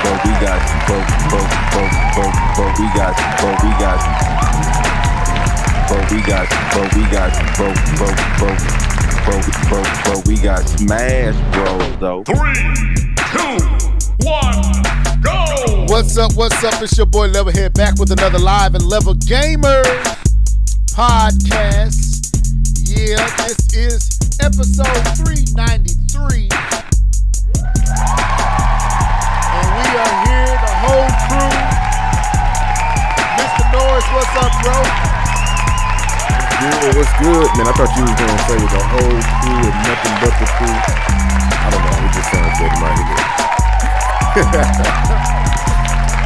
but we got you, but we got you, but we got you, but we got you, but we got Smash Bros though. 3, 2, 1, go! What's up? What's up? It's your boy Levelhead back with another Live and Level Gamers podcast. Yeah, this is episode 393. And we are here, the whole crew. Mr. Norris, what's up, bro? Yeah, what's good? Man, I thought you was going to say the whole crew and nothing but the crew. I don't know. It just sounds good in my ear.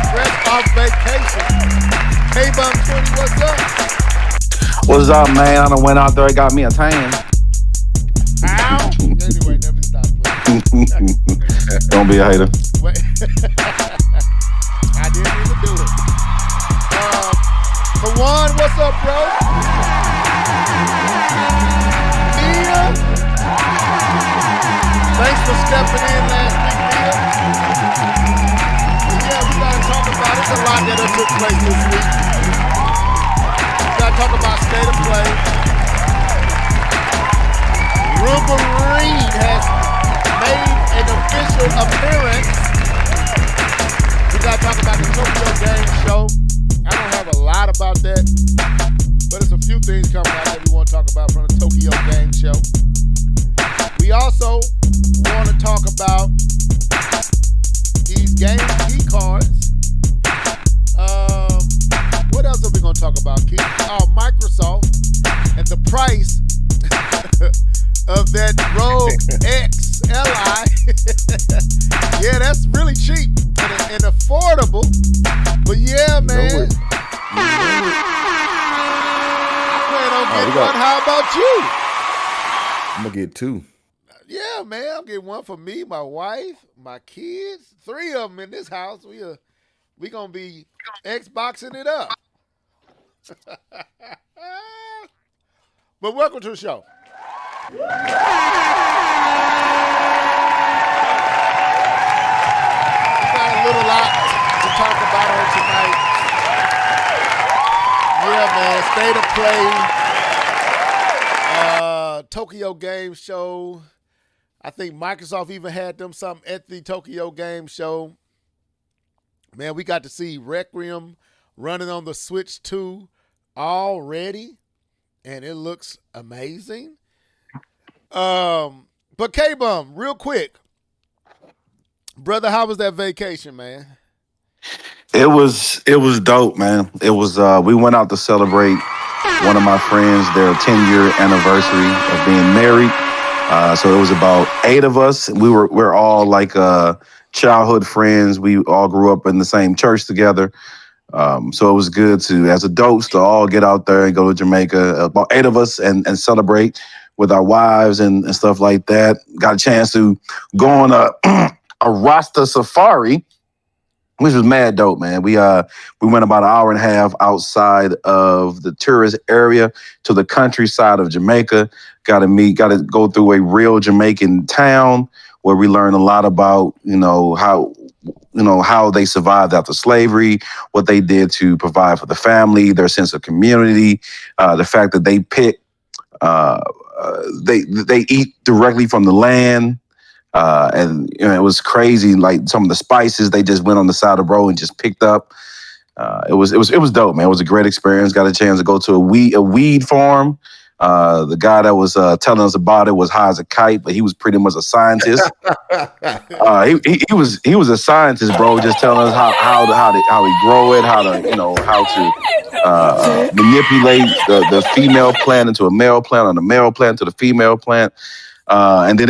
Fresh off vacation. K-Bum 20, what's up? What's up, man? I done went out there and got me a tan. Ow. Anyway, never stop playing. Don't be a hater. Wait. I didn't even do it. Kawan, what's up, bro? Mia, thanks for stepping in last week, Mia. Yeah, we gotta talk about it. There's a lot that took place this week. We gotta talk about state of play. Wolverine has made an official appearance. We gotta talk about the Tokyo Game Show. I don't have a lot about that, but there's a few things coming out that we want to talk about from the Tokyo Game Show. We also want to talk about these game key cards. What else are we going to talk about, Keith? Oh, Microsoft and the price of that Rogue X Li. Yeah, that's really cheap and affordable. But yeah, man. I plan on getting one. How about you? I'm going to get 2. Yeah, man. I'm getting one for me, my wife, my kids. 3 of them in this house. We going to be Xboxing it up. But welcome to the show. We got a little lot to talk about on tonight. Yeah, man, state of play, Tokyo Game Show. I think Microsoft even had them something at the Tokyo Game Show. Man, we got to see Requiem running on the Switch 2 already, and it looks amazing. But K-Bum, real quick, brother, how was that vacation, man? It was dope, man. It was we went out to celebrate one of my friends, their 10-year anniversary of being married. So it was about 8 of us. We're all like childhood friends. We all grew up in the same church together. So it was good to, as adults, to all get out there and go to Jamaica. About 8 of us and celebrate with our wives and stuff like that. Got a chance to go on a Rasta safari, which was mad dope, man. We went about an hour and a half outside of the tourist area to the countryside of Jamaica. Got to go through a real Jamaican town where we learned a lot about, how they survived after slavery, what they did to provide for the family, their sense of community, the fact that they pick, they eat directly from the land. And it was crazy. Like some of the spices they just went on the side of the road and just picked up. It was dope, man. It was a great experience. Got a chance to go to a weed farm. The guy that was telling us about it was high as a kite, but he was pretty much a scientist. He was a scientist, bro, just telling us how he grow it, how to manipulate the female plant into a male plant, or the male plant to the female plant. And then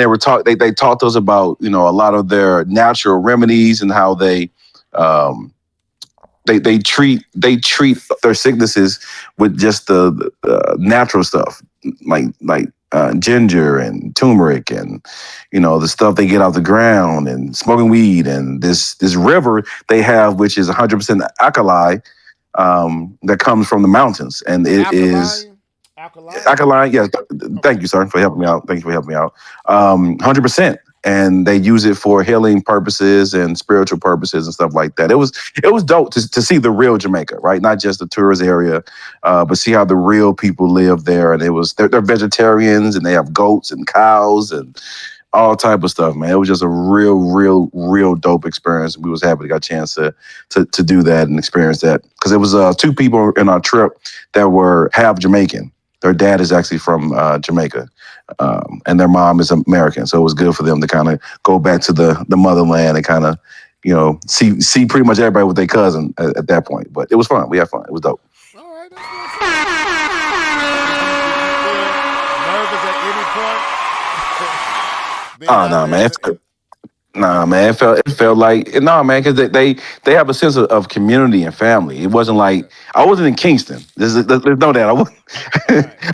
they taught us about, a lot of their natural remedies and how they treat their sicknesses with just the natural stuff, like ginger and turmeric and the stuff they get out the ground and smoking weed and this river they have, which is 100% alkali, that comes from the mountains, and it is alkaline. Yes, thank you, sir, for helping me out. Thank you for helping me out. 100%. and they use it for healing purposes and spiritual purposes and stuff like that. It was dope to see the real Jamaica, right? Not just the tourist area, but see how the real people live there. And they're vegetarians and they have goats and cows and all type of stuff, man. It was just a real dope experience. We was happy to get a chance to do that and experience that, because it was 2 people in our trip that were half Jamaican. Their dad is actually from Jamaica, and their mom is American. So it was good for them to kind of go back to the motherland and kind of, see pretty much everybody with their cousin at that point. But it was fun. We had fun. It was dope. All right, that's what's nervous at any point? Oh no, man. Nah, man. It felt like man, because they have a sense of community and family. It wasn't like I wasn't in Kingston. There's no that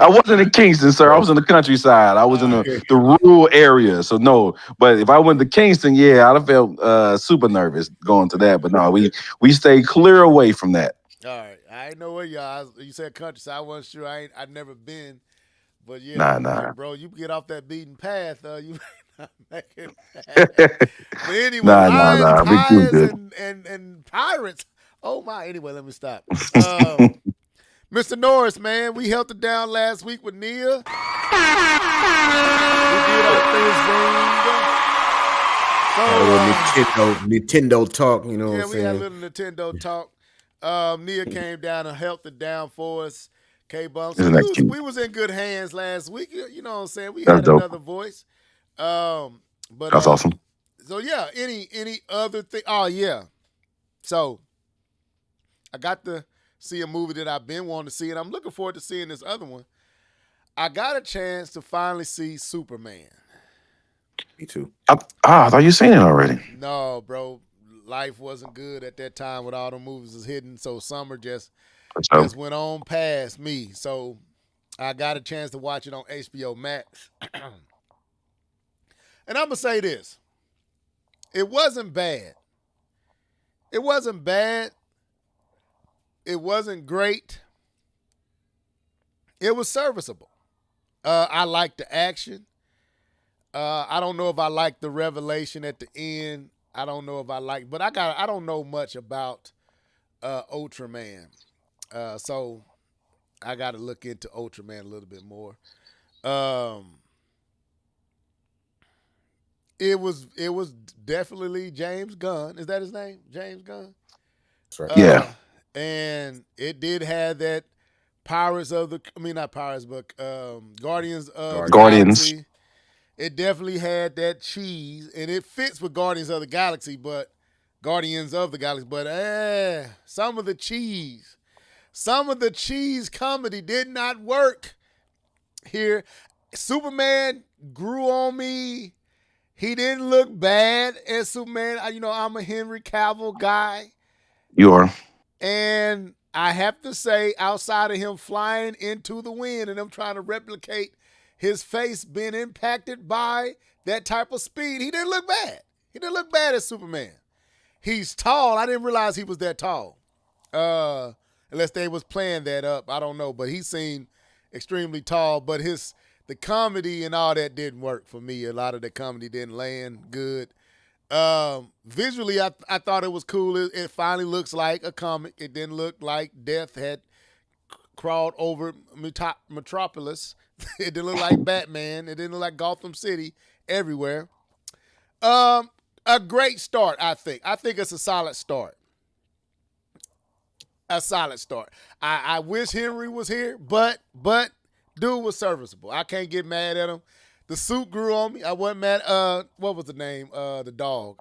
I wasn't in Kingston, sir. I was in the countryside. I was in the rural area. So no, but if I went to Kingston, yeah, I'd have felt super nervous going to that. But no, we stayed clear away from that. All right, I ain't know where y'all. You said countryside. I wasn't sure. I'd never been, but yeah, Nah. bro, you get off that beaten path. You not make it. But anyway, Nah. We good. and pirates. Oh my. Anyway, let me stop. Mr. Norris, man, we held it down last week with Nia. We did our thing. Nintendo talk, you know what I'm Yeah, we saying? had a little Nintendo talk. Nia came down and held it down for us. K-Bump. So we was in good hands last week. You know what I'm saying? We had another voice. But that's awesome. So yeah, any other thing? Oh yeah. So I got to see a movie that I've been wanting to see, and I'm looking forward to seeing this other one. I got a chance to finally see Superman. Me too. I thought you seen it already. No, bro. Life wasn't good at that time when all the movies was hidden, so summer just went on past me. So I got a chance to watch it on HBO Max. And I'm going to say this. It wasn't bad. It wasn't bad. It wasn't great. It was serviceable. I liked the action. I don't know if I liked the revelation at the end. I don't know if I like, but I don't know much about Ultraman. So I got to look into Ultraman a little bit more. It was definitely James Gunn. Is that his name? James Gunn? That's right. Yeah. And it did have that Guardians of the Galaxy. It definitely had that cheese, and it fits with Guardians of the Galaxy, but some of the cheese comedy did not work here. Superman grew on me. He didn't look bad as Superman. I'm a Henry Cavill guy. You are. And I have to say, outside of him flying into the wind and them trying to replicate his face being impacted by that type of speed, he didn't look bad. He didn't look bad as Superman. He's tall. I didn't realize he was that tall. Unless they was playing that up. I don't know. But he seemed extremely tall. But the comedy and all that didn't work for me. A lot of the comedy didn't land good. Visually, I thought it was cool. It finally looks like a comic. It didn't look like Death had crawled over Metropolis. It didn't look like Batman. It didn't look like Gotham City everywhere. A great start, I think. I think it's a solid start. A solid start. I wish Henry was here, but dude was serviceable. I can't get mad at him. The suit grew on me. I wasn't mad. What was the name? The dog.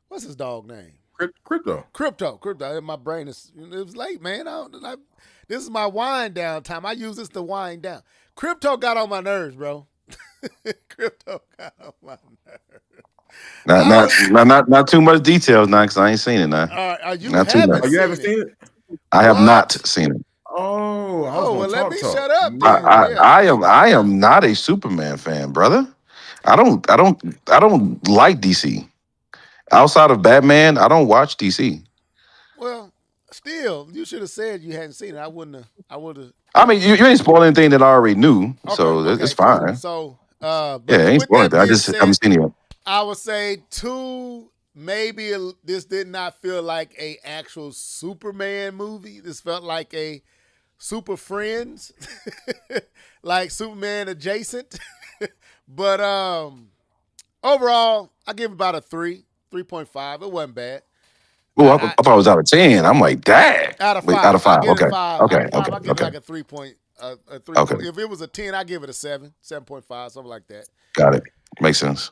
What's his dog name? Crypto. My brain it was late, man. This is my wind down time. I use this to wind down. Crypto got on my nerves, bro. Crypto got on my nerves. Not too much details now, because I ain't seen it now. You haven't seen it? I have not seen it. Well, let me shut up. I am not a Superman fan, brother. I don't like DC. Outside of Batman, I don't watch DC. Well, still, you should have said you hadn't seen it. I would have. I mean, you ain't spoiling anything that I already knew, so it's fine. So, But Yeah, it ain't with that spoiled. I being just said, haven't seen it yet. I would say 2. Maybe this did not feel like a actual Superman movie. This felt like a Super Friends, like Superman adjacent. But overall, I give it about a 3.5. It wasn't bad. Oh, I thought it was out of 10. I'm like, dang. Out of 5. Wait, out of 5. I give Okay. it 5. Okay. Out of 5, Okay. I give it like a 3 point. A 3 Okay. point. If it was a 10, I give it a 7, 7.5, something like that. Got it. Makes sense.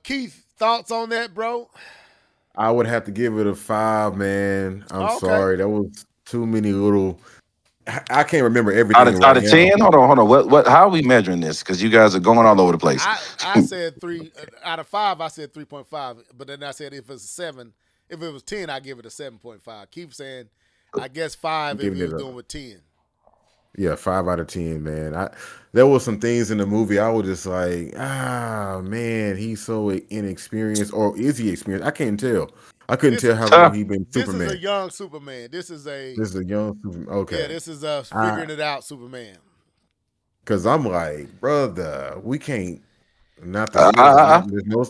Keith, thoughts on that, bro? I would have to give it a 5, man. I'm Okay. sorry. That was too many little. I can't remember everything. Out of 10? Hold on. What? How are we measuring this? Because you guys are going all over the place. I said 3 out of 5. I said 3.5, but then I said if it's 7, if it was 10, I give it a 7.5. Keep saying, I guess 5 if he was doing with 10. Yeah, 5 out of 10, man. There was some things in the movie I was just like, man, he's so inexperienced, or is he experienced? I can't tell. I couldn't tell how long he been Superman. This is a young Superman. This is a young Superman. Okay. Yeah, this is a figuring it out Superman. Because I'm like, brother, we can't. Not the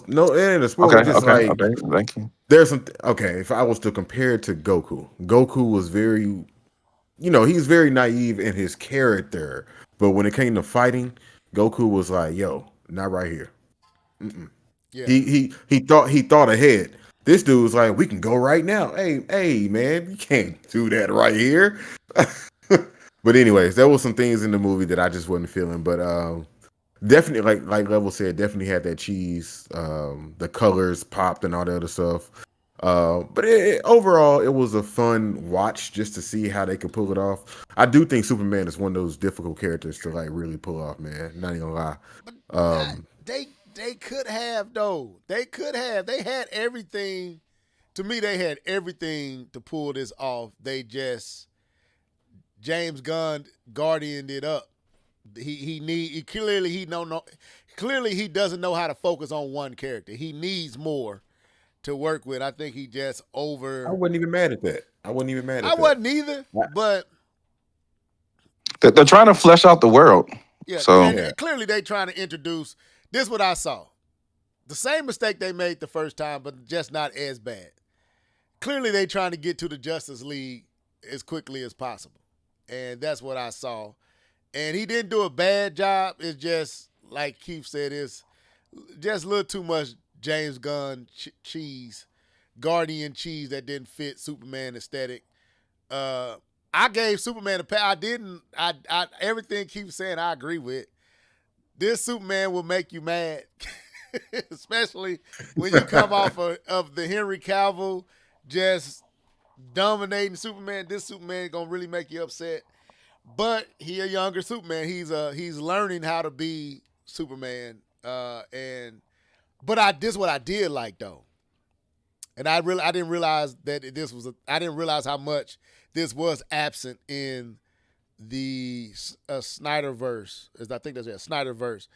no, it ain't a spoiler. Okay. Just Okay. like, Okay. Thank you. there's some. Okay, if I was to compare it to Goku was very. He's very naive in his character, but when it came to fighting, Goku was like, "Yo, not right here." Yeah. He thought ahead. This dude was like, "We can go right now." Hey, man, you can't do that right here. But anyways, there was some things in the movie that I just wasn't feeling. But definitely, like Level said, definitely had that cheese. The colors popped and all that other stuff. But overall, it was a fun watch just to see how they could pull it off. I do think Superman is one of those difficult characters to like really pull off, man. Not even gonna lie. They could have though. They had everything. To me, they had everything to pull this off. They just James Gunn guardianed it up. Clearly he doesn't know how to focus on one character. He needs more to work with. I think he just I wasn't even mad at that. I wasn't either, but they're trying to flesh out the world. Yeah. So and clearly they trying to introduce. This is what I saw. The same mistake they made the first time, but just not as bad. Clearly they trying to get to the Justice League as quickly as possible. And that's what I saw. And he didn't do a bad job. It's just, like Keith said, it's just a little too much James Gunn cheese, Guardian cheese that didn't fit Superman aesthetic. I gave Superman a pass. I everything Keith saying I agree with. This Superman will make you mad, especially when you come off of the Henry Cavill just dominating Superman. This Superman is gonna really make you upset. But he a younger Superman. He's learning how to be Superman. But this is what I did like though, and I didn't realize that I didn't realize how much this was absent in the Snyderverse. I think that's it, Snyderverse.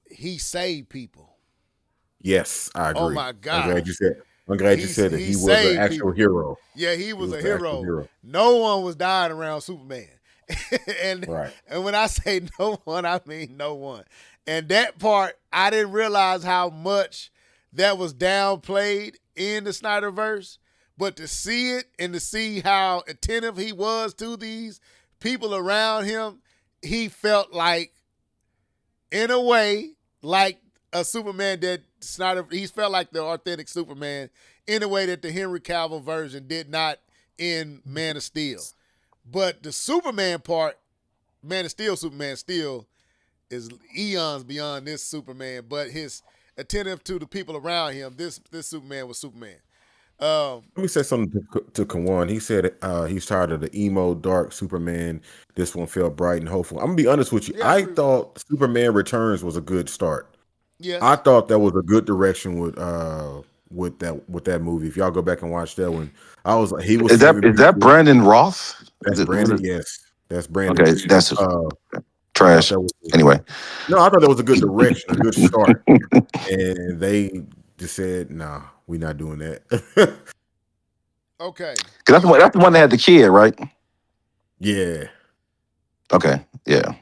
He saved people. Yes, I agree. Oh my God! I'm glad you said that he was an actual hero. Yeah, he was a hero. No one was dying around Superman. and when I say no one, I mean no one. And that part, I didn't realize how much that was downplayed in the Snyderverse. But to see it and to see how attentive he was to these people around him, he felt like, in a way, like a Superman that he felt like the authentic Superman in a way that the Henry Cavill version did not in Man of Steel. But the Superman part, Man of Steel, Superman still is eons beyond this Superman. But his attentive to the people around him, this Superman was Superman. Let me say something to Kawan. He said he's tired of the emo, dark Superman. This one felt bright and hopeful. I'm gonna be honest with you. Yeah, I thought Superman Returns was a good start. Yes. I thought that was a good direction with that movie. If y'all go back and watch that one, I was like, is that Brandon Roth? That's Brandon. Yes, that's Brandon. Okay, that's trash. Anyway, no, I thought that was a good direction, a good start, and they just said, "Nah, we're not doing that." Okay, that's the one that had the kid, right? Yeah. Okay. Yeah.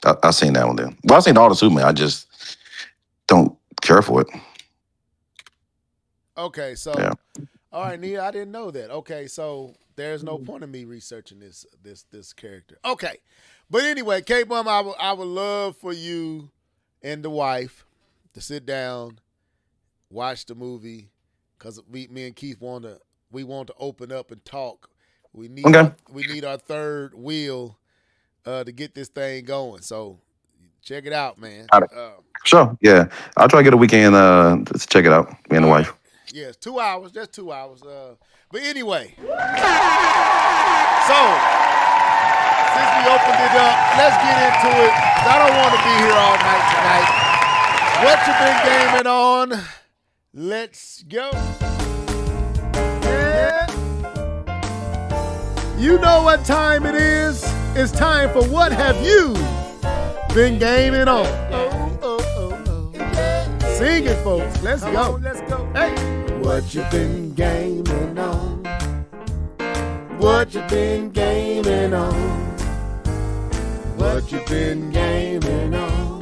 I seen that one then. Well, I seen all the Superman. I just don't care for it. Okay, so Yeah. all right, Nia, I didn't know that. Okay, so there's no point in me researching this character. Okay, but anyway, K-Bum, I would love for you and the wife to sit down, watch the movie, because me and Keith want to open up and talk. We need Okay. our third wheel to get this thing going. So check it out, man. Got it. Sure. Yeah. I'll try to get a weekend to check it out. Me and the All wife. right. Yes, 2 hours. Just 2 hours. But anyway, so since we opened it up, let's get into it. 'Cause I don't want to be here all night tonight. What you been gaming on? Let's go. Yeah. You know what time it is? It's time for What Have You Been Gaming On? Sing it, folks. Let's go. Let's go. Hey. What you been gaming on? What you been gaming on? What you been gaming on?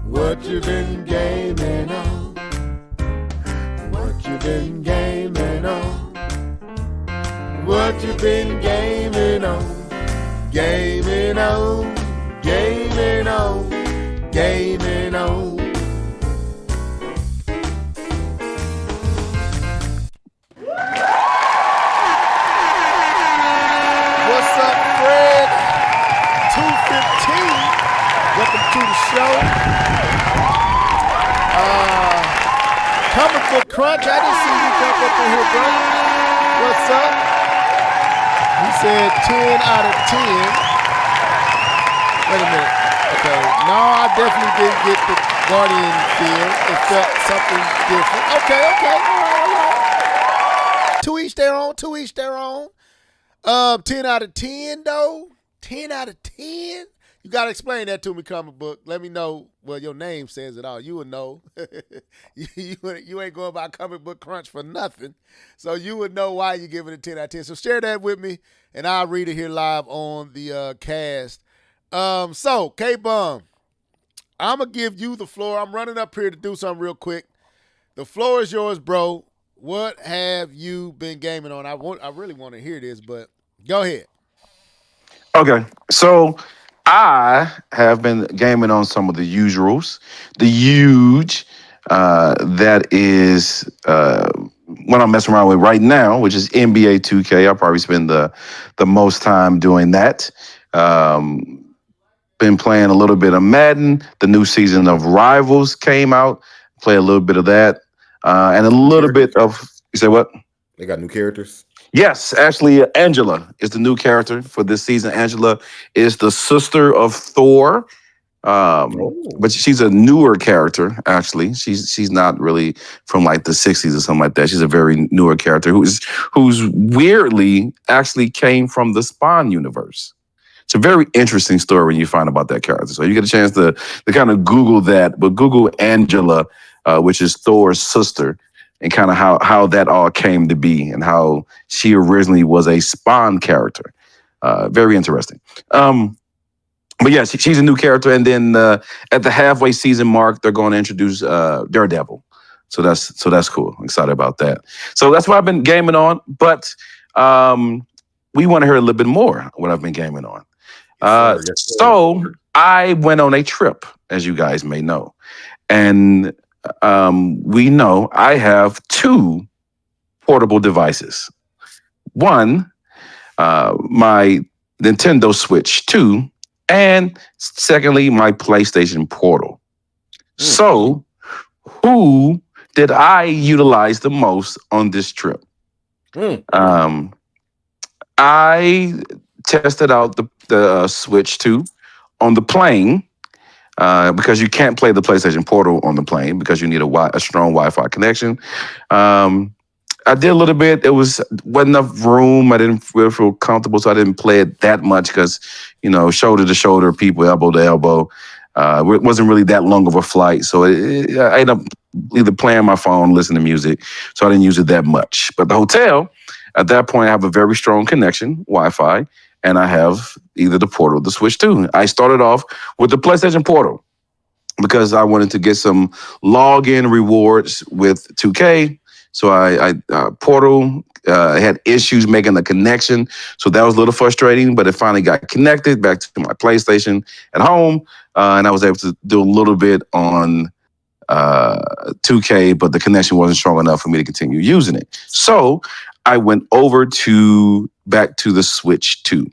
What you been gaming on? What you been gaming on? What you been gaming on? Gaming on, gaming on, gaming on. What's up, Fred? 215. Welcome to the show. Comic Book Crunch. I didn't see you jump up in here, bro. What's up? He said 10 out of 10. Wait a minute. Okay. No, I definitely didn't get the Guardian feel. It felt something different. Okay. All right. To each their own. 10 out of 10, though. 10 out of 10? You got to explain that to me, Comic Book. Let me know. Well, your name says it all. You would know. you ain't going by Comic Book Crunch for nothing. So you would know why you give it a 10 out of 10. So share that with me, and I'll read it here live on the cast. So, K-Bum, I'm going to give you the floor. I'm running up here to do something real quick. The floor is yours, bro. What have you been gaming on? I really want to hear this, but go ahead. Okay. So I have been gaming on some of the usuals. The huge that is what I'm messing around with right now, which is NBA 2K. I'll probably spend the most time doing that. Been playing a little bit of Madden. The new season of Rivals came out. Play a little bit of that. And a little bit of, you say what? They got new characters. Yes, actually, Angela is the new character for this season. Angela is the sister of Thor, but she's a newer character. Actually, she's not really from like the '60s or something like that. She's a very newer character who's weirdly actually came from the Spawn universe. It's a very interesting story when you find about that character. So you get a chance to kind of Google that, but Google Angela, which is Thor's sister, and kind of how that all came to be and how she originally was a Spawn character. Very interesting. But yeah, she's a new character. And then at the halfway season mark, they're going to introduce Daredevil. So that's cool. I'm excited about that. So that's what I've been gaming on. But we want to hear a little bit more what I've been gaming on. So I went on a trip, as you guys may know. And we know I have two portable devices. One, my Nintendo Switch 2, and secondly, my PlayStation Portal. So, who did I utilize the most on this trip? I tested out the Switch 2 on the plane. Because you can't play the PlayStation Portal on the plane because you need a strong Wi-Fi connection. I did a little bit. It wasn't enough room. I didn't feel comfortable, so I didn't play it that much because, shoulder to shoulder, people, elbow to elbow. It wasn't really that long of a flight, so I ended up either playing my phone, listening to music, so I didn't use it that much. But the hotel, at that point, I have a very strong connection, Wi-Fi, and I have either the Portal or the Switch 2. I started off with the PlayStation Portal because I wanted to get some login rewards with 2K. So I Portal had issues making the connection, so that was a little frustrating. But it finally got connected back to my PlayStation at home, and I was able to do a little bit on 2K, but the connection wasn't strong enough for me to continue using it. So I went over to back to the Switch 2.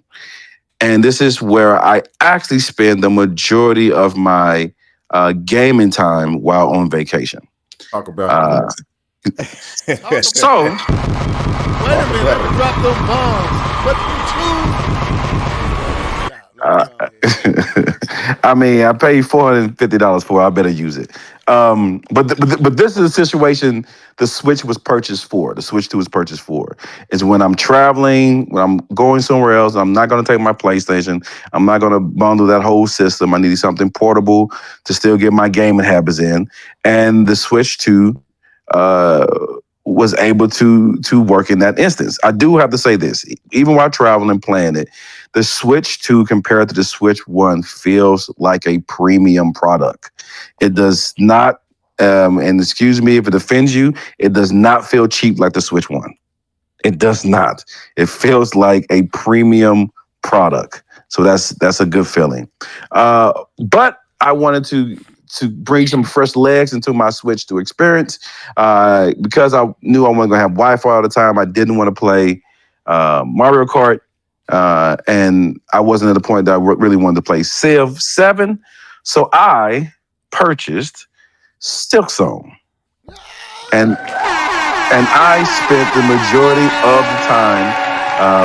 And this is where I actually spend the majority of my gaming time while on vacation. Talk about Uh, Talk so, Wait a minute, let me drop them bombs. What you choose? I mean, I paid $450 for it. I better use it. But this is a situation the Switch was purchased for. The Switch 2 was purchased for. Is when I'm traveling, when I'm going somewhere else, I'm not going to take my PlayStation. I'm not going to bundle that whole system. I needed something portable to still get my gaming habits in. And the Switch 2 was able to work in that instance. I do have to say this, even while traveling and playing it, the Switch 2 compared to the Switch 1 feels like a premium product. It does not, and excuse me if it offends you, it does not feel cheap like the Switch 1. It does not. It feels like a premium product. So that's a good feeling. But I wanted to bring some fresh legs into my Switch 2 experience. Because I knew I wasn't going to have Wi-Fi all the time, I didn't want to play Mario Kart. And I wasn't at the point that I really wanted to play Civ 7. So I purchased Silksong. And I spent the majority of the time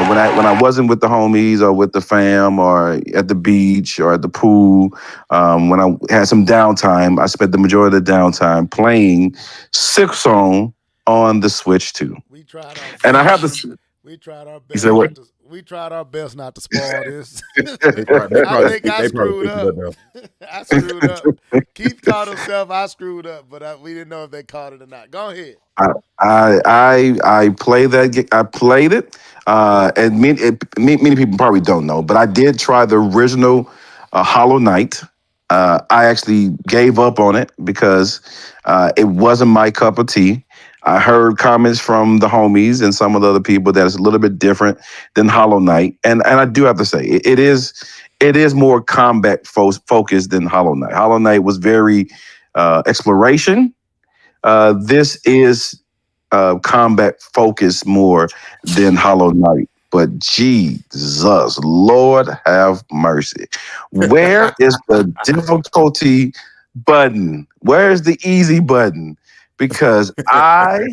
when I wasn't with the homies or with the fam or at the beach or at the pool, when I had some downtime, I spent the majority of the downtime playing Silksong on the Switch 2. We tried our And I have to. We tried our You best. said what? We tried our best not to spoil this. They probably- I think I they probably screwed picked up. it up. I screwed up. Keith caught himself. I screwed up, but we didn't know if they caught it or not. Go ahead. I played that. I played it, and many people probably don't know, but I did try the original Hollow Knight. I actually gave up on it because it wasn't my cup of tea. I heard comments from the homies and some of the other people that it's a little bit different than Hollow Knight, and I do have to say it is more combat focused than Hollow Knight. Hollow Knight was very exploration. This is combat focused more than Hollow Knight. But Jesus, Lord have mercy. Where is the difficulty button? Where's the easy button? Because I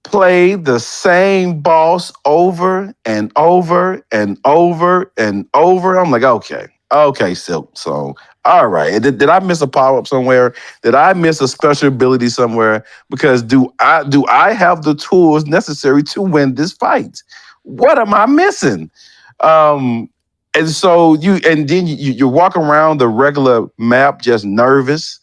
played the same boss over and over and over and over. I'm like, okay, Silksong. All right. Did I miss a power-up somewhere? Did I miss a special ability somewhere? Because do I have the tools necessary to win this fight? What am I missing? And so you walk around the regular map just nervous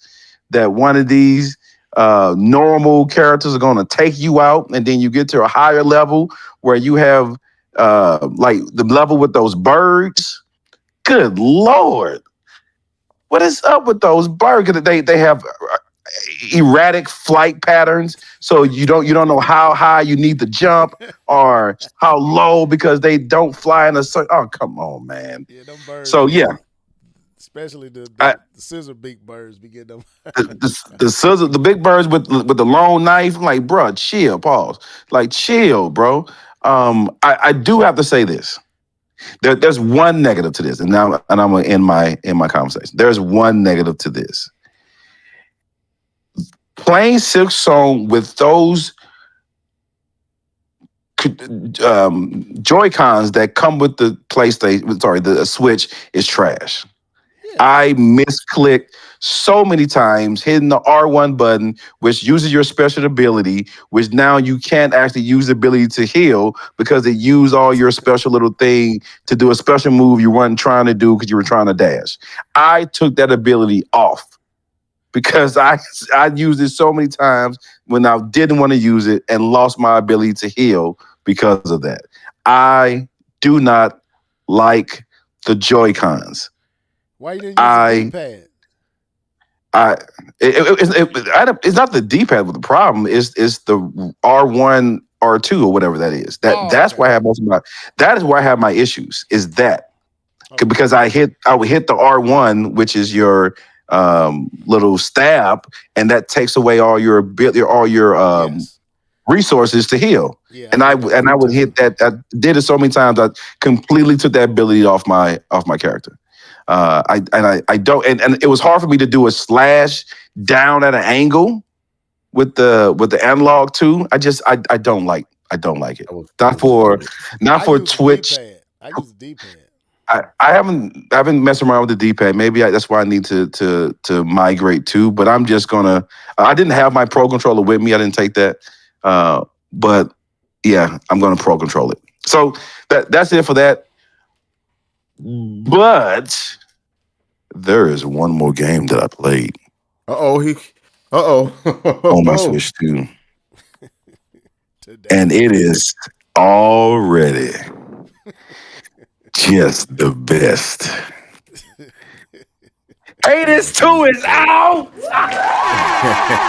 that one of these normal characters are going to take you out, and then you get to a higher level where you have like the level with those birds. Good Lord. What is up with those birds? They have erratic flight patterns, so you don't know how high you need to jump or how low because they don't fly in a certain. Oh, come on, man. Yeah, them birds. So yeah, especially the scissor beak birds, we get them. the big birds with the long knife. I'm like, bro, chill, pause. Like, chill, bro. I do have to say this. There's one negative to this, and I'm gonna end my conversation. There's one negative to this. Playing Silksong with those Joy-Cons that come with the PlayStation, the Switch is trash. Yeah. I misclicked so many times, hitting the R1 button, which uses your special ability, which now you can't actually use the ability to heal because it used all your special little thing to do a special move you weren't trying to do because you were trying to dash. I took that ability off because I used it so many times when I didn't want to use it and lost my ability to heal because of that. I do not like the Joy-Cons. Why you didn't use the D-pad? It's not the D-pad with the problem. It's the R1, R2, or whatever that is. That's where I have that is where I have my issues. Is that because I would hit the R1, which is your little stab, and that takes away all your resources to heal. Yeah, and I would hit that. I did it so many times. I completely took that ability off my character. I don't, and it was hard for me to do a slash down at an angle with the analog too. I don't like it. Not for Twitch. I use the D-pad. I haven't messed around with the D-pad. Maybe that's why I need to migrate to. But I'm just gonna. I didn't have my Pro Controller with me. I didn't take that. But yeah, I'm gonna Pro Control it. So that's it for that. But there is one more game that I played. On my Switch 2. And it is already just the best. Hades 2 is out.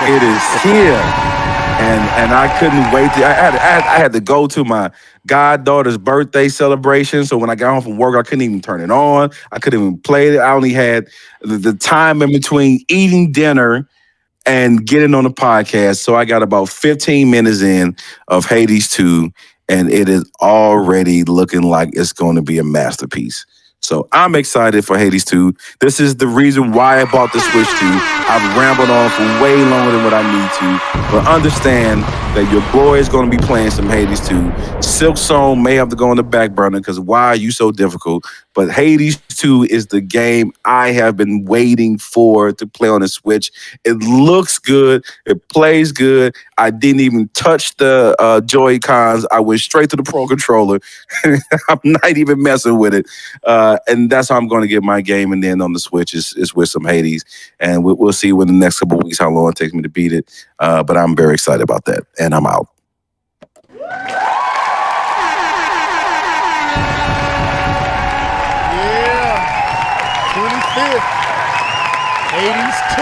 It is here. And I couldn't wait. I had to go to my goddaughter's birthday celebration. So when I got home from work, I couldn't even turn it on. I couldn't even play it. I only had the time in between eating dinner and getting on the podcast. So I got about 15 minutes in of Hades 2, and it is already looking like it's going to be a masterpiece. So I'm excited for Hades 2. This is the reason why I bought the Switch 2. I've rambled on for way longer than what I need to. But understand that your boy is going to be playing some Hades 2. Silksong may have to go on the back burner because why are you so difficult? But Hades 2 is the game I have been waiting for to play on the Switch. It looks good. It plays good. I didn't even touch the Joy-Cons. I went straight to the Pro Controller. I'm not even messing with it. And that's how I'm going to get my game. And then on the Switch is with some Hades. And we'll see in the next couple of weeks how long it takes me to beat it. But I'm very excited about that. And I'm out. Hades 2.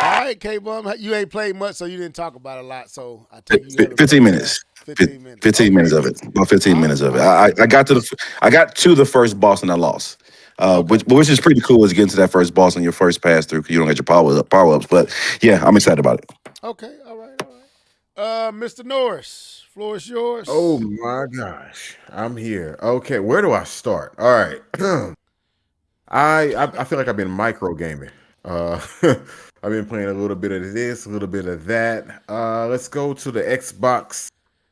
All right, K-Bum, you ain't played much, so you didn't talk about it a lot. So I take you 15 minutes. 15 minutes. 15 minutes of it. About 15 minutes of it. I got to the first boss and I lost. Which is pretty cool, is getting to that first boss on your first pass through because you don't get your power ups. But yeah, I'm excited about it. Okay, all right. Mr. Norris, floor is yours. Oh my gosh, I'm here. Okay, where do I start? All right. I feel like I've been micro gaming. I've been playing a little bit of this, a little bit of that. Let's go to the Xbox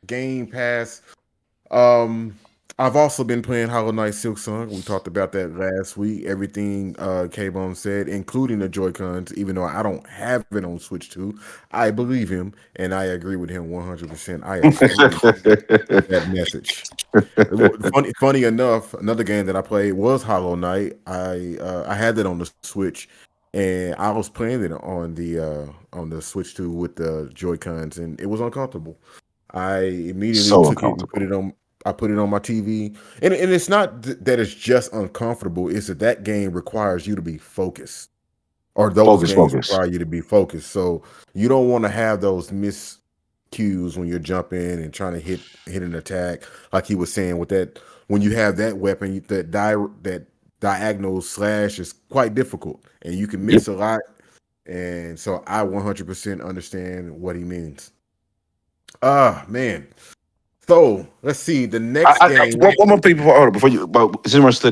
Game Pass. I've also been playing Hollow Knight Silksong. We talked about that last week. Everything K-Bone said, including the Joy-Cons, even though I don't have it on Switch 2. I believe him, and I agree with him 100%. I agree with that message. Funny enough, another game that I played was Hollow Knight. I had that on the Switch, and I was playing it on the Switch 2 with the Joy-Cons, and it was uncomfortable. I immediately took it and put it on. I put it on my TV, and it's not that it's just uncomfortable. It's that game requires you to be focused, or those games require you to be focused. So you don't want to have those miscues when you're jumping and trying to hit an attack, like he was saying with that. When you have that weapon, that diagonal slash is quite difficult, and you can miss a lot. And so I 100% understand what he means. Man. So let's see the next game. One more thing before you. But since we're still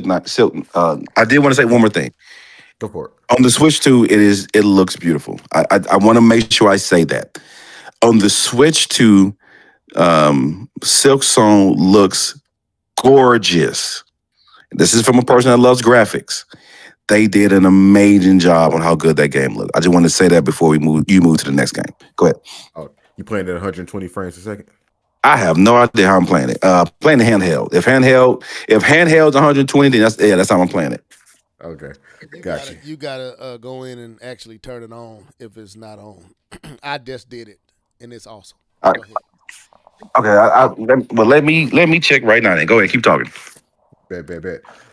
I did want to say one more thing. Go for it. On the Switch 2, it looks beautiful. I want to make sure I say that. On the Switch 2, Silksong looks gorgeous. This is from a person that loves graphics. They did an amazing job on how good that game looked. I just want to say that before you move to the next game. Go ahead. Oh, you playing at 120 frames a second? I have no idea how I'm playing it. Playing the handheld. If handheld's 120, then that's how I'm playing it. Okay, gotcha. You gotta go in and actually turn it on if it's not on. I just did it, and it's awesome. All right. Okay, let me check right now. Then go ahead, keep talking. Bet.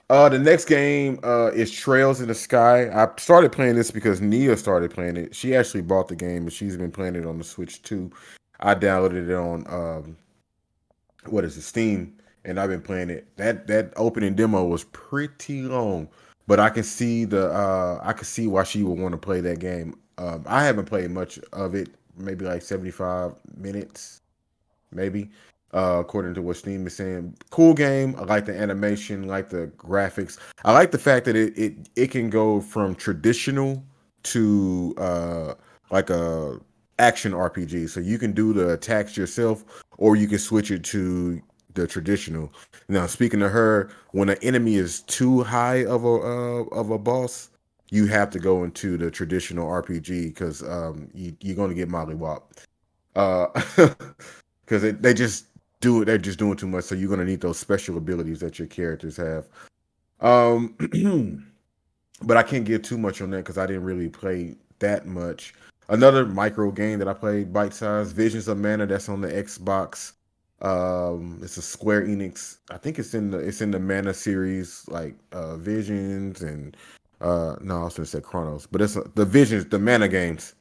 The next game is Trails in the Sky. I started playing this because Nia started playing it. She actually bought the game, and she's been playing it on the Switch too. I downloaded it on what is it, Steam, and I've been playing it. That opening demo was pretty long, but I can see why she would want to play that game. I haven't played much of it, maybe like 75 minutes, maybe. According to what Steam is saying, cool game. I like the animation, like the graphics. I like the fact that it can go from traditional to like a action RPG. So you can do the attacks yourself, or you can switch it to the traditional. Now, speaking of her, when an enemy is too high of a boss, you have to go into the traditional RPG because you're going to get mollywop. Uh, because they just do it. They're just doing too much. So you're gonna need those special abilities that your characters have. Um, but I can't give too much on that because I didn't really play that much. Another micro game that I played, Bite Size, Visions of Mana. That's on the Xbox. It's a Square Enix. I think it's in the Mana series, like Visions and no, I was gonna say Chronos, but the Visions, the Mana games.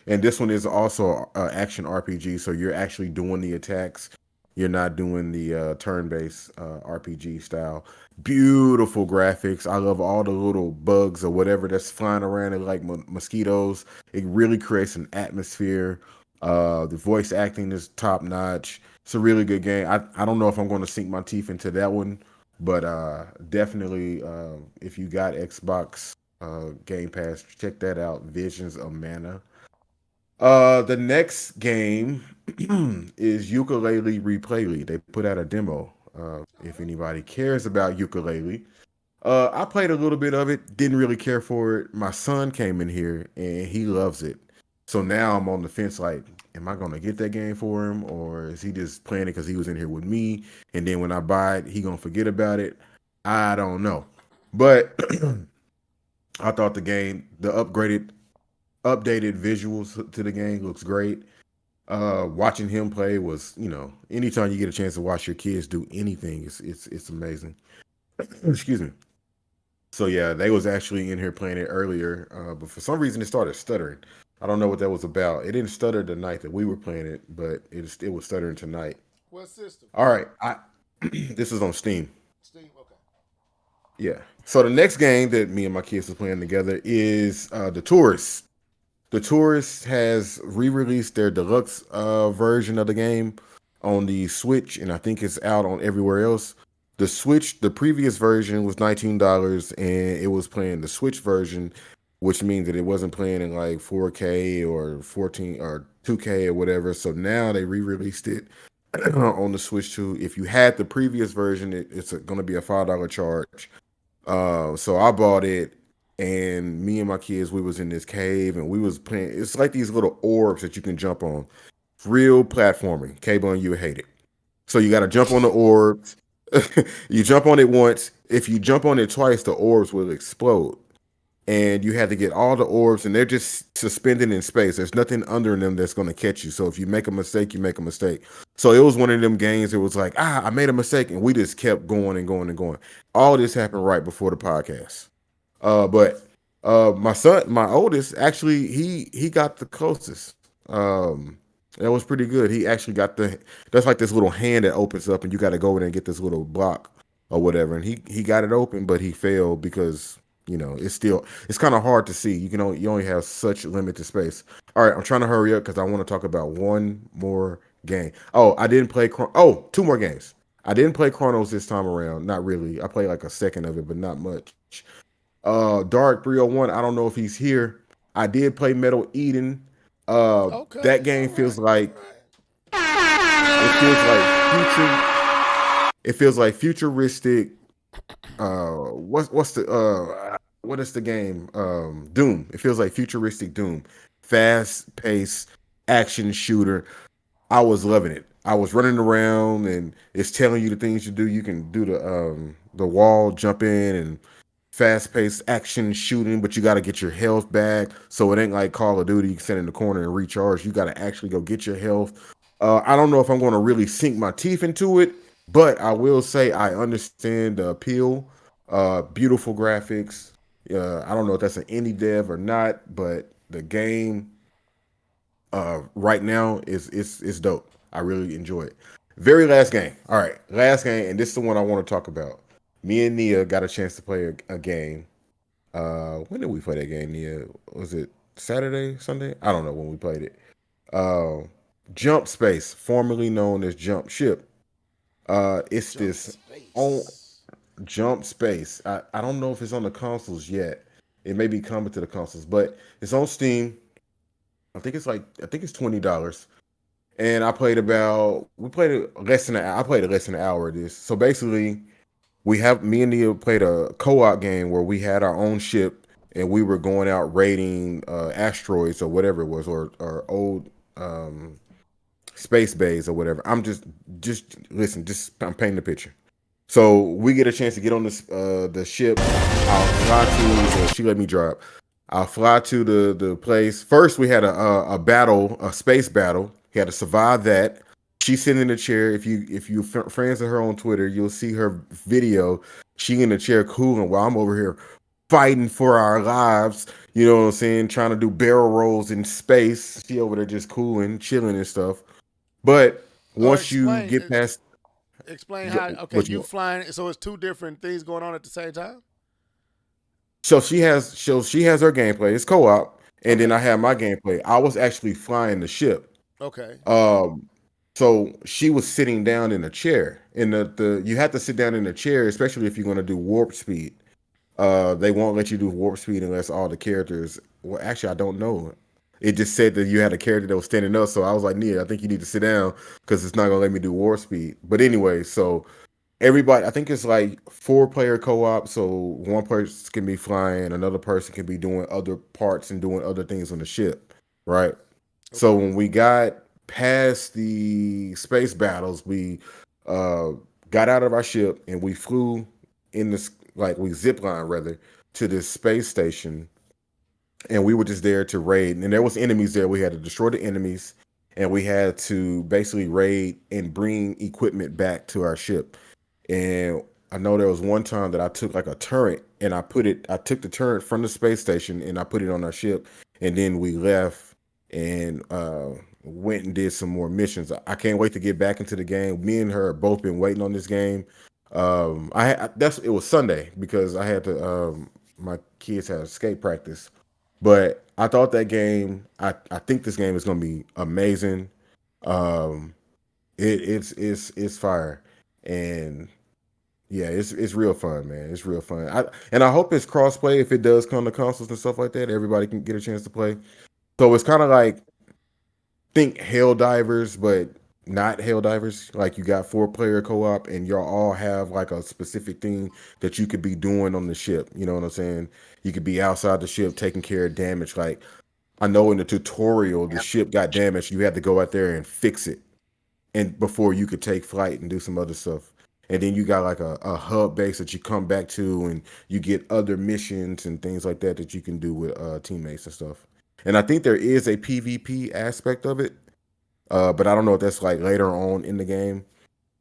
And this one is also action RPG, so you're actually doing the attacks. You're not doing the turn-based RPG style. Beautiful graphics. I love all the little bugs or whatever that's flying around and like mosquitoes. It really creates an atmosphere. The voice acting is top notch. It's a really good game. I don't know if I'm going to sink my teeth into that one, but definitely if you got Xbox Game Pass, check that out. Visions of Mana. The next game is Ukulele Replayly. They put out a demo. If anybody cares about ukulele, I played a little bit of it. Didn't really care for it. My son came in here and he loves it. So now I'm on the fence. Like, am I gonna get that game for him, or is he just playing it because he was in here with me? And then when I buy it, he gonna forget about it. I don't know. But I thought the updated visuals to the game looks great. Watching him play was, anytime you get a chance to watch your kids do anything, it's amazing. Excuse me. So yeah, they was actually in here playing it earlier, but for some reason it started stuttering. I don't know what that was about. It didn't stutter the night that we were playing it, but it was stuttering tonight. What system? All right, I this is on Steam. Steam. Okay. Yeah. So the next game that me and my kids are playing together is The Tourist. The Tourist has re-released their deluxe version of the game on the Switch, and I think it's out on everywhere else. The Switch, the previous version was $19, and it was playing the Switch version, which means that it wasn't playing in like 4K or 14 or 2K or whatever. So now they re-released it on the Switch too. If you had the previous version, it's going to be a $5 charge. So I bought it, and me and my kids, we was in this cave and we was playing. It's like these little orbs that you can jump on. Real platforming. Cable, and you would hate it. So you got to jump on the orbs. You jump on it once. If you jump on it twice, the orbs will explode. And you had to get all the orbs, and they're just suspended in space. There's nothing under them that's going to catch you. So if you make a mistake, you make a mistake. So it was one of them games. It was like, I made a mistake, and we just kept going and going and going. All this happened right before the podcast. But my son, my oldest, actually he got the closest. That was pretty good. He actually got that's like this little hand that opens up, and you got to go in there and get this little block or whatever. And he got it open, but he failed because it's kind of hard to see. You only have such limited space. All right, I'm trying to hurry up because I want to talk about one more game. Oh, I didn't play. Two more games. I didn't play Chronos this time around. Not really. I played like a second of it, but not much. Dark 301. I don't know if he's here. I did play Metal Eden. Okay. That game feels like it feels like it feels like futuristic. What is the game? Doom. It feels like futuristic Doom. Fast paced action shooter. I was loving it. I was running around and it's telling you the things you do. You can do the wall jump in and fast paced action shooting, but you got to get your health back. So it ain't like Call of Duty. You can sit in the corner and recharge. You got to actually go get your health. I don't know if I'm going to really sink my teeth into it, but I will say I understand the appeal. Beautiful graphics. I don't know if that's an indie dev or not, but the game right now is dope. I really enjoy it. Very last game. All right, last game, and this is the one I want to talk about. Me and Nia got a chance to play a game. When did we play that game, Nia? Was it Saturday, Sunday? I don't know when we played it. Uh, Jump Space, formerly known as Jump Ship. It's this on Jump Space. I don't know if it's on the consoles yet. It may be coming to the consoles, but it's on Steam. I think it's $20. And we played it less than I played it less than an hour of this. So basically, me and Neil played a co-op game where we had our own ship and we were going out raiding asteroids or whatever it was, or old space bays or whatever. I'm painting the picture. So we get a chance to get on the ship. I'll fly to. She let me drop. I'll fly to the place. First, we had a battle, a space battle. He had to survive that. She's sitting in the chair. If you friends with her on Twitter, you'll see her video. She in the chair cooling while I'm over here fighting for our lives. You know what I'm saying? Trying to do barrel rolls in space. She over there just cooling, chilling and stuff. But once you get past, explain how. Okay, you flying. So it's two different things going on at the same time. So she has her gameplay. It's co-op, and then I have my gameplay. I was actually flying the ship. Okay. So she was sitting down in a chair. In you have to sit down in a chair, especially if you're going to do warp speed. They won't let you do warp speed unless all the characters. Well, actually, I don't know. It just said that you had a character that was standing up. So I was like, Nia, I think you need to sit down because it's not going to let me do warp speed. But anyway, so everybody, I think it's like 4-player co-op. So one person can be flying, another person can be doing other parts and doing other things on the ship, right? Okay. So when we got past the space battles, we got out of our ship and we flew in this, like we ziplined rather, to this space station, and we were just there to raid. And there was enemies there. We had to destroy the enemies, and we had to basically raid and bring equipment back to our ship. And I know there was one time that I took like a turret and I took the turret from the space station and I put it on our ship, and then we left and went and did some more missions. I can't wait to get back into the game. Me and her have both been waiting on this game. It was Sunday because I had to my kids had skate practice. But I thought that game, I think this game is gonna be amazing. It's fire. And yeah, it's real fun, man. It's real fun. I hope it's crossplay if it does come to consoles and stuff like that. Everybody can get a chance to play. So it's kind of like, think Helldivers, but not Helldivers. Like you got 4-player co-op, and y'all all have like a specific thing that you could be doing on the ship. You know what I'm saying? You could be outside the ship taking care of damage. Like I know in the tutorial, the ship got damaged. You had to go out there and fix it, and before you could take flight and do some other stuff. And then you got like a hub base that you come back to, and you get other missions and things like that you can do with teammates and stuff. And I think there is a PvP aspect of it, but I don't know if that's like later on in the game,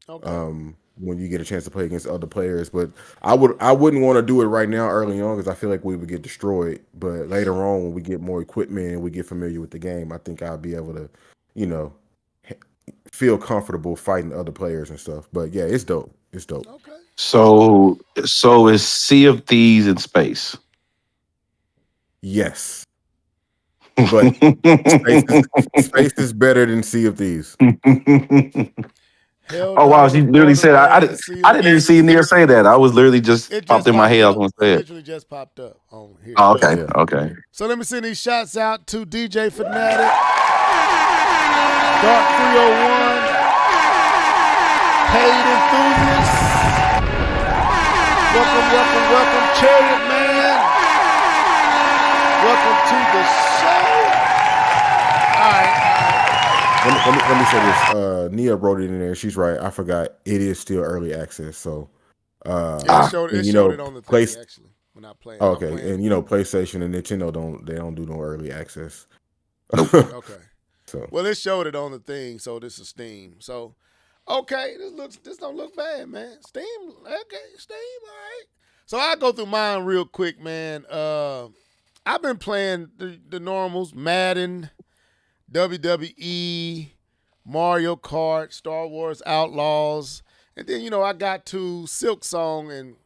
when you get a chance to play against other players. But I wouldn't want to do it right now early on because I feel like we would get destroyed. But later on, when we get more equipment and we get familiar with the game, I think I'll be able to, feel comfortable fighting other players and stuff. But yeah, it's dope. It's dope. Okay. So is Sea of Thieves in space? Yes. But space is better than Sea of Thieves. Oh wow, she literally said I didn't even see Nia say that. I was literally just popped in my head. I was gonna say it. Literally just popped up on here. Oh, okay, yeah. Okay. So let me send these shots out to DJ Fanatic, Dark 301, Paid Enthusiast. Welcome, Chariot Man. Welcome to the show. All right. Let me say this. Nia wrote it in there. She's right. I forgot. It is still early access. So, it showed it on the thing, actually. We're not playing. Okay, and PlayStation and Nintendo don't do no early access. Okay. So Well, it showed it on the thing, so this is Steam. So, okay, this don't look bad, man. Steam, okay, Steam, all right. So I go through mine real quick, man. I've been playing the normals: Madden, WWE, Mario Kart, Star Wars Outlaws, and then I got to Silk Song, and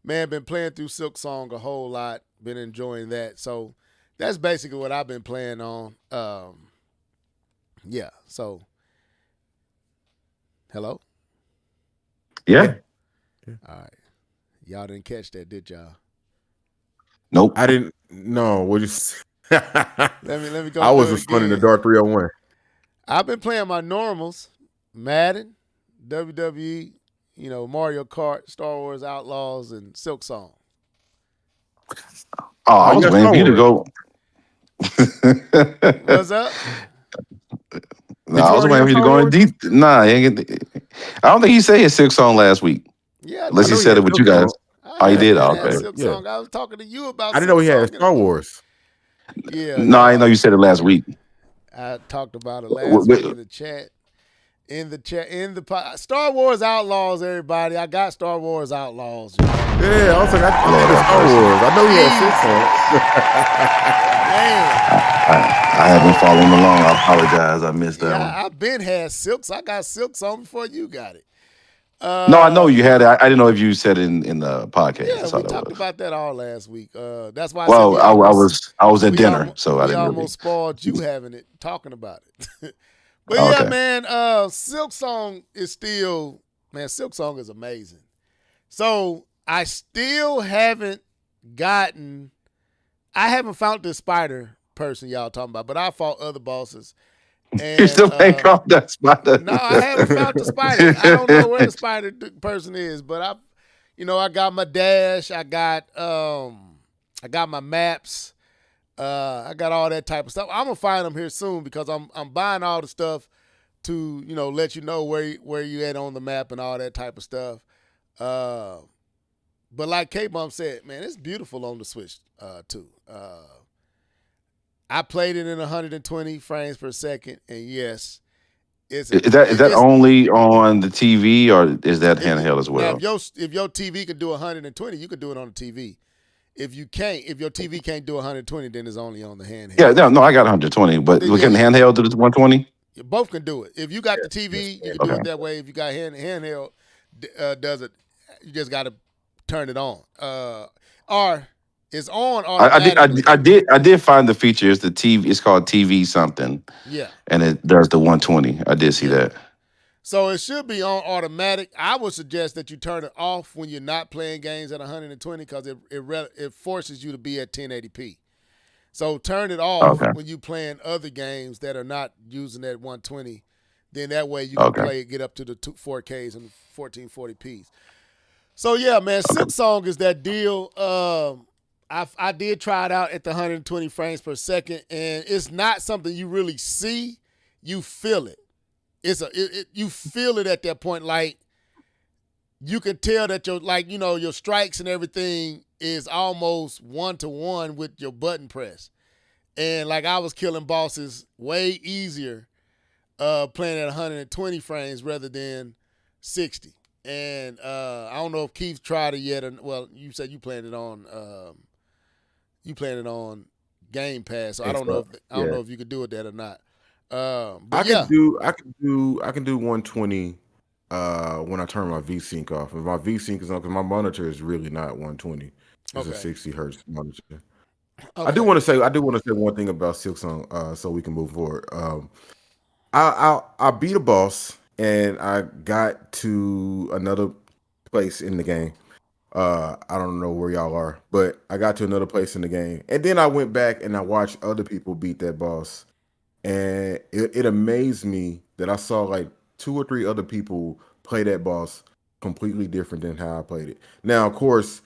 man, been playing through Silk Song a whole lot. Been enjoying that. So that's basically what I've been playing on. Yeah. So, hello. Yeah. All right. Y'all didn't catch that, did y'all? Nope. I didn't. No, what you? Let me go. I was through a it fun in the again. dark 301. I've been playing my normals: Madden, WWE, Mario Kart, Star Wars Outlaws, and Silk Song. Oh, I You was got waiting for you to Star go. What's up? No, Did I you was already waiting have for you to Star go in Wars? deep. Nah, I don't think he said his Silk Song last week. Yeah, Unless I he know he said had it with Silk you guys. Song. Oh, he I did? had Oh, had okay. Silk Yeah. Song. I was talking to you about I didn't know Silk he had Song. Star Wars. Yeah, No, I didn't know y'all. you said it last week. I talked about it last week in the chat. Star Wars Outlaws, everybody. I got Star Wars Outlaws. Yeah, I was like, I Lord need a have Star mercy. Wars. I know he had Silk Song. Man. I haven't followed along. I apologize. I missed that one. I've been had Silks. I got Silks on before you got it. No, I know you had it. I didn't know if you said it in the podcast. Yeah, That's all we that talked was. about that all last week. That's why I said Well, I was at dinner, so I we didn't really. almost spoiled you having it, talking about it. But yeah, Okay. man, Silk Song is still, man, Silk Song is amazing. So I still haven't I haven't found this spider person y'all talking about, but I fought other bosses. And You still ain't caught that spider. no, I haven't found the spider. I don't know where the spider person is, but I got my dash. I got my maps. I got all that type of stuff. I'm gonna find them here soon because I'm buying all the stuff to let you know where you at on the map and all that type of stuff. But like K-Bump said, man, it's beautiful on the Switch too. I played it in 120 frames per second, and yes, Is that only on the TV or is that handheld as now well? if your TV can do 120, you can do it on the TV. If your TV can't do 120, then it's only on the handheld. Yeah, no, I got 120, but we can handheld to the 120. You both can do it. If you got the TV, you can do it that way. If you got handheld, does it? You just got to turn it on. Or it's on automatically. I did find the feature. It's the TV. It's called TV something. Yeah. And it does the 120. I did see that. So it should be on automatic. I would suggest that you turn it off when you're not playing games at 120 because it forces you to be at 1080p. So turn it off when you playing other games that are not using that 120. Then that way you can get up to the 4Ks and 1440ps. So yeah, man, Silk Song is that deal. I did try it out at the 120 frames per second, and it's not something you really see. You feel it. You feel it at that point. Like you can tell that your strikes and everything is almost 1-to-1 with your button press. And like I was killing bosses way easier playing at 120 frames rather than 60. And I don't know if Keith tried it yet. Well, you said you playing it on Game Pass. So I don't know if you could do it that or not. But I can do 120 when I turn my VSync off. If my VSync is on, because my monitor is really not 120. It's a 60 hertz monitor. Okay. I do want to say one thing about Silk Song, so we can move forward. I beat a boss and I got to another place in the game. I don't know where y'all are, but I got to another place in the game, and then I went back and I watched other people beat that boss, and it amazed me that I saw like 2 or 3 other people play that boss completely different than how I played it. Now, of course,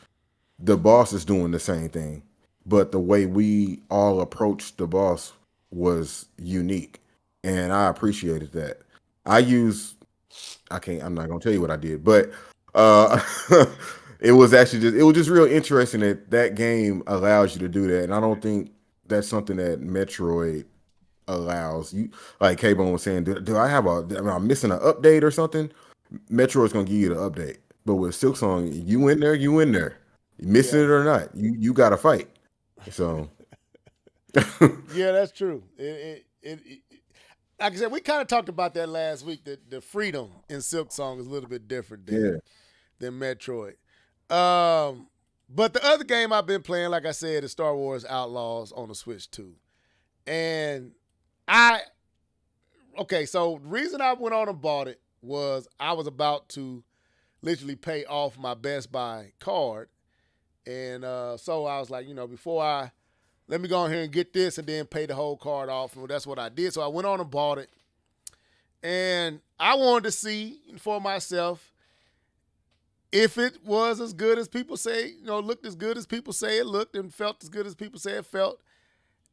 the boss is doing the same thing, but the way we all approached the boss was unique, and I appreciated that. I'm not gonna tell you what I did, but it was just real interesting that game allows you to do that, and I don't think that's something that Metroid allows you, like K-Bone was saying, do I have am I missing an update or something? Metroid's gonna give you the update. But with Silksong, you in there, you in there. You missing it or not, you gotta fight. So Yeah, that's true. Like I said, we kind of talked about that last week. That the freedom in Silksong is a little bit different than Metroid. But the other game I've been playing, like I said, is Star Wars Outlaws on the Switch 2. And so the reason I went on and bought it was I was about to literally pay off my Best Buy card. And so I was like, let me go on here and get this and then pay the whole card off. And that's what I did. So I went on and bought it. And I wanted to see for myself if it was as good as people say, looked as good as people say it looked and felt as good as people say it felt.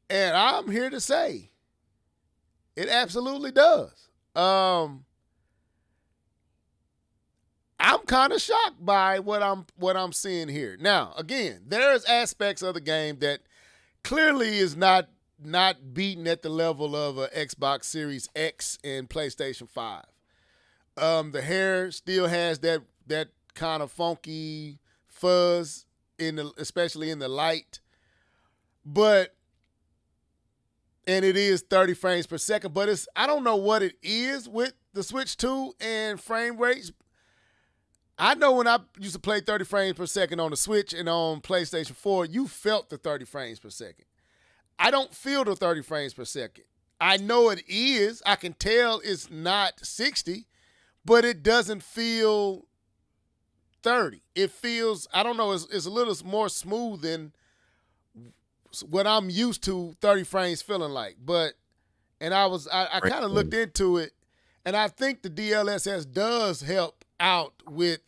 And I'm here to say it absolutely does. I'm kind of shocked by what I'm seeing here. Now, again, there's aspects of the game that clearly is not beaten at the level of a Xbox Series X and PlayStation 5. The hair still has that kind of funky fuzz especially in the light. And it is 30 frames per second, but I don't know what it is with the Switch 2 and frame rates. I know when I used to play 30 frames per second on the Switch and on PlayStation 4, you felt the 30 frames per second. I don't feel the 30 frames per second. I know it is. I can tell it's not 60, but it doesn't feel 30. It feels, I don't know, it's a little more smooth than what I'm used to 30 frames feeling like. And I kind of looked into it, and I think the DLSS does help out with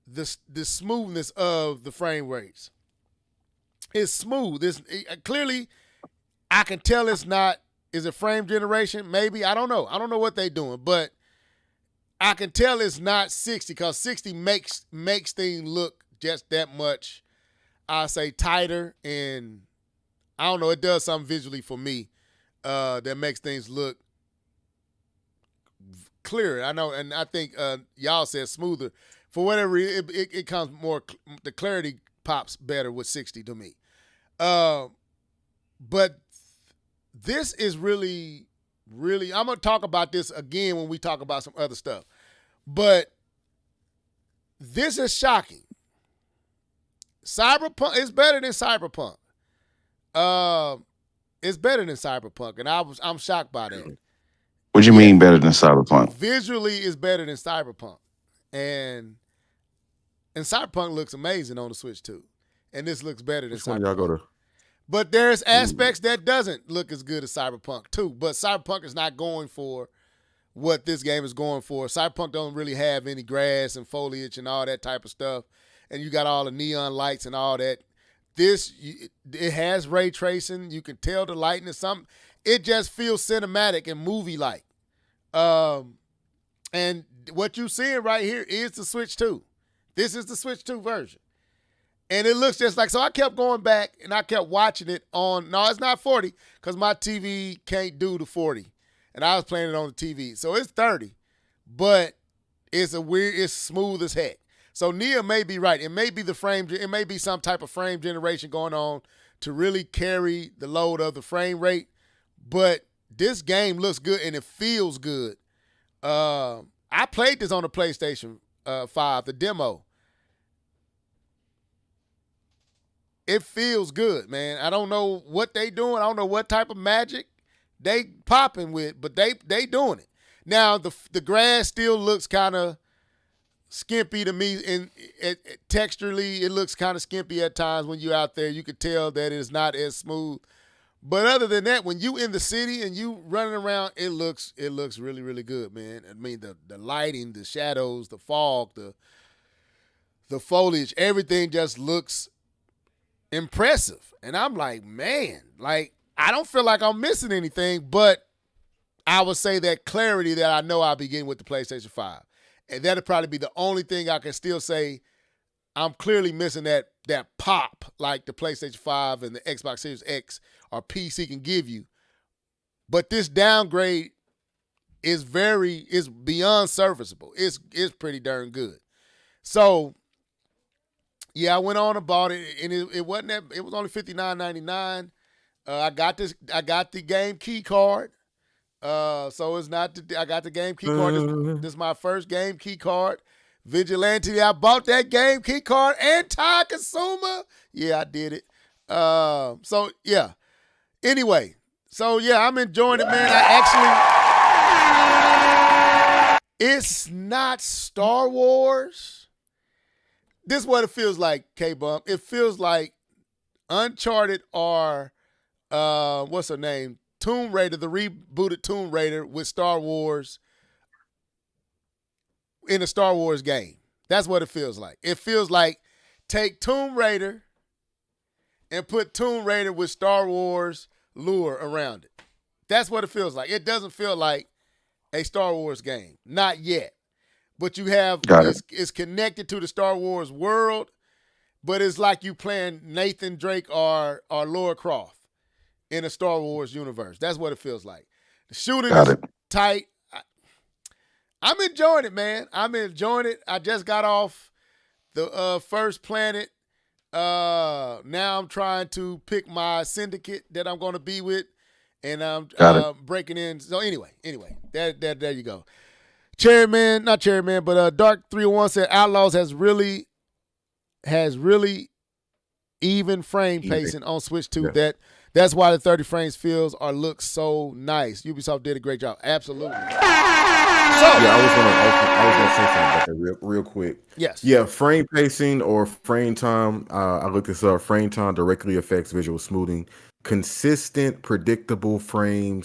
the smoothness of the frame rates. It's smooth. Clearly, I can tell it's not. Is it frame generation? Maybe. I don't know. I don't know what they're doing, but I can tell it's not 60 because 60 makes things look just that much, I say, tighter, and I don't know. It does something visually for me that makes things look clearer. I know, and I think y'all said smoother. For whatever reason, it comes more. The clarity pops better with 60 to me. But this is really, really. I'm gonna talk about this again when we talk about some other stuff. But this is shocking. Cyberpunk is better than Cyberpunk. It's better than Cyberpunk, and I'm shocked by that. What do you mean better than Cyberpunk? Visually, it's better than Cyberpunk, and Cyberpunk looks amazing on the Switch too, and this looks better than Which one Cyberpunk. y'all go to? But there's aspects that doesn't look as good as Cyberpunk too. But Cyberpunk is not going for what this game is going for. Cyberpunk don't really have any grass and foliage and all that type of stuff, and you got all the neon lights and all that. It has ray tracing. You can tell the lighting is something. It just feels cinematic and movie-like. And what you're seeing right here is the Switch 2. This is the Switch 2 version. And it looks just like, so I kept going back and I kept watching it on, no, it's not 40 because my TV can't do the 40. And I was playing it on the TV. So it's 30, but it's smooth as heck. So Nia may be right. It may be it may be some type of frame generation going on to really carry the load of the frame rate. But this game looks good and it feels good. I played this on the PlayStation 5, the demo. It feels good, man. I don't know what they doing. I don't know what type of magic they popping with, but they doing it. Now the grass still looks kind of skimpy to me, and texturally it looks kind of skimpy at times when you're out there. You could tell that it's not as smooth. But other than that, when you in the city and you running around, it looks really, really good, man. I mean, the lighting, the shadows, the fog, the foliage, everything just looks impressive. And I'm like, man, like I don't feel like I'm missing anything, but I would say that clarity that I know I'll be getting with the PlayStation 5. And that'll probably be the only thing I can still say I'm clearly missing that pop like the PlayStation 5 and the Xbox Series X or PC can give you. But this downgrade is beyond serviceable. It's pretty darn good. So yeah, I went on and bought it, and it wasn't that. It was only $59.99. I got the game key card. So it's not. I got the game key card. This is my first game key card. Vigilante. I bought that game key card. Anti-consumer. Yeah, I did it. So yeah. Anyway, so yeah, I'm enjoying it, man. It's not Star Wars. This is what it feels like, K-Bump. It feels like Uncharted or what's her name? Tomb Raider, the rebooted Tomb Raider with Star Wars in a Star Wars game. That's what it feels like. It feels like take Tomb Raider and put Tomb Raider with Star Wars lure around it. That's what it feels like. It doesn't feel like a Star Wars game. Not yet. But you have, it's connected to the Star Wars world, but it's like you playing Nathan Drake or Lara Croft in a Star Wars universe. That's what it feels like. The shooting is tight. I'm enjoying it, man. I'm enjoying it. I just got off the first planet. Now I'm trying to pick my syndicate that I'm going to be with, and I'm breaking in. So anyway, there you go. Not Chairman, but Dark 301 said Outlaws has really even frame pacing on Switch 2. Yeah. That's why the 30 frames feels or looks so nice. Ubisoft did a great job. Absolutely. So, yeah, I was gonna say something about that real quick. Yes. Yeah, frame pacing or frame time. I looked this up. Frame time directly affects visual smoothing. Consistent, predictable frame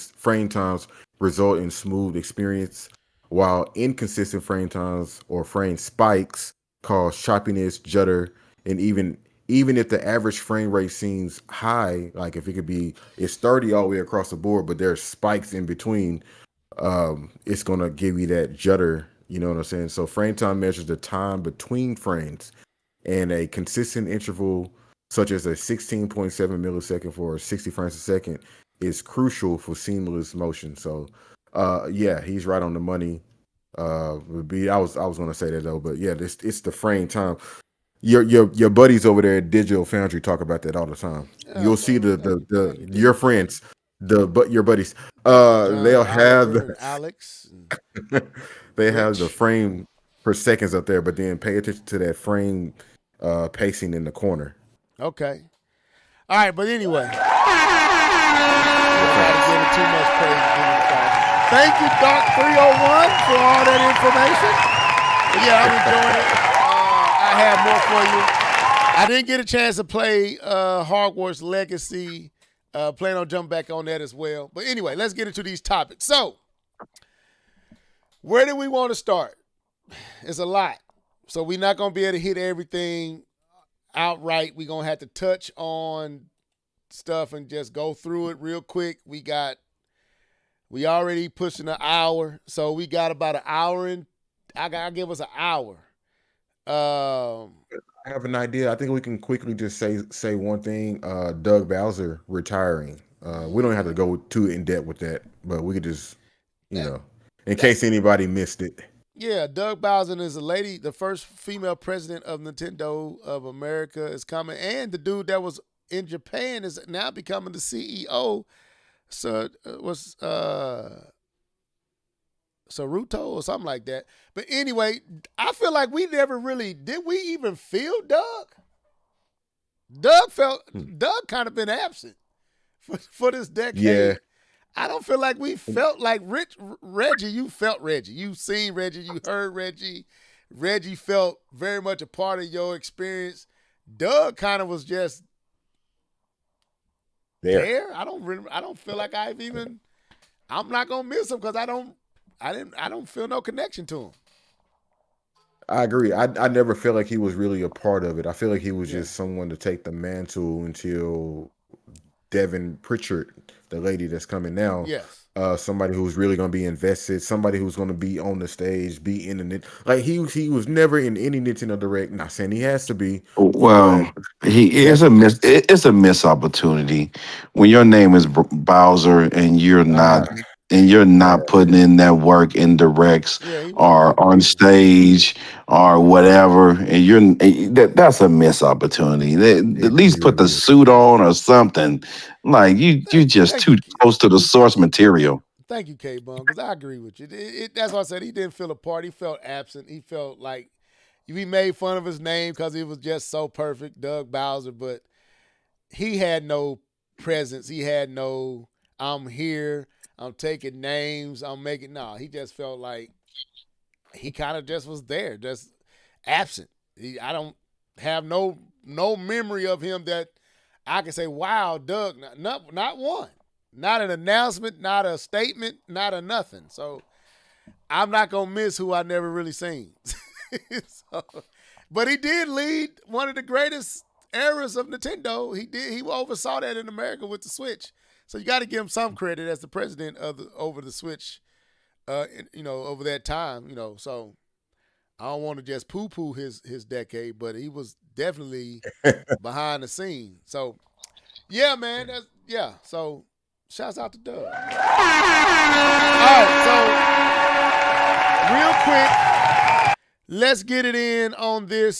times result in smooth experience, while inconsistent frame times or frame spikes cause choppiness, judder, and even if the average frame rate seems high, like if it's 30 all the way across the board, but there's spikes in between, it's gonna give you that judder. You know what I'm saying? So frame time measures the time between frames, and a consistent interval, such as a 16.7 millisecond for 60 frames a second, is crucial for seamless motion. So, yeah, he's right on the money. I was gonna say that though, but yeah, it's the frame time. Your buddies over there at Digital Foundry talk about that all the time. You'll see your friends, your buddies. They'll have Alex. They have the frame per seconds up there, but then pay attention to that frame pacing in the corner. Okay. All right, but anyway. Too much praise. Thank you, Dark 301, for all that information. But yeah, I'm enjoying it. I have more for you. I didn't get a chance to play Hogwarts Legacy. Plan on jumping back on that as well. But anyway, let's get into these topics. So, where do we want to start? It's a lot. So we're not going to be able to hit everything outright. We're going to have to touch on stuff and just go through it real quick. We already pushing an hour. So we got about an hour and I'll give us an hour. I have an idea. I think we can quickly just say one thing. Doug Bowser retiring. We don't have to go too in depth with that, but we could just, in case anybody missed it. Yeah, Doug Bowser is a lady. The first female president of Nintendo of America is coming, and the dude that was in Japan is now becoming the CEO. So was Saruto or something like that. But anyway, I feel like we never really did. We even feel Doug. Doug kind of been absent for this decade. Yeah. I don't feel like we felt like Reggie. You felt Reggie. You seen Reggie. You heard Reggie. Reggie felt very much a part of your experience. Doug kind of was just there. I don't feel like I'm not gonna miss him because I don't feel no connection to him. I agree. I never felt like he was really a part of it. I feel like he was just someone to take the mantle until Devin Pritchard, the lady that's coming now, somebody who's really going to be invested, somebody who's going to be on the stage, be in the like he was never in any Nintendo Direct. Not saying he has to be, but Well, he is that's a miss. It's a missed opportunity when your name is Bowser and uh, you're yeah, not putting in that work in directs Yeah, he wasn't or getting on credit. stage or whatever, and that's a missed opportunity. At it least put really the is. suit on or something. Like you just Thank you, too close to the source material. thank you, K Bum, because I agree with you. That's why I said he didn't feel a part. He felt absent. He felt like we made fun of his name because he was just so perfect, Doug Bowser, but he had no presence. He had no, I'm here, I'm taking names, I'm making, no, he just felt like he kind of just was there, just absent. I don't have no memory of him that I can say, wow, Doug, not one. Not an announcement, not a statement, not a nothing. So I'm not gonna miss who I never really seen. So, but he did lead one of the greatest eras of Nintendo. He oversaw that in America with the Switch. So you got to give him some credit as the president of over the Switch. Over that time. So I don't want to just poo poo his decade, but he was definitely behind the scene. So yeah, man, yeah. So shouts out to Doug. All right, so real quick, let's get it in on this.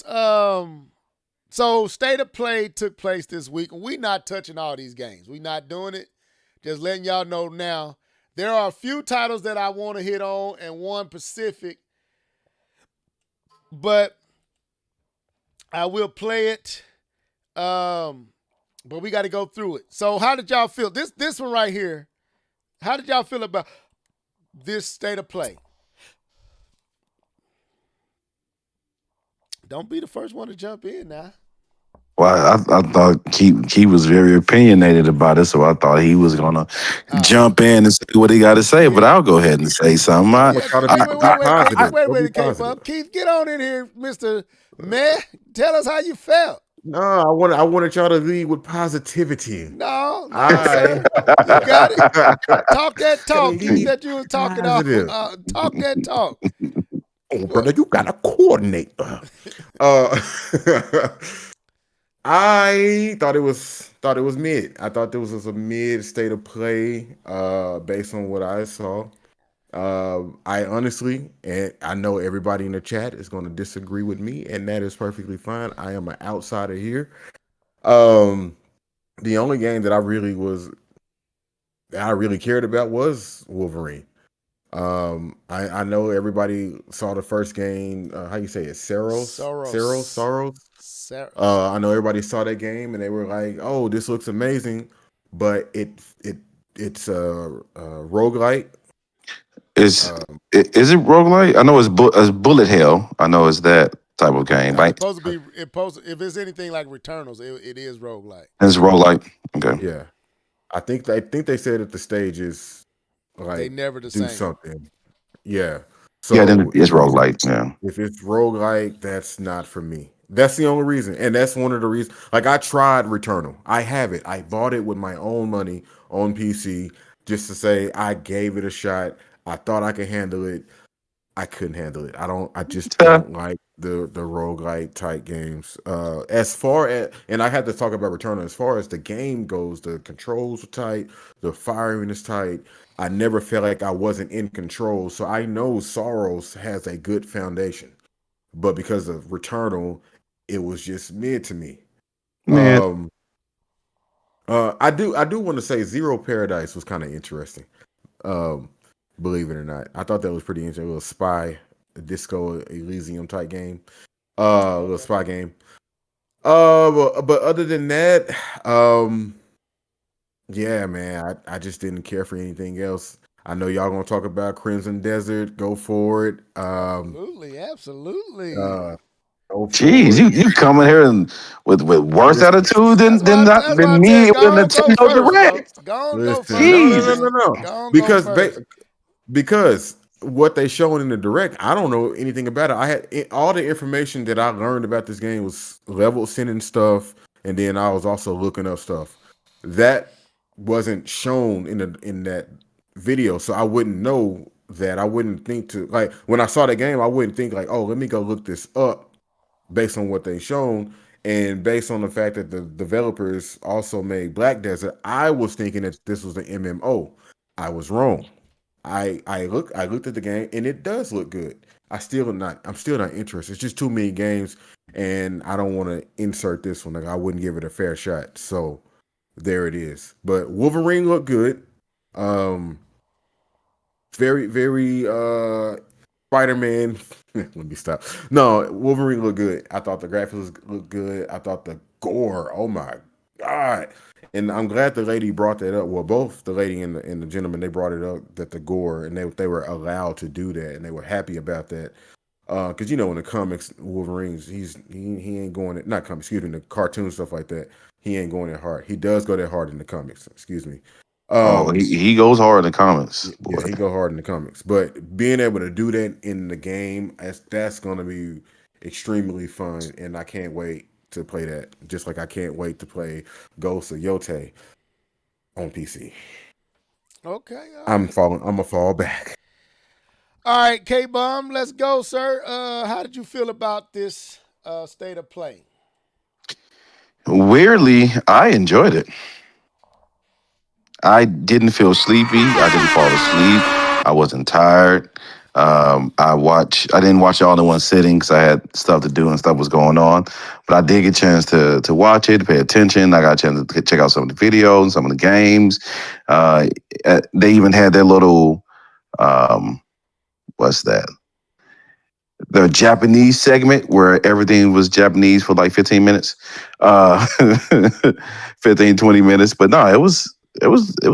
So State of Play took place this week. We not touching all these games. We not doing it. Just letting y'all know now. There are a few titles that I want to hit on and one Pacific, but I will play it. But we got to go through it. So how did y'all feel? This one right here. How did y'all feel about this State of Play? Don't be the first one to jump in now. Well, I thought he was very opinionated about it, so I thought he was gonna jump in and say what he got to say. But I'll go ahead and say something. I I, want Yeah, y'all to I, be I, positive. Go be wait, K positive. Bub. Keith, get on in here, Mr. Meh. Tell us how you felt. No, I wanted y'all to lead with positivity. No, I sir. You got it. Talk that talk. Keith lead said you was talking all positive. talk that talk. Oh, brother, you gotta coordinate. I thought it was mid. I thought this was a mid State of Play, based on what I saw. I honestly, and I know everybody in the chat is going to disagree with me, and that is perfectly fine. I am an outsider here. The only game that I really cared about was Wolverine. I know everybody saw the first game. How you say it? Soros. I know everybody saw that game and they were like, "Oh, this looks amazing," but it's a roguelite. is Um, is it roguelite? I know it's bullet hell. I know it's that type of game, No, it's right? supposed to be. If it's anything like Returnals, it is roguelike. It's roguelite. Okay. yeah, I think they said that the stage is They like never the do same. something. Yeah. Yeah, then So it's roguelite. Yeah. if it's roguelike, that's not for me. That's the only reason. And that's one of the reasons. Like, I tried Returnal. I have it. I bought it with my own money on PC just to say I gave it a shot. I thought I could handle it. I couldn't handle it. I just don't like the roguelike type games. As far as, and I had to talk about Returnal, as far as the game goes, the controls are tight, the firing is tight. I never felt like I wasn't in control. So I know Soros has a good foundation. But because of Returnal, it was just mid to me. Man, Um I do want to say Zero Paradise was kind of interesting. Um, Believe it or not, I thought that was pretty interesting. A little spy, a Disco Elysium type game. A little spy game. But other than that, yeah, man, I just didn't care for anything else. I know y'all gonna talk about Crimson Desert. Go for it. Absolutely. Go jeez, for it. you coming here and with worse Listen, attitude That's why I than me said with go on, go Nintendo first, bro. Direct. Go on, go listen. first, No, no, no, Jeez. no, man. no. Go on, go Because first. because what they showing in the direct, I don't know anything about it. All the information that I learned about this game was level sending stuff, and then I was also looking up stuff that wasn't shown in that video, so I wouldn't know that. I wouldn't think to like when I saw the game, I wouldn't think like, oh, let me go look this up based on what they shown. And based on the fact that the developers also made Black Desert, I was thinking that this was an MMO. I was wrong. I looked at the game and it does look good. I'm still not interested. It's just too many games and I don't want to insert this one. Like I wouldn't give it a fair shot. So there it is. But Wolverine looked good. Um very Spider-Man. Let me stop. No, Wolverine looked good. I thought the graphics looked good. I thought the gore. Oh my god! And I'm glad the lady brought that up. Well, both the lady and the gentleman, they brought it up that the gore, and they were allowed to do that, and they were happy about that. Because in the comics, Wolverine's he ain't going it. Not comics, excuse me, the cartoon stuff like that. He ain't going that hard. He does go that hard in the comics. Excuse me. Oh, he goes hard in the comments, Yeah, boy. he go hard in the comics, but being able to do that in the game, that's going to be extremely fun, and I can't wait to play that. Just like I can't wait to play Ghost of Yote on PC. Okay. All I'm right. falling. I'm gonna fall back. All right, K-Bum, let's go, sir. How did you feel about this state of play? Weirdly, I enjoyed it. I didn't feel sleepy. I didn't fall asleep. I wasn't tired. I didn't watch it all in one sitting because I had stuff to do and stuff was going on. But I did get a chance to watch it, to pay attention. I got a chance to check out some of the videos, some of the games. Uh, they even had their little what's that? The Japanese segment where everything was Japanese for like 15 minutes, uh, 15, 20 minutes. But no, it was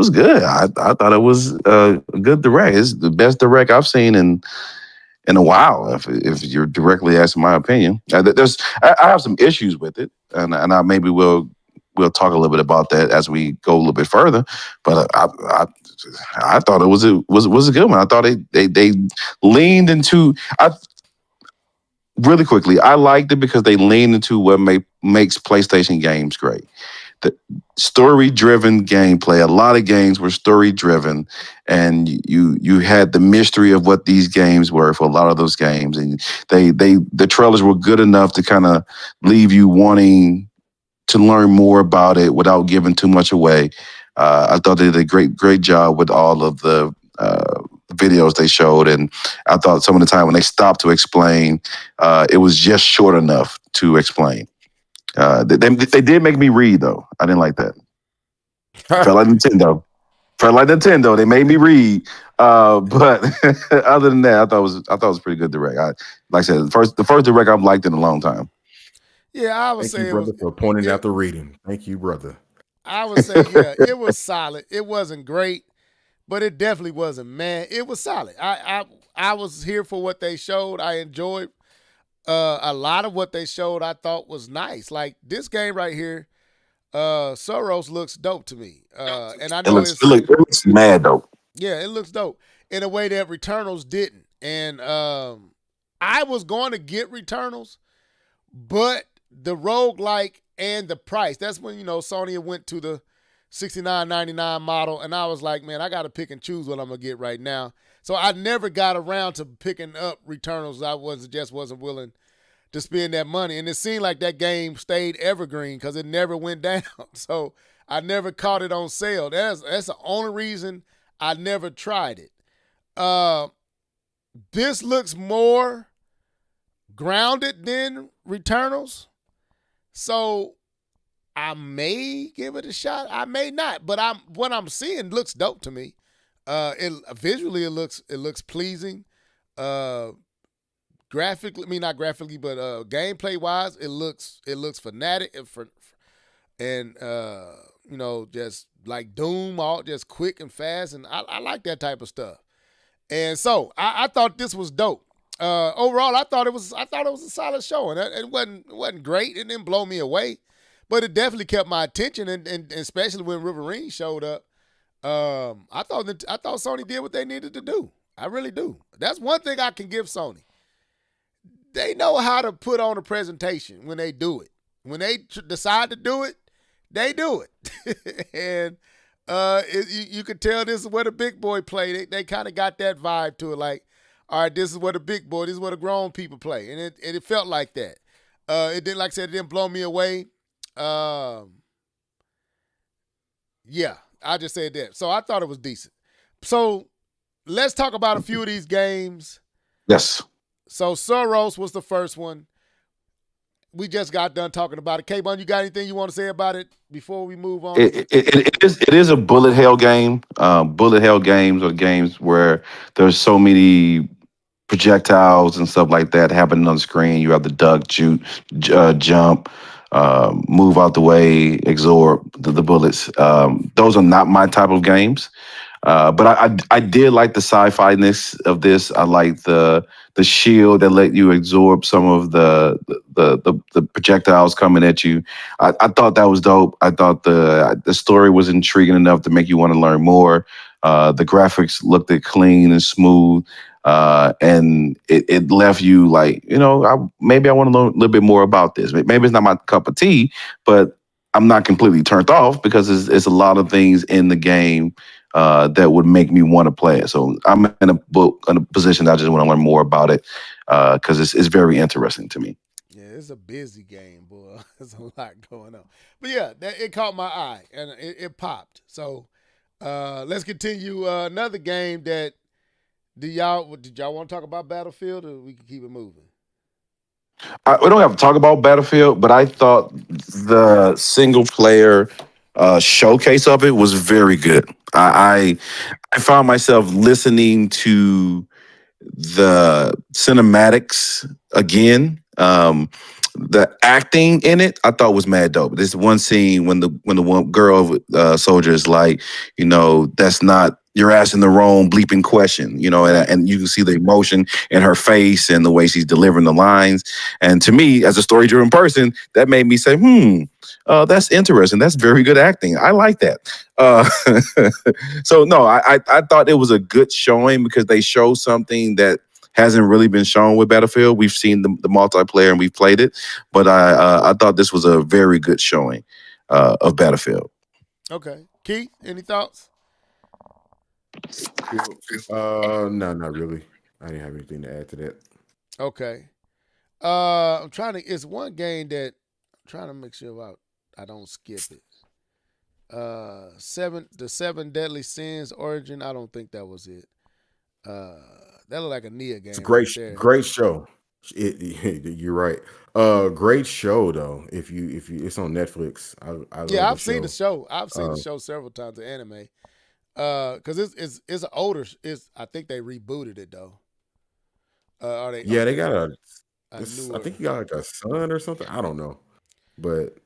good. I thought it was a good direct. It's the best direct I've seen in a while. If you're directly asking my opinion, I have some issues with it, and I maybe we'll talk a little bit about that as we go a little bit further. But I thought it was a good one. I thought they leaned into. I Really quickly, I liked it because they leaned into what makes PlayStation games great. The story-driven gameplay. A lot of games were story-driven, and you had the mystery of what these games were for a lot of those games, and the trailers were good enough to kind of leave you wanting to learn more about it without giving too much away. I thought they did a great job with all of the videos they showed, and I thought some of the time when they stopped to explain, it was just short enough to explain. They did make me read though. I didn't like that. Felt like Nintendo. Felt like Nintendo. They made me read. But other than that, I thought it was pretty good direct. Like I said, the first direct I've liked in a long time. Yeah, I would Thank say you, it was. brother, for pointing It, out the reading. Thank you, brother. I would say yeah, it was solid. It wasn't great, but it definitely wasn't man. It was solid. I was here for what they showed. I enjoyed a lot of what they showed. I thought was nice. Like this game right here, Soros looks dope to me. And I It know looks it's it looks mad though. yeah, it looks dope in a way that Returnals didn't. And I was going to get Returnals, but the roguelike and the price. That's when Sony went to the $69.99 model, and I was like, man, I got to pick and choose what I'm gonna get right now. So I never got around to picking up Returnals. I wasn't willing to spend that money, and it seemed like that game stayed evergreen because it never went down. So I never caught it on sale. That's the only reason I never tried it. This looks more grounded than Returnals, so I may give it a shot. I may not, but what I'm seeing looks dope to me. It visually it looks pleasing. Graphically, I mean not graphically, but gameplay wise, it looks fanatic and just like Doom, all just quick and fast, and I like that type of stuff. And so I thought this was dope. Overall, I thought it was a solid show, and it wasn't great. It didn't blow me away, but it definitely kept my attention, and especially when Riverine showed up. I thought Sony did what they needed to do. I really do. That's one thing I can give Sony. They know how to put on a presentation when they do it. When they decide to do it, they do it. And You could tell this is where the big boy play. They kind of got that vibe to it. Like, all right, this is where the big boy, this is where the grown people play, and it felt like that. It didn't, like I said, it didn't blow me away. Yeah, I just said that. So I thought it was decent. So let's talk about a few of these games. Yes. So Soros was the first one. We just got done talking about it. K-Bun, you got anything you want to say about it before we move on? It is a bullet hell game. Bullet hell games are games where there's so many projectiles and stuff like that happening on the screen. You have to duck, shoot, jump, move out the way, absorb the bullets. Those are not my type of games. But I did like the sci-fi-ness of this. I like the shield that let you absorb some of the projectiles coming at you. I thought that was dope. I thought the story was intriguing enough to make you want to learn more. The graphics looked clean and smooth. And it left you like, maybe I want to learn a little bit more about this. Maybe it's not my cup of tea, but I'm not completely turned off because it's a lot of things in the game that would make me want to play it. So I'm in a position that I just want to learn more about it because it's very interesting to me. Yeah, it's a busy game, boy. There's a lot going on. But yeah, it caught my eye and it popped. So let's continue. Another game that did y'all want to talk about Battlefield, or we can keep it moving? We don't have to talk about Battlefield, but I thought the single player showcase of it was very good. I found myself listening to the cinematics again. The acting in it, I thought was mad dope. This one scene when the one girl soldier is like, that's not you're asking the wrong bleeping question, and you can see the emotion in her face and the way she's delivering the lines. And to me, as a story-driven person, that made me say, that's interesting. That's very good acting. I like that. So no, I thought it was a good showing because they show something that hasn't really been shown with Battlefield. We've seen the multiplayer and we've played it, but I thought this was a very good showing of Battlefield. Okay. Keith, any thoughts? No, not really. I didn't have anything to add to that. Okay. It's one game that I'm trying to make sure I don't skip it. The Seven Deadly Sins Origin, I don't think that was it. That looked like a Nia game. It's a great, right there. great show. You're right. Great show though. If you, it's on Netflix. I love I've the seen the show. show. I've seen the show several times. The anime. Because it's an older. I think they rebooted it though. Are they? Yeah, they got I I think he got like a son or something. I don't know, but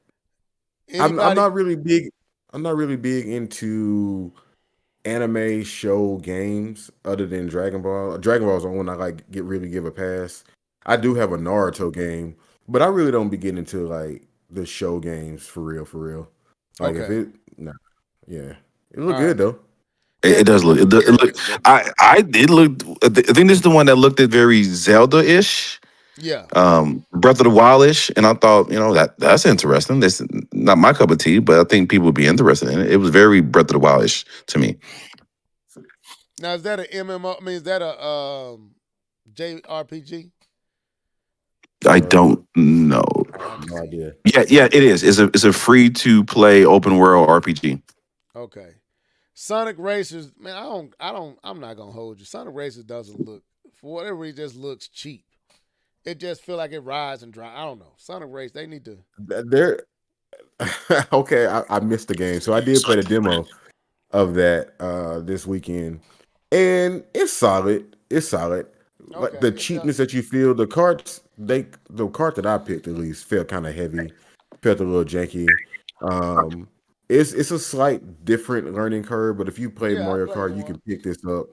I'm Anybody? not really big. I'm not really big into anime show games other than Dragon Ball. Dragon Ball is the one I really give a pass. I do have a Naruto game, but I really don't be getting into like the show games for real. Like if Okay. it, nah, yeah, it looked All right. good though. It does look. It look. I did look. I think this is the one that looked at very Zelda-ish. Yeah. Breath of the Wild-ish, and I thought, that's interesting. That's not my cup of tea, but I think people would be interested in it. It was very Breath of the Wild-ish to me. Now is that an MMO? I mean, is that a JRPG? I don't know. I have no idea. Yeah, it is. It's a free to play open world RPG. Okay. Sonic Racers, man, I'm not gonna hold you. Sonic Racers doesn't look, for whatever reason, just looks cheap. It just feel like it rides and dry. I don't know. Sonic Race, they need to. There. Okay, I missed the game, so I did play the demo of that this weekend, and it's solid. It's solid. Like the Okay. cheapness that you feel, the cart that I picked at least felt kind of heavy, felt a little janky. It's a slight different learning curve, but if you play Yeah, I Mario played Kart, it you can once. pick this up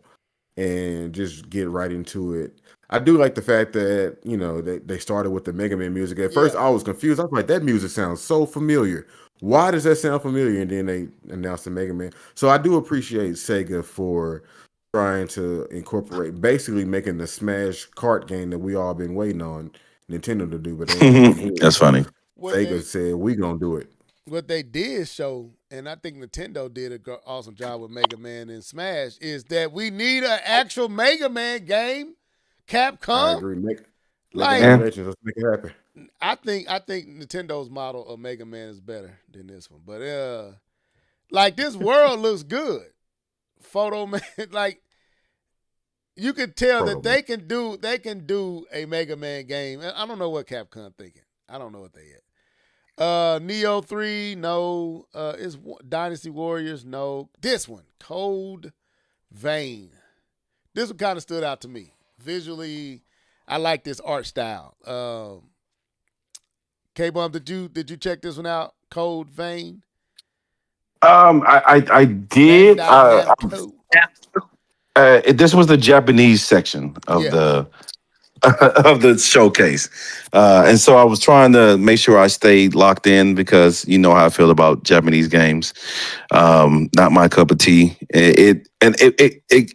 and just get right into it. I do like the fact that they started with the Mega Man music. At first, Yeah. I was confused. I was like, that music sounds so familiar. Why does that sound familiar? And then they announced the Mega Man. So I do appreciate Sega for trying to incorporate, basically making the Smash Kart game that we all been waiting on Nintendo to do, but they ain't gonna do it. That's So funny. What Sega they said we gonna do it. what they did show and I think Nintendo did an awesome job with Mega Man and Smash, is that we need an actual Mega Man game. I Capcom, agree. Mega like Man Legends. Let's make it happen. I think Nintendo's model of Mega Man is better than this one. But like this world looks good. Photo Man, like you can tell that they can do a Mega Man game. I don't know what Capcom thinking. I don't know what they at. Neo 3, no. It's Dynasty Warriors, no. This one, Code Vein. This one kind of stood out to me. Visually, I like this art style. K-Bum, did you check this one out? Code Vein? I did. This was the Japanese section of the of the showcase, and so I was trying to make sure I stayed locked in because you know how I feel about Japanese games. Not my cup of tea. It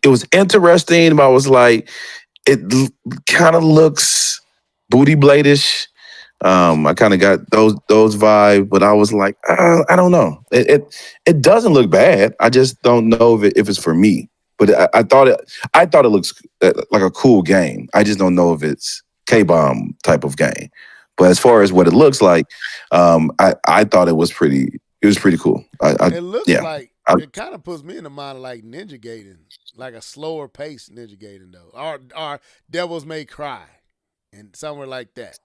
was interesting, but I was like, it kind of looks booty blade-ish. I kind of got those vibes, but I was like, I don't know. It doesn't look bad. I just don't know if it's for me. But I thought it looks like a cool game. I just don't know if it's K-Bomb type of game. But as far as what it looks like, I thought it was pretty. It was pretty cool. It looks like it kind of puts me in the mind of like Ninja Gaiden, like a slower pace Ninja Gaiden though, or Devils May Cry, and somewhere like that.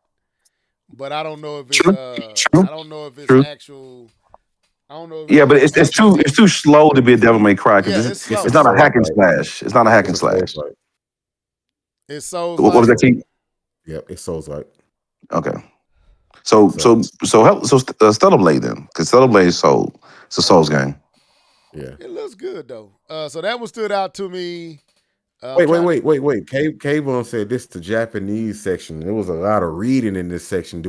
But I don't know if it's True. I don't know if it's actual. I don't know. Yeah, but it's too slow to be a Devil May Cry because it's not a hack and slash. It's not a hack and slash. It's Souls. What was that, Keith? Yep, it's Souls like. Okay. So Stellar Blade then, because Stellar Blade is it's a Souls game. Yeah. It looks good though. So that one stood out to me. Wait. K-Bone said this is the Japanese section. There was a lot of reading in this section.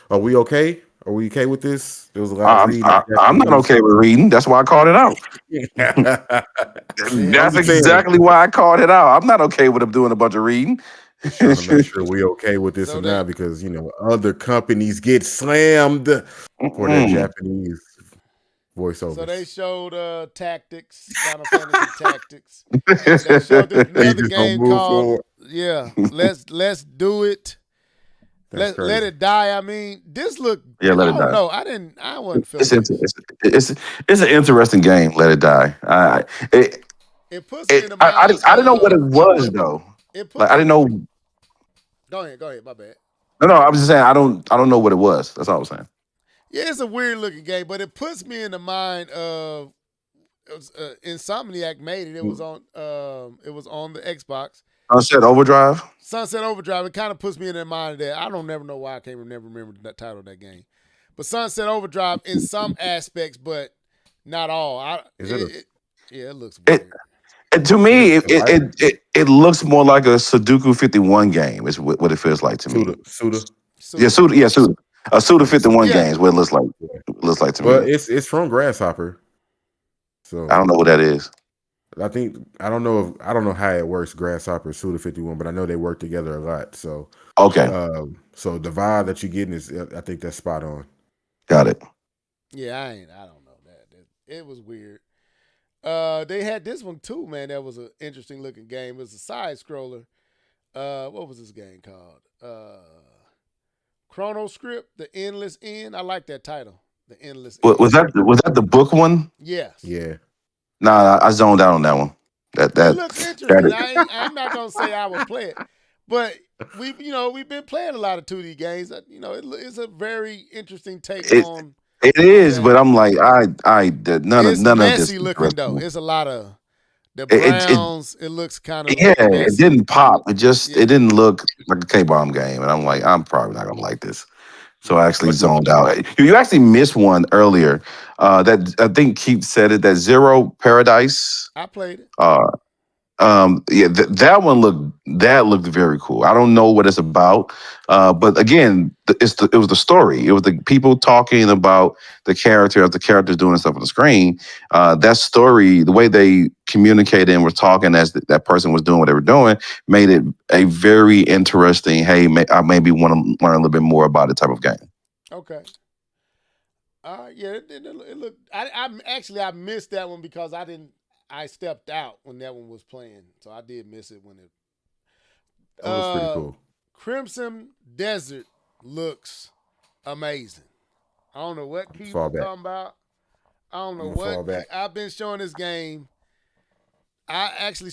Are we okay? Are we okay with this? There was a lot of reading. I'm not okay with reading. That's why I called it out. That's exactly why I called it out. I'm not okay with them doing a bunch of reading. Trying to make sure we okay with this or not, because other companies get slammed for their Japanese voiceovers. So they showed Tactics, Final Fantasy Tactics. They showed another game called Let's Do It. Let It Die. I mean, this looked. Let It Die. No, I wasn't feeling it's an interesting game. Let It Die. It puts me in the mind. I didn't know what it was though. I didn't know. Go ahead. My bad. No. I was just saying I don't know what it was. That's all I was saying. Yeah, it's a weird looking game, but it puts me in the mind of Insomniac made it. It was on the Xbox. Sunset Overdrive. It kind of puts me in the mind of that. I don't never know why I can't never remember that title of that game. But Sunset Overdrive in some aspects, but not all. It looks weird. To me, it looks more like a Sudoku 51 game. Is what it feels like to me. Suda. Yeah, Suda. A Suda 51 game is what it looks like. It looks like to me. Well, it's from Grasshopper. So I don't know what that is. I don't know how it works, Grasshopper, Suda 51, but I know they work together a lot. So okay. So the vibe that you're getting I think that's spot on. Got it. Yeah, I don't know that. It was weird. They had this one too, man. That was an interesting looking game. It was a side scroller. What was this game called? Chrono Script, The Endless End. I like that title. The Endless End. Was that the book one? Yes. Yeah. Nah, I zoned out on that one. That it looks interesting. I'm not gonna say I would play it, but we've been playing a lot of 2D games. It's a very interesting take on. It is, but I'm like, none of this. It's messy looking though. It's a lot of the browns. It looks kind of messy. It didn't pop. It didn't look like a K-Bomb game, and I'm like, I'm probably not gonna like this. So I actually zoned out. You actually missed one earlier. That I think Keith said it. That Zero Paradise. I played it. That one looked very cool. I don't know what it's about, but again, it was the story. It was the people talking about the characters doing stuff on the screen. That story, the way they communicated and were talking as that person was doing what they were doing, made it a very interesting. Hey, I maybe want to learn a little bit more about the type of game. Okay. Yeah, it looked. I missed that one because I stepped out when that one was playing, so I did miss it when it. That was pretty cool. Crimson Desert looks amazing. I don't know what Keith Fall was back. talking about. I don't know I'm gonna fall what back. I've been showing this game. I actually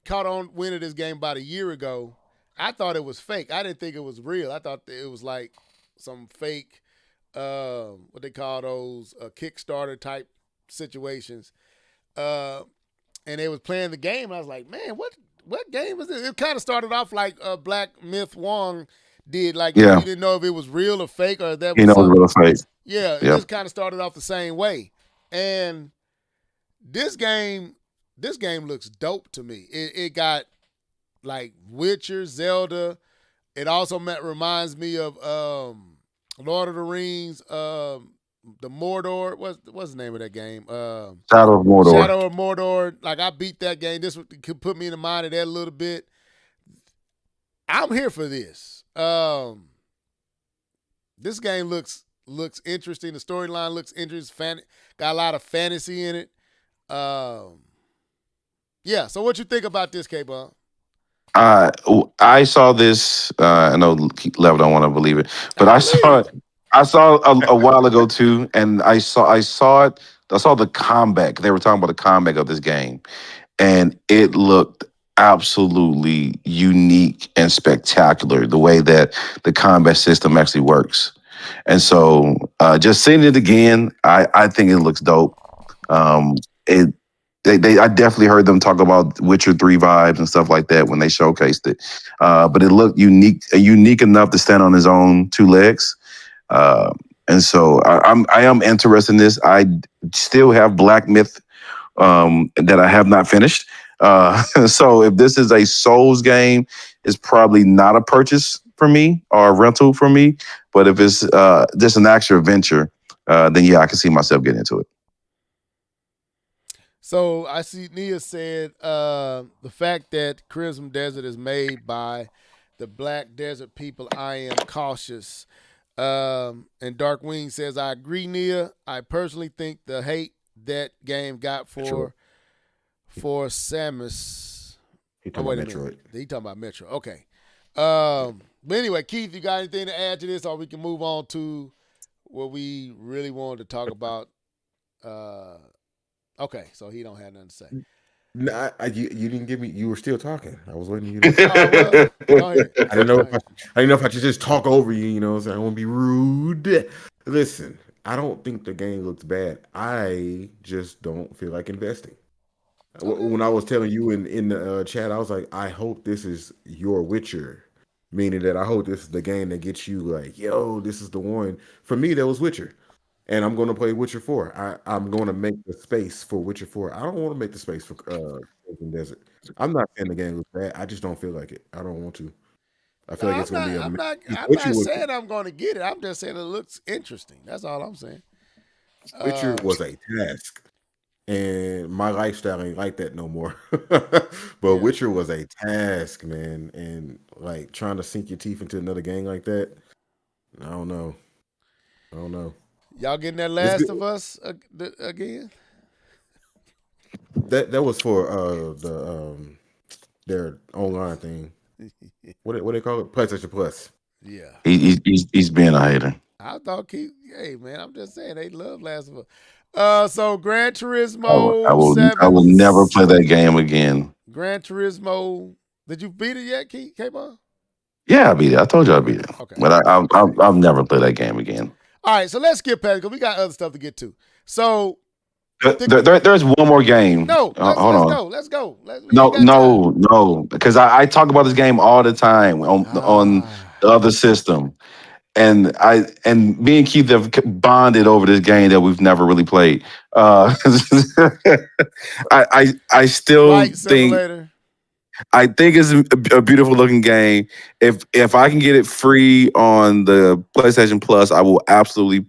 caught on winning this game about a year ago. I thought it was fake. I didn't think it was real. I thought it was like some fake, what they call those Kickstarter type situations. And they was playing the game. And I was like, man, what game is this? It kind of started off like Black Myth Wong did. Like Yeah. you didn't know if it was real or fake or that was You know, something. real fake. Yeah, it Yep. just kind of started off the same way. And this game looks dope to me. It got like Witcher, Zelda. It also reminds me of Lord of the Rings, the Mordor. What's the name of that game? Shadow of Mordor. Shadow of Mordor. Like I beat that game. This could put me in the mind of that a little bit. I'm here for this. This game looks interesting. The storyline looks interesting. Got a lot of fantasy in it. Yeah. So what you think about this, K-Bun? I saw this. I know Lev don't want to believe it, but I saw it. I saw a while ago too, and I saw it. I saw the comeback. They were talking about the comeback of this game, and it looked absolutely unique and spectacular. The way that the combat system actually works, and so just seeing it again, I think it looks dope. It. I definitely heard them talk about Witcher 3 vibes and stuff like that when they showcased it. But it looked unique enough to stand on his own two legs. And so I am interested in this. I still have Black Myth that I have not finished. So if this is a Souls game, it's probably not a purchase for me or a rental for me. But if it's just an actual adventure, then yeah, I can see myself getting into it. So I see Nia said the fact that Crimson Desert is made by the Black Desert people, I am cautious. And Darkwing says, I agree, Nia. I personally think the hate that game got for Samus. He talking about Metroid. He talking about Metro. Okay. But anyway, Keith, you got anything to add to this, or we can move on to what we really wanted to talk about? Okay, so he don't have nothing to say. No, you didn't give me. You were still talking. I was waiting for you to. Go ahead. I didn't know. I didn't know if I should just talk over you. You know, so I don't want to be rude. Listen, I don't think the game looks bad. I just don't feel like investing. Okay. When I was telling you in the chat, I was like, I hope this is your Witcher, meaning that I hope this is the game that gets you like, yo, this is the one. For me, that was Witcher. And I'm going to play Witcher 4. I'm going to make the space for Witcher 4. I don't want to make the space for Crimson Desert. I'm not saying the game looks bad. I just don't feel like it. I don't want to. I feel like it's going to be I'm not Witcher saying I'm going to get it. I'm just saying it looks interesting. That's all I'm saying. Witcher was a task. And my lifestyle ain't like that no more. But Yeah. Witcher was a task, man. And like trying to sink your teeth into another game like that, I don't know. Y'all getting that Last of Us again? That was for their online thing. What they call it? PlayStation Plus. Yeah. He's being a hater. I thought hey man, I'm just saying they love Last of Us. So Gran Turismo. I will never play that game again. Gran Turismo. Did you beat it yet, K-Ball? Yeah, I beat it. I told you I beat it. Okay. But I'll never play that game again. All right, so let's skip past because we got other stuff to get to. So there's one more game. no, hold on. Let's go. No, because I talk about this game all the time on the other system, and me and Keith have bonded over this game that we've never really played. I still Flight think. Simulator. I think it's a beautiful looking game. If I can get it free on the PlayStation Plus, I will absolutely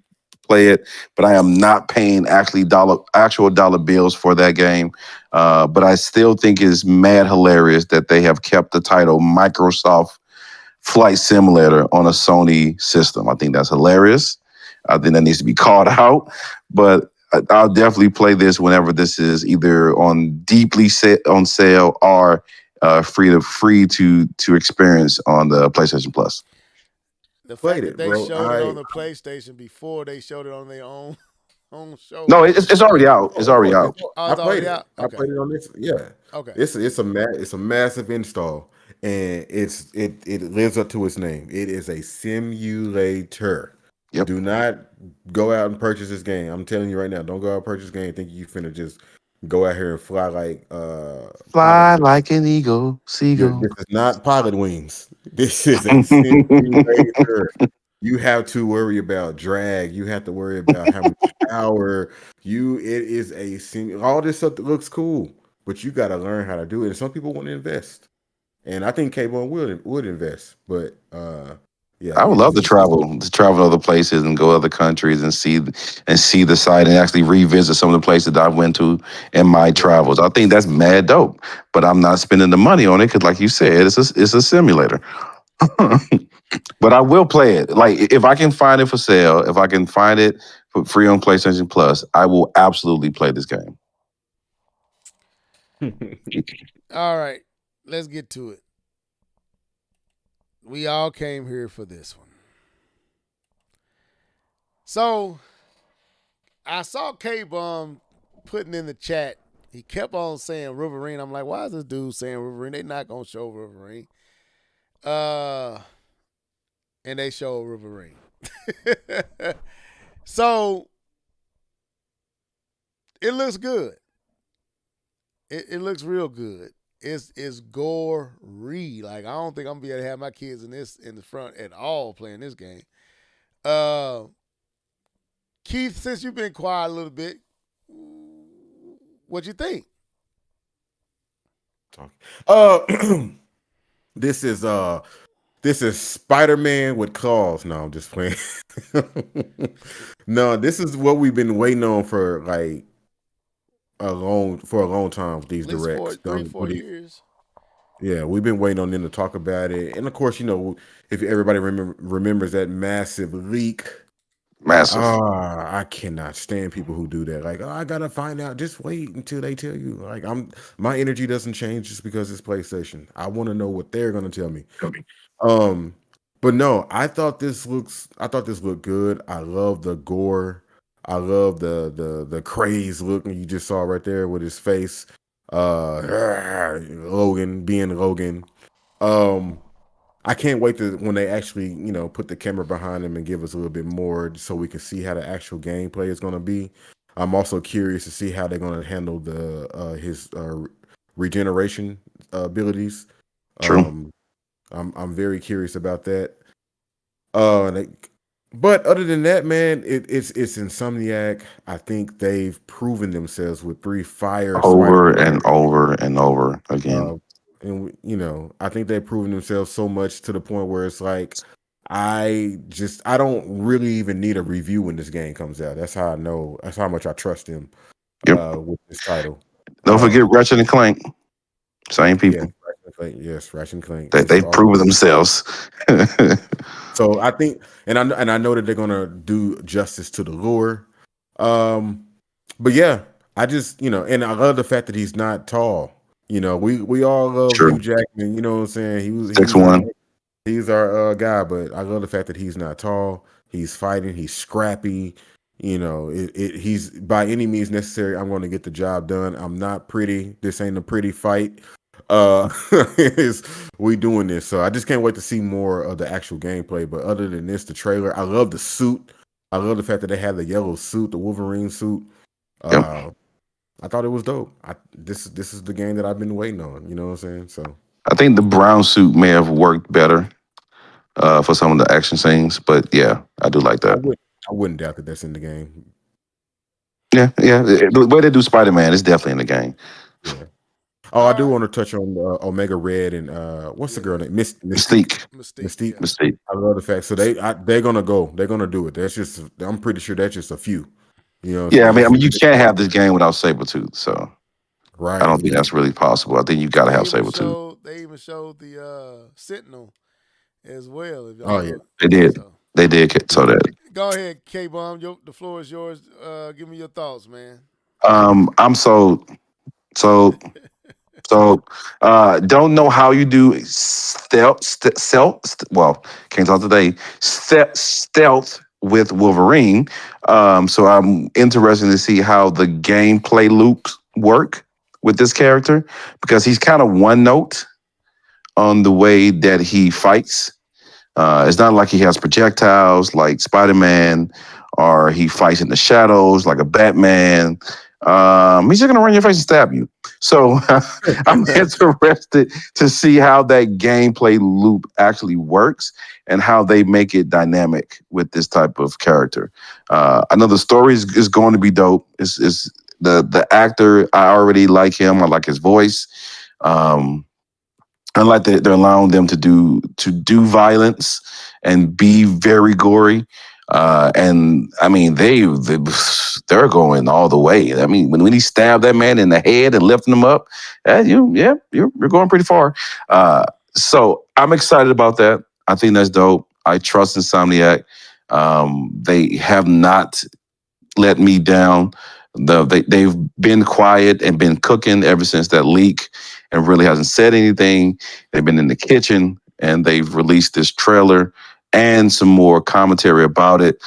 play it. But I am not paying actual dollar bills for that game. But I still think it's mad hilarious that they have kept the title Microsoft Flight Simulator on a Sony system. I think that's hilarious. I think that needs to be called out. But I'll definitely play this whenever this is either on deeply set on sale or free to experience on the PlayStation Plus. The fact Played that it, they bro. showed it on the PlayStation before they showed it on their own show. No, it's already out. It's already out. Oh, I it's played already it. out? I Okay. played it on this. Yeah, Okay. it's a massive install, and it lives up to its name. It is a simulator. Yep. Do not go out and purchase this game. I'm telling you right now. Don't go out and purchase this game. Think you finna just go out here and fly like Fly like an eagle, seagull. This is not pilot wings. This is a simulator. You have to worry about drag. You have to worry about how much power. It is a sim. All this stuff that looks cool, but you got to learn how to do it. And some people want to invest, and I think K-Bone would invest. But yeah, I would love to travel other places and go other countries and see the site and actually revisit some of the places that I went to in my travels. I think that's mad dope, but I'm not spending the money on it because, like you said, it's a simulator. But I will play it. Like if I can find it for sale, if I can find it for free on PlayStation Plus, I will absolutely play this game. All right. Let's get to it. We all came here for this one. So I saw K-Bum putting in the chat. He kept on saying Riverine. I'm like, why is this dude saying Riverine? They not gonna show Riverine. And they show Riverine. So it looks good. It looks real good. It's gory. Like I don't think I'm gonna be able to have my kids in the front at all playing this game. Keith, since you've been quiet a little bit, what you think? This is Spider-Man with claws. No, I'm just playing. No, this is what we've been waiting on for like a long time with these At least directs. 3-4 years. Yeah, we've been waiting on them to talk about it, and of course, if everybody remembers that massive leak. Massive. I cannot stand people who do that. Like, I gotta find out. Just wait until they tell you. Like, my energy doesn't change just because it's PlayStation. I want to know what they're gonna tell me. But no, I thought this looked good. I love the gore. I love the craze look you just saw right there with his face. Logan being Logan. I can't wait when they actually, put the camera behind him and give us a little bit more so we can see how the actual gameplay is going to be. I'm also curious to see how they're going to handle his regeneration abilities. True. I'm very curious about that. But other than that, man, it's Insomniac. I think they've proven themselves with 3 Fire Over and over and over again. And I think they've proven themselves so much to the point where it's like I don't really even need a review when this game comes out. That's how I know. That's how much I trust them with this title. Don't forget Ratchet and Clank. Same people. Yes, Ratchet and Clank. They've proven themselves. So I think, and I know that they're gonna do justice to the lore. But yeah, I just and I love the fact that he's not tall. We all love Hugh Jackman. You know what I'm saying? He was 6'1". He's our guy, but I love the fact that he's not tall. He's fighting. He's scrappy. He's by any means necessary. I'm going to get the job done. I'm not pretty. This ain't a pretty fight. We doing this, so I just can't wait to see more of the actual gameplay. But other than this, the trailer, I love the suit. I love the fact that they had the yellow suit, the Wolverine suit. I thought it was dope. This is the game that I've been waiting on. You know what I'm saying? So I think the brown suit may have worked better for some of the action scenes, but yeah, I do like that. I wouldn't doubt that that's in the game. Yeah. The way they do Spider-Man is definitely in the game. Yeah. Oh, I do want to touch on Omega Red and what's the girl name? Mystique. I love the fact. So they're gonna go. They're gonna do it. That's just. I'm pretty sure that's just a few. Yeah, I mean, you can't have this game without Sabretooth. So right. I don't think that's really possible. I think you got to have Sabretooth. They even showed the Sentinel as well. Oh yeah, they did. They did so that. Go ahead, K-Bomb. The floor is yours. Give me your thoughts, man. I'm so So, don't know how you do well, can't talk today. Stealth with Wolverine. So I'm interested to see how the gameplay loops work with this character because he's kind of one note on the way that he fights. It's not like he has projectiles like Spider-Man, or he fights in the shadows like a Batman. He's just gonna run in your face and stab you. So I'm interested to see how that gameplay loop actually works and how they make it dynamic with this type of character. I know the story is going to be dope. Is the actor? I already like him. I like his voice. I like that they're allowing them to do violence and be very gory. And I mean, they're going all the way. I mean, when he stabbed that man in the head and lifting him up, you're going pretty far. So I'm excited about that. I think that's dope. I trust Insomniac. They have not let me down. They've been quiet and been cooking ever since that leak and really hasn't said anything. They've been in the kitchen and they've released this trailer and some more commentary about it.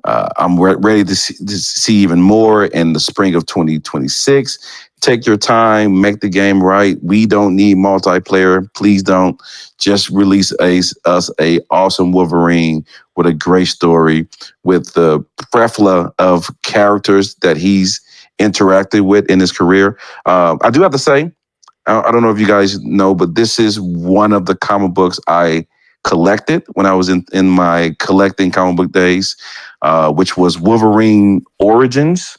I'm ready to see even more in the spring of 2026. Take your time, make the game right. We don't need multiplayer. Please don't. Just release us a awesome Wolverine with a great story, with the plethora of characters that he's interacted with in his career. I do have to say, I don't know if you guys know, but this is one of the comic books I collected when I was in my collecting comic book days, which was Wolverine Origins.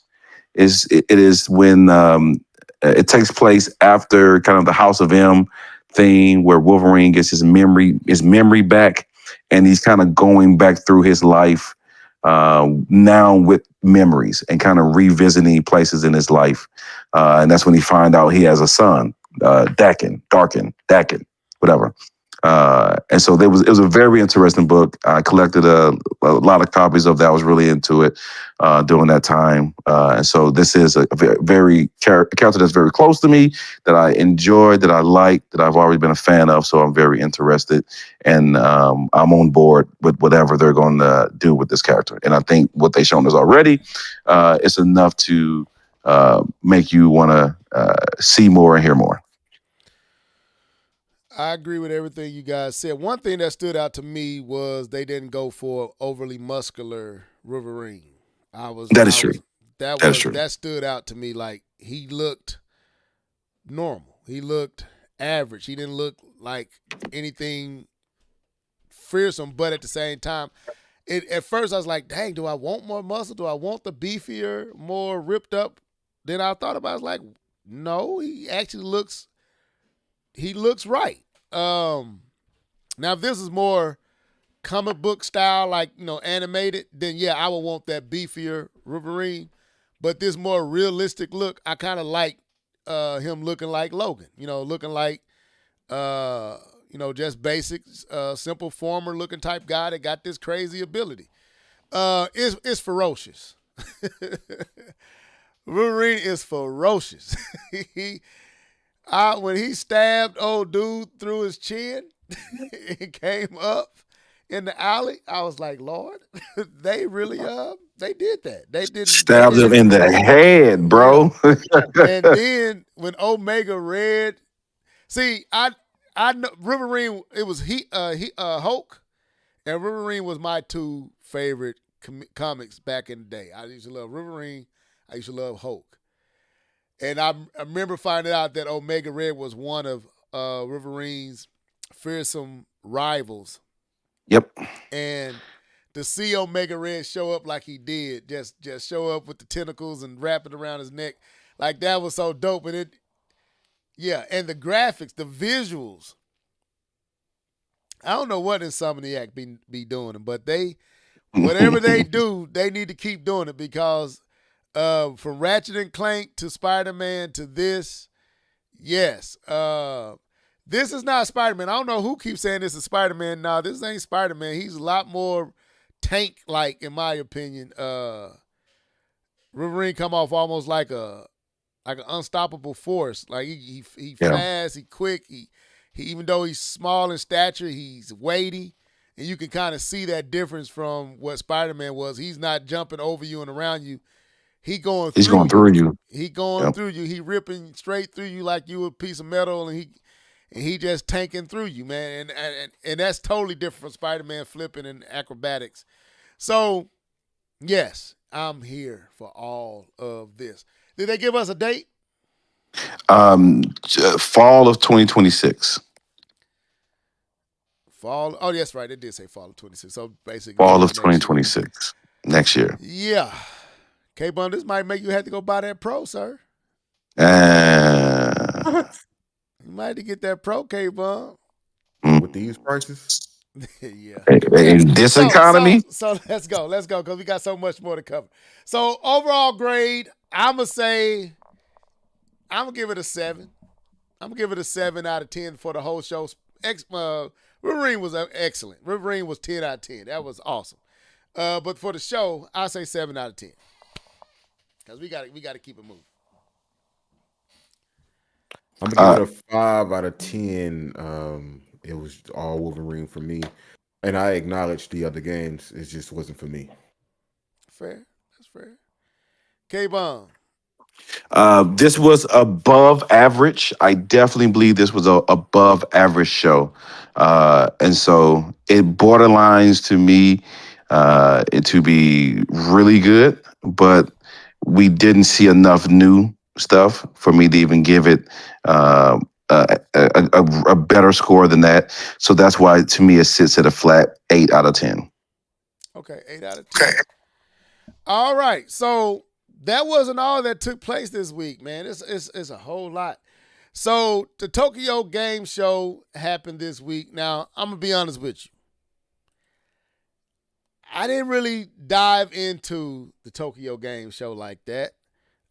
It is when it takes place after kind of the House of M thing, where Wolverine gets his memory back, and he's kind of going back through his life now with memories and kind of revisiting places in his life, and that's when he find out he has a son, Daken, whatever. And so it was a very interesting book. I collected a lot of copies of that. I was really into it during that time. And so this is a very character that's very close to me, that I enjoy, that I like, that I've always been a fan of. So I'm very interested, and I'm on board with whatever they're going to do with this character. And I think what they've shown us already is enough to make you want to see more and hear more. I agree with everything you guys said. One thing that stood out to me was they didn't go for overly muscular Wolverine. That is true. That stood out to me. Like, he looked normal. He looked average. He didn't look like anything fearsome, but at the same time, at first I was like, dang, do I want more muscle? Do I want the beefier, more ripped up? Then I thought about it, I was like, no, he actually looks right. Now, if this is more comic book style, like, animated, then yeah, I would want that beefier Wolverine. But this more realistic look, I kind of like him looking like Logan. Looking like just basic, simple farmer looking type guy that got this crazy ability. It's ferocious. Wolverine is ferocious. When he stabbed old dude through his chin and came up in the alley, I was like, Lord, they really they did that. They didn't stab him in the head, bro. Yeah. And then when Omega Red, see, I know Wolverine. It was Hulk, and Wolverine was my two favorite comics back in the day. I used to love Wolverine. I used to love Hulk. And I remember finding out that Omega Red was one of Wolverine's fearsome rivals. Yep. And to see Omega Red show up like he did, just show up with the tentacles and wrap it around his neck, like, that was so dope. And and the graphics, the visuals. I don't know what Insomniac be doing, but whatever they do, they need to keep doing it, because from Ratchet and Clank to Spider-Man to this, yes. This is not Spider-Man. I don't know who keeps saying this is Spider-Man. No, this ain't Spider-Man. He's a lot more tank, like in my opinion. Wolverine come off almost like an unstoppable force. Like he Yeah. fast, he quick, he even though he's small in stature, he's weighty. And you can kind of see that difference from what Spider-Man was. He's not jumping over you and around you. He's going through you. He going Yep. through you. He ripping straight through you like you a piece of metal, and he just tanking through you, man. And that's totally different from Spider-Man flipping and acrobatics. So, yes, I'm here for all of this. Did they give us a date? Fall of 2026. Fall. Oh, that's right. They did say fall of 26. So basically, Fall of next year. 2026. Next year. Yeah. K-Bun, this might make you have to go buy that Pro, sir. You might have to get that Pro, K-Bun. With these prices. Yeah. In this economy? So let's go, because we got so much more to cover. So overall grade, I'm going to give it a 7. I'm going to give it a 7 out of 10 for the whole show. Wolverine was excellent. Wolverine was 10 out of 10. That was awesome. But for the show, I'll say 7 out of 10. Because we got to keep it moving. I'm gonna give it a 5 out of 10. It was all Wolverine for me, and I acknowledge the other games. It just wasn't for me. Fair. That's fair. K-Bun. This was above average. I definitely believe this was a above average show. And so it borderlines to me to be really good, but we didn't see enough new stuff for me to even give it a better score than that. So that's why, to me, it sits at a flat 8 out of 10. Okay, 8 out of 10. All right, so that wasn't all that took place this week, man. It's a whole lot. So the Tokyo Game Show happened this week. Now, I'm going to be honest with you. I didn't really dive into the Tokyo Game Show like that.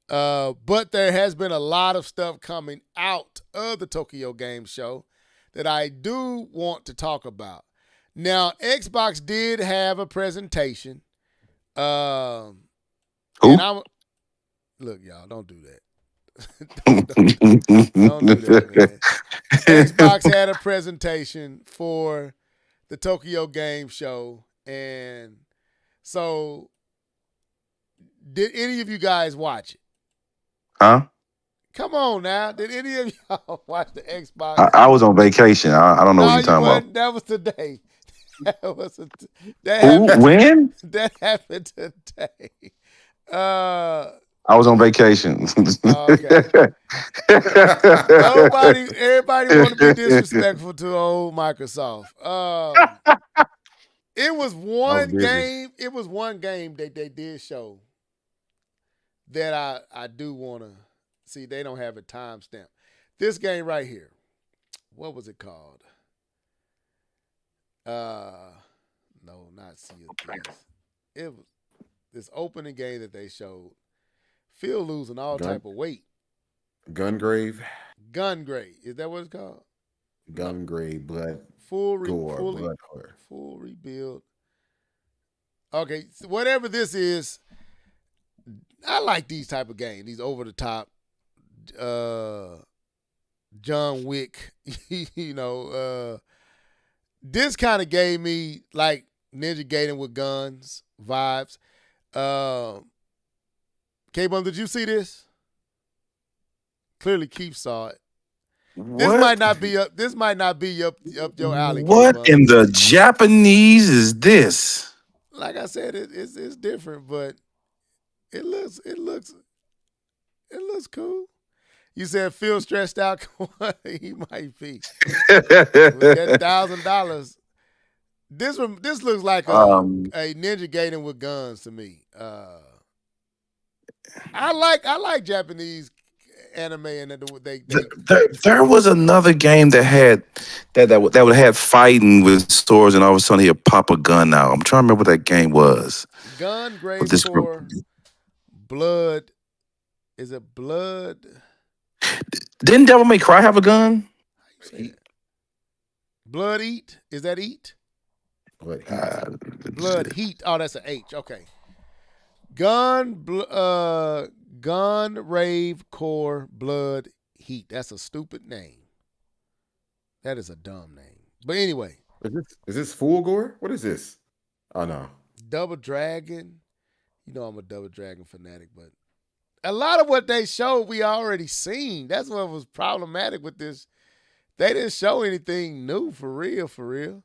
But there has been a lot of stuff coming out of the Tokyo Game Show that I do want to talk about. Now, Xbox did have a presentation. Who? Look, y'all, don't do that. don't do that, man. Xbox had a presentation for the Tokyo Game Show. And so, did any of you guys watch it? Huh? Come on now. Did any of y'all watch the Xbox? I was on vacation. I don't know what you're talking about. That was today. When? That happened today. I was on vacation. Okay. Everybody want to be disrespectful to old Microsoft. It was one game. It was one game that they did show that I do want to see. They don't have a timestamp. This game right here. What was it called? No, not Sea of Thieves. It was this opening game that they showed. Phil losing all type of weight. Gungrave. Is that what it's called? Gungrave, blood. Full rebuild. Okay, so whatever this is, I like these type of games. These over the top, John Wick. This kind of gave me like Ninja Gaiden with guns vibes. K-Bum, did you see this? Clearly, Keith saw it. What? This might not be up your alley. What K-Bum. in the Japanese is this? Like I said, it's different, but it looks cool. You said Phil stressed out. He might be. With that $1,000. This looks like a Ninja Gaiden with guns to me. I like Japanese anime and there was another game that had that would have fighting with swords, and all of a sudden he'd pop a gun out. I'm trying to remember what that game was. Gungrave for Blood. Is it Blood? Didn't Devil May Cry have a gun? Blood Eat? Is that Eat? Blood Heat. Blood Heat. Oh, that's an H. Okay. Gun Rave Core Blood Heat. That's a stupid name. That is a dumb name. But anyway, Is this Full Gore? What is this? Oh no. Double Dragon. You know I'm a Double Dragon fanatic, but a lot of what they showed we already seen. That's what was problematic with this. They didn't show anything new for real, for real.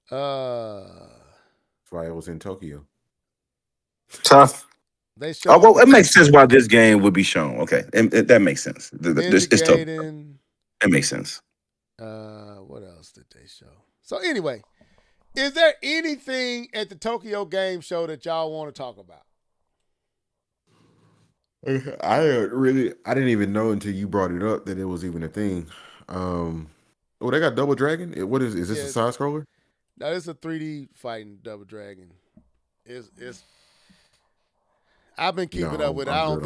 That's why it was in Tokyo. Tough. They showed Well, it makes sense why this game would be shown. Okay, that makes sense. It's tough. indicating. It makes sense. What else did they show? So anyway, is there anything at the Tokyo Game Show that y'all want to talk about? I didn't even know until you brought it up that it was even a thing. Oh, they got Double Dragon. What is this? Yeah, A side scroller? No, it's a 3D fighting Double Dragon. It's. I've been keeping up with it. I don't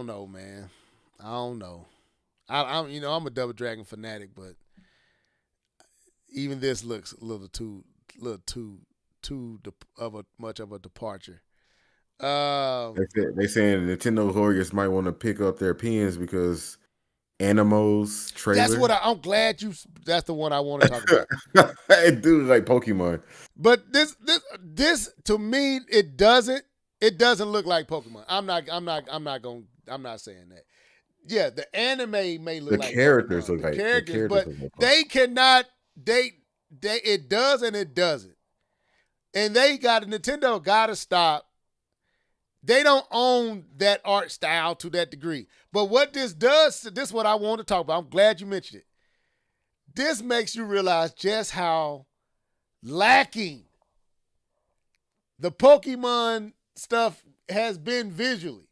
know, man. I don't know. I'm a Double Dragon fanatic, but even this looks a little too much of a departure. They saying Nintendo lawyers might want to pick up their pens because Animo's trailer. That's what I'm glad you. That's the one I want to talk about. It do like Pokemon, but this to me it doesn't look like Pokemon. I'm not saying that. Yeah, the anime may look like characters Pokemon. look like characters, but look like they cannot. It does and it doesn't. And Nintendo got to stop. They don't own that art style to that degree. But what this does, this is what I want to talk about. I'm glad you mentioned it. This makes you realize just how lacking the Pokemon stuff has been visually.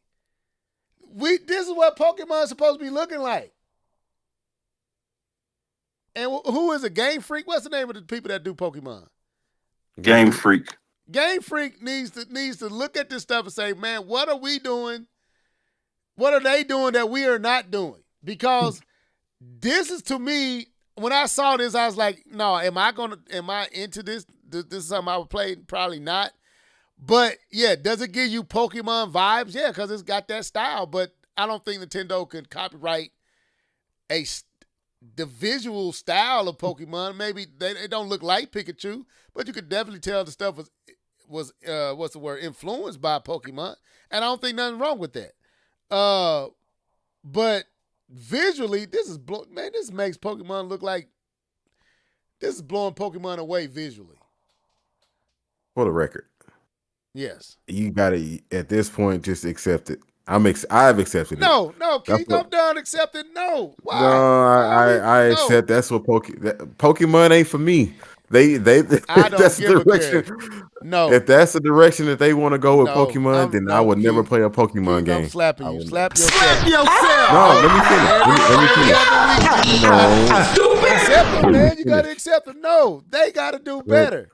This is what Pokemon is supposed to be looking like. And who is a Game Freak? What's the name of the people that do Pokemon? Game Freak. Game Freak needs to look at this stuff and say, man, what are we doing? What are they doing that we are not doing? Because this is, to me, when I saw this, I was like, no, am I into this? This is something I would play? Probably not. But yeah, does it give you Pokemon vibes? Yeah, because it's got that style. But I don't think Nintendo can copyright the visual style of Pokemon. Maybe they don't look like Pikachu, but you could definitely tell the stuff was what's the word, influenced by Pokemon, and I don't think nothing wrong with that. But visually, this makes Pokemon look like this is blowing Pokemon away visually. For the record, yes, you gotta at this point just accept it. I've accepted it. No, Keith, I'm done accepting. No, why? No, I accept that's what Pokemon ain't for me. I don't that's give the direction. No, if that's the direction that they want to go with Pokemon, then I would never play a Pokemon game. I'm slapping you. Slap yourself. No, let me finish. No, accept it, man. You gotta accept it. No, they gotta do better.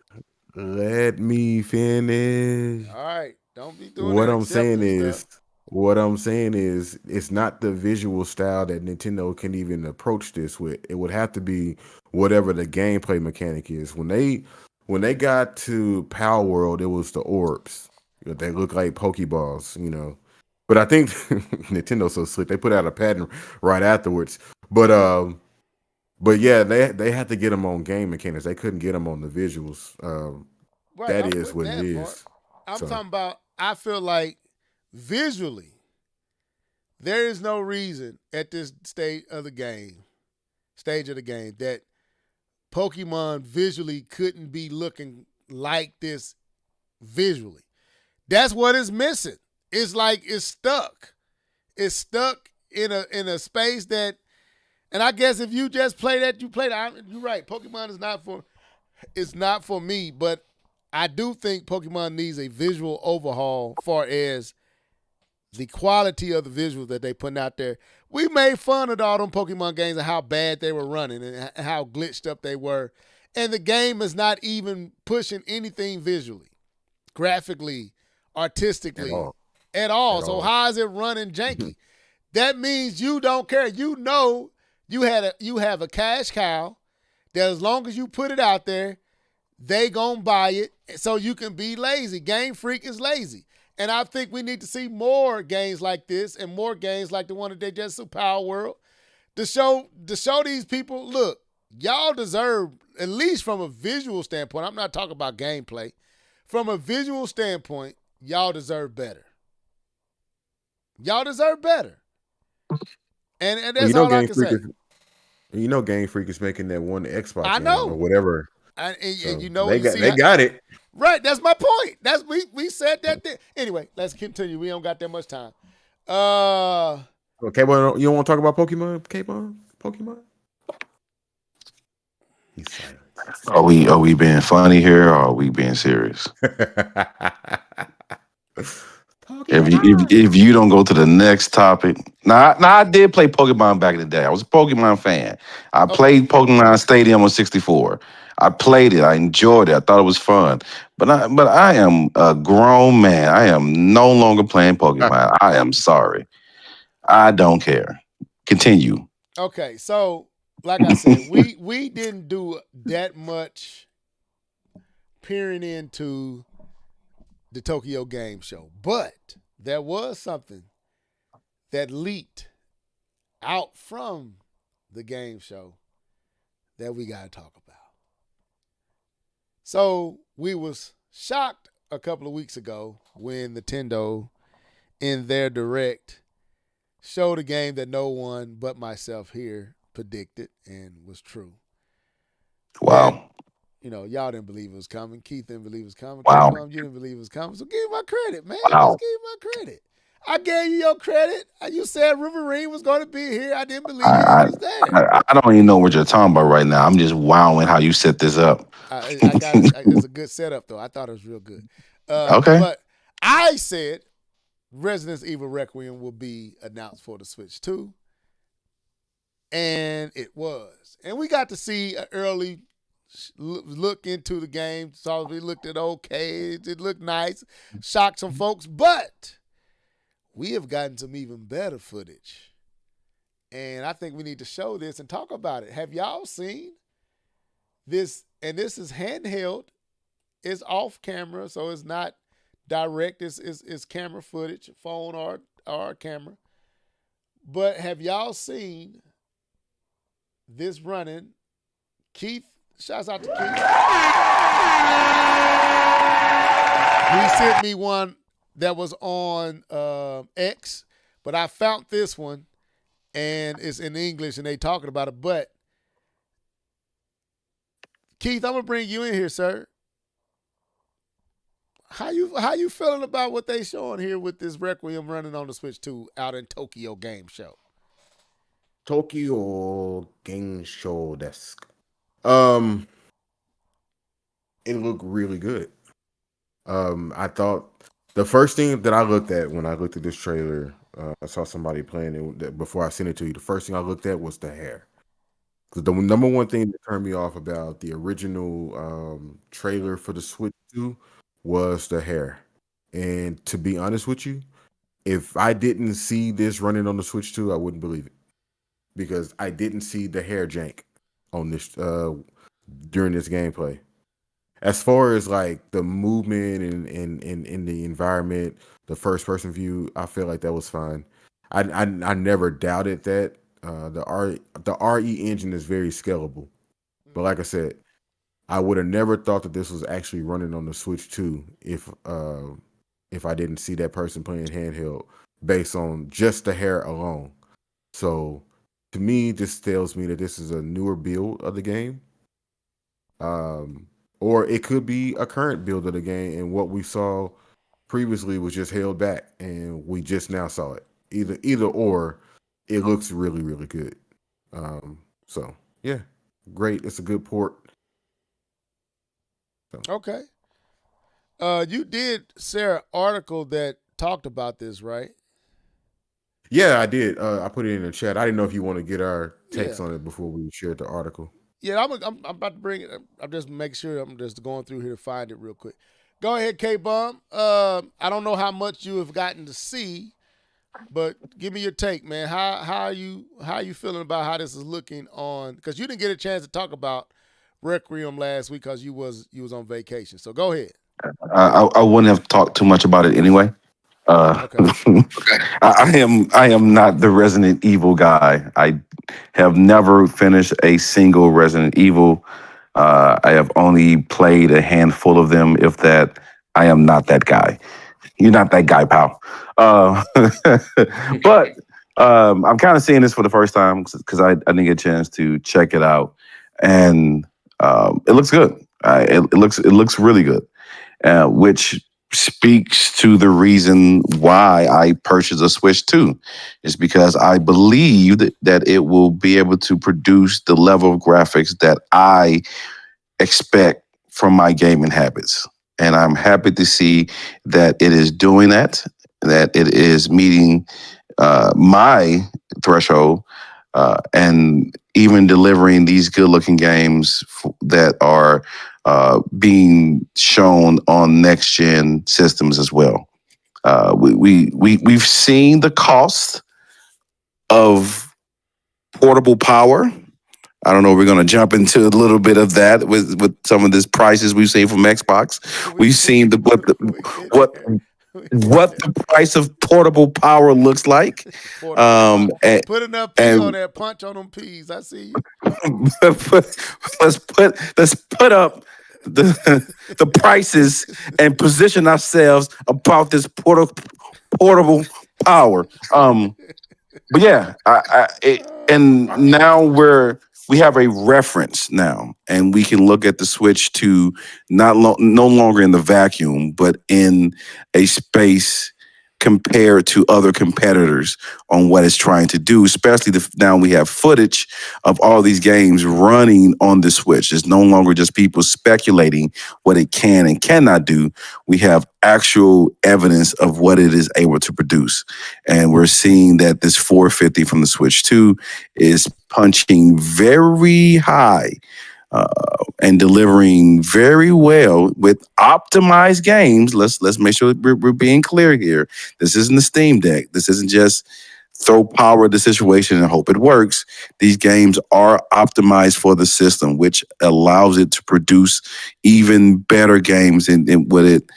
Let me finish. All right, don't be doing what I'm saying is. What I'm saying is, it's not the visual style that Nintendo can even approach this with. It would have to be whatever the gameplay mechanic is. When they got to Power World, it was the orbs. They look like Pokeballs, But I think Nintendo's so slick. They put out a patent right afterwards. But yeah, they had to get them on game mechanics. They couldn't get them on the visuals. Right, that is what it is. I'm talking about. I feel like. Visually, there is no reason at this stage of the game that Pokemon visually couldn't be looking like this visually. That's what is missing. It's like it's stuck. It's stuck in a space that, and I guess if you just play that, you play that. You're right. Pokemon is not for me, but I do think Pokemon needs a visual overhaul as far as the quality of the visuals that they putting out there. We made fun of all them Pokemon games and how bad they were running and how glitched up they were. And the game is not even pushing anything visually, graphically, artistically, at all. So how is it running janky? That means you don't care. You have a cash cow that as long as you put it out there, they gonna buy it so you can be lazy. Game Freak is lazy. And I think we need to see more games like this and more games like the one that they just do, Power World, to show these people, look, y'all deserve, at least from a visual standpoint, I'm not talking about gameplay, from a visual standpoint, y'all deserve better. Y'all deserve better. And that's all I can say. Game Freak is making that one Xbox I game know. or whatever. And So you know, they got it. Right, that's my point. That's we said that thing. Anyway, let's continue. We don't got that much time. Okay, well, you don't want to talk about Pokemon? Pokemon? He's silent. Are we being funny here, or are we being serious? If you don't go to the next topic, now I did play Pokemon back in the day. I was a Pokemon fan. I played Pokemon Stadium on 64. I played it. I enjoyed it. I thought it was fun. But I am a grown man. I am no longer playing Pokemon. I am sorry. I don't care. Continue. Okay, so like I said, we didn't do that much peering into the Tokyo Game Show, but there was something that leaked out from the game show that we got to talk about. So we was shocked a couple of weeks ago when Nintendo, in their direct, showed a game that no one but myself here predicted and was true. Wow. And, you know, y'all didn't believe it was coming. Keith didn't believe it was coming. Wow. Keith, you didn't believe it was coming. So give me my credit, man. Wow. Just give me my credit. I gave you your credit. You said Riverine was going to be here. I didn't believe it was there. I don't even know what you're talking about right now. I'm just wowing how you set this up. I got it. It's a good setup, though. I thought it was real good. Okay. But I said Resident Evil Requiem will be announced for the Switch 2. And it was. And we got to see an early look into the game. So we looked at okay. It looked nice. Shocked some folks. But we have gotten some even better footage. And I think we need to show this and talk about it. Have y'all seen this? And this is handheld. It's off camera, so it's not direct. It's camera footage, phone or camera. But have y'all seen this running? Keith, shouts out to Keith. He sent me one that was on X, but I found this one, and it's in English, and they talking about it. But Keith, I'm gonna bring you in here, sir. How you feeling about what they showing here with this Requiem running on the Switch 2 out in Tokyo Game Show? Tokyo Game Show desk. It looked really good. I thought the first thing that I looked at when I looked at this trailer, I saw somebody playing it before I sent it to you. The first thing I looked at was the hair. Because the number one thing that turned me off about the original trailer for the Switch 2 was the hair. And to be honest with you, if I didn't see this running on the Switch 2, I wouldn't believe it. Because I didn't see the hair jank on this during this gameplay. As far as like the movement and in the environment, the first person view, I feel like that was fine. I never doubted that. The RE engine is very scalable. But like I said, I would have never thought that this was actually running on the Switch 2 if I didn't see that person playing handheld based on just the hair alone. So to me, this tells me that this is a newer build of the game. Or it could be a current build of the game, and what we saw previously was just held back, and we just now saw it. Either or, it looks really, really good. So yeah, great. It's a good port. So. Okay. You did share an article that talked about this, right? Yeah, I did. I put it in the chat. I didn't know if you want to get our takes on it before we shared the article. Yeah, I'm about to bring it. I'm just making sure I'm just going through here to find it real quick. Go ahead, K-Bum. I don't know how much you have gotten to see, but give me your take, man. How are you feeling about how this is looking on? Because you didn't get a chance to talk about Requiem last week because you was on vacation. So go ahead. I wouldn't have talked too much about it anyway. Okay. I am not the Resident Evil guy. I have never finished a single Resident Evil. I have only played a handful of them, if that. I am not that guy. You're not that guy, pal. Uh, but I'm kind of seeing this for the first time because I didn't get a chance to check it out, and it looks good. It looks really good, which speaks to the reason why I purchased a Switch 2. Is because I believed that it will be able to produce the level of graphics that I expect from my gaming habits. And I'm happy to see that it is doing that it is meeting my threshold, and even delivering these good looking games that are being shown on next gen systems as well. We've seen the cost of portable power. I don't know. We're going to jump into a little bit of that with some of these prices we've seen from Xbox. We've seen what the price of portable power looks like. And, Put enough P on that, punch on them P's. I see you. let's put up the prices and position ourselves about this portable power. But yeah, and now we have a reference now, and we can look at the Switch to no longer in the vacuum, but in a space compared to other competitors on what it's trying to do. Especially now we have footage of all these games running on the Switch. It's no longer just people speculating what it can and cannot do. We have actual evidence of what it is able to produce, and we're seeing that this 450 from the Switch 2 is punching very high, and delivering very well with optimized games. Let's make sure we're being clear here. This isn't the Steam Deck. This isn't just throw power at the situation and hope it works. These games are optimized for the system, which allows it to produce even better games than what it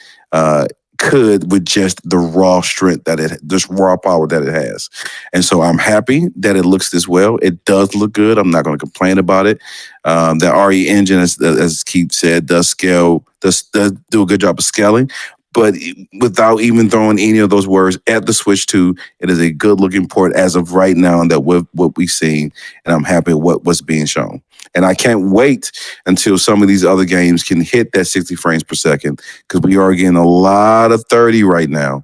could with just the raw strength this raw power that it has. And so I'm happy that it looks this well. It does look good. I'm not going to complain about it. The RE engine, as Keith said, does do a good job of scaling. But without even throwing any of those words at the Switch 2, it is a good looking port as of right now, and that what we've seen. And I'm happy with what's being shown. And I can't wait until some of these other games can hit that 60 frames per second, because we are getting a lot of 30 right now.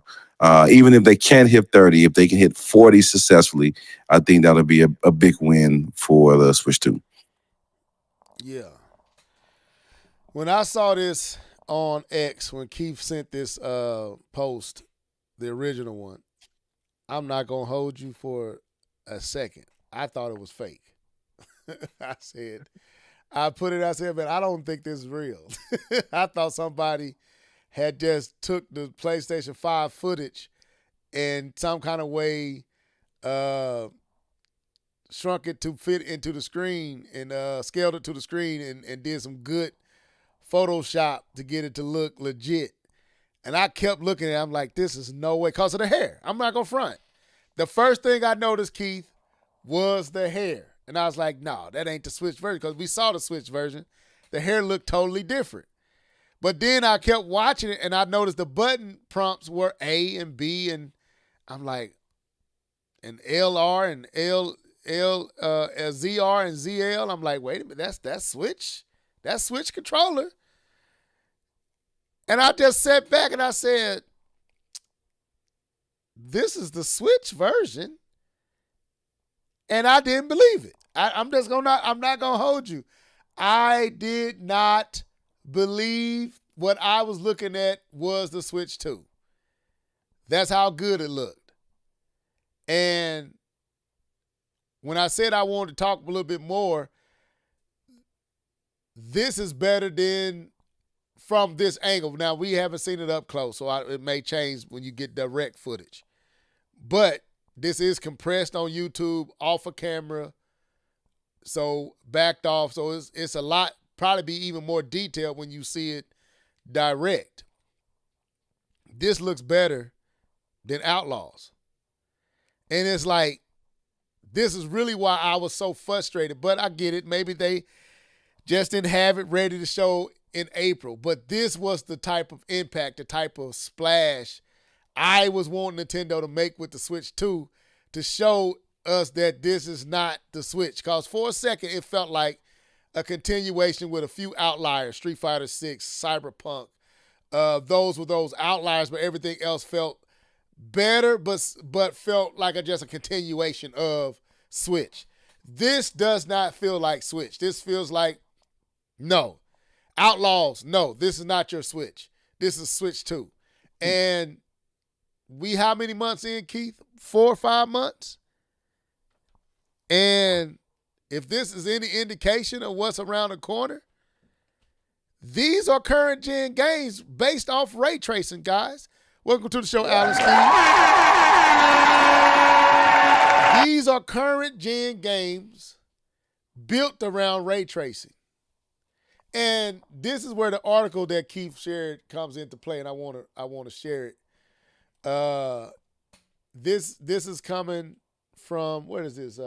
Even if they can't hit 30, if they can hit 40 successfully, I think that'll be a big win for the Switch 2. Yeah. When I saw this on X, when Keith sent this post, the original one, I'm not going to hold you for a second. I thought it was fake. I said, man, I don't think this is real. I thought somebody had just took the PlayStation 5 footage and some kind of way shrunk it to fit into the screen and scaled it to the screen and did some good Photoshop to get it to look legit. And I kept looking at it. I'm like, this is no way, because of the hair. I'm not going to front. The first thing I noticed, Keith, was the hair. And I was like, no, that ain't the Switch version, because we saw the Switch version. The hair looked totally different. But then I kept watching it, and I noticed the button prompts were A and B, and I'm like, and LR and ZR and ZL. I'm like, wait a minute, that's Switch? That's Switch controller? And I just sat back and I said, this is the Switch version. And I didn't believe it. I'm not gonna hold you. I did not believe what I was looking at was the Switch 2. That's how good it looked. And when I said I wanted to talk a little bit more, this is better than from this angle. Now, we haven't seen it up close, so it may change when you get direct footage. But this is compressed on YouTube, off of camera, so backed off. So it's a lot probably be even more detailed when you see it direct. This looks better than Outlaws. And it's like, this is really why I was so frustrated. But I get it. Maybe they just didn't have it ready to show in April. But this was the type of impact, the type of splash I was wanting Nintendo to make with the Switch 2 to show us that this is not the Switch. Because for a second, it felt like a continuation with a few outliers, Street Fighter 6, Cyberpunk. Those were those outliers, but everything else felt better, but felt like just a continuation of Switch. This does not feel like Switch. This feels like, no. Outlaws, no, this is not your Switch. This is Switch 2. And we how many months in, Keith? 4 or 5 months? And if this is any indication of what's around the corner, these are current gen games based off ray tracing, guys. Welcome to the show, Alan Steve. These are current gen games built around ray tracing. And this is where the article that Keith shared comes into play, and I want to share it. This is coming from, what is this?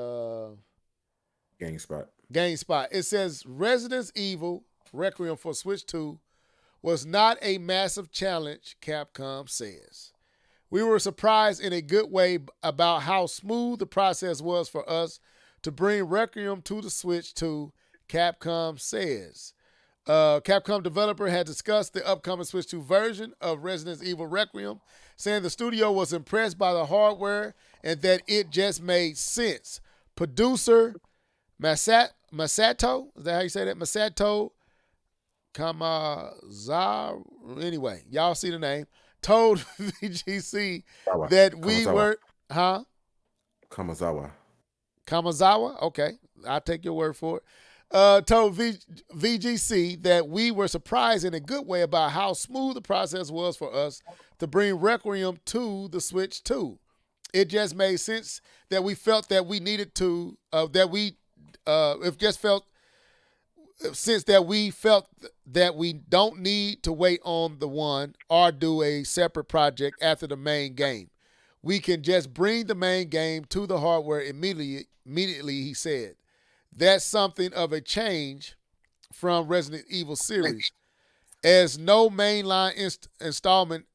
GameSpot. It says Resident Evil Requiem for Switch 2 was not a massive challenge, Capcom says. We were surprised in a good way about how smooth the process was for us to bring Requiem to the Switch 2, Capcom says. Capcom developer had discussed the upcoming Switch 2 version of Resident Evil Requiem, saying the studio was impressed by the hardware and that it just made sense. Producer Masato, is that how you say that? Masato Kamazawa, anyway, y'all see the name, told VGC that we were, Kamazawa. Okay, I'll take your word for it. Told VGC that we were surprised in a good way about how smooth the process was for us to bring Requiem to the Switch 2. It just made sense that we felt that we needed to, since we felt that we don't need to wait on the one or do a separate project after the main game. We can just bring the main game to the hardware immediately, he said. That's something of a change from Resident Evil series, as no mainline installment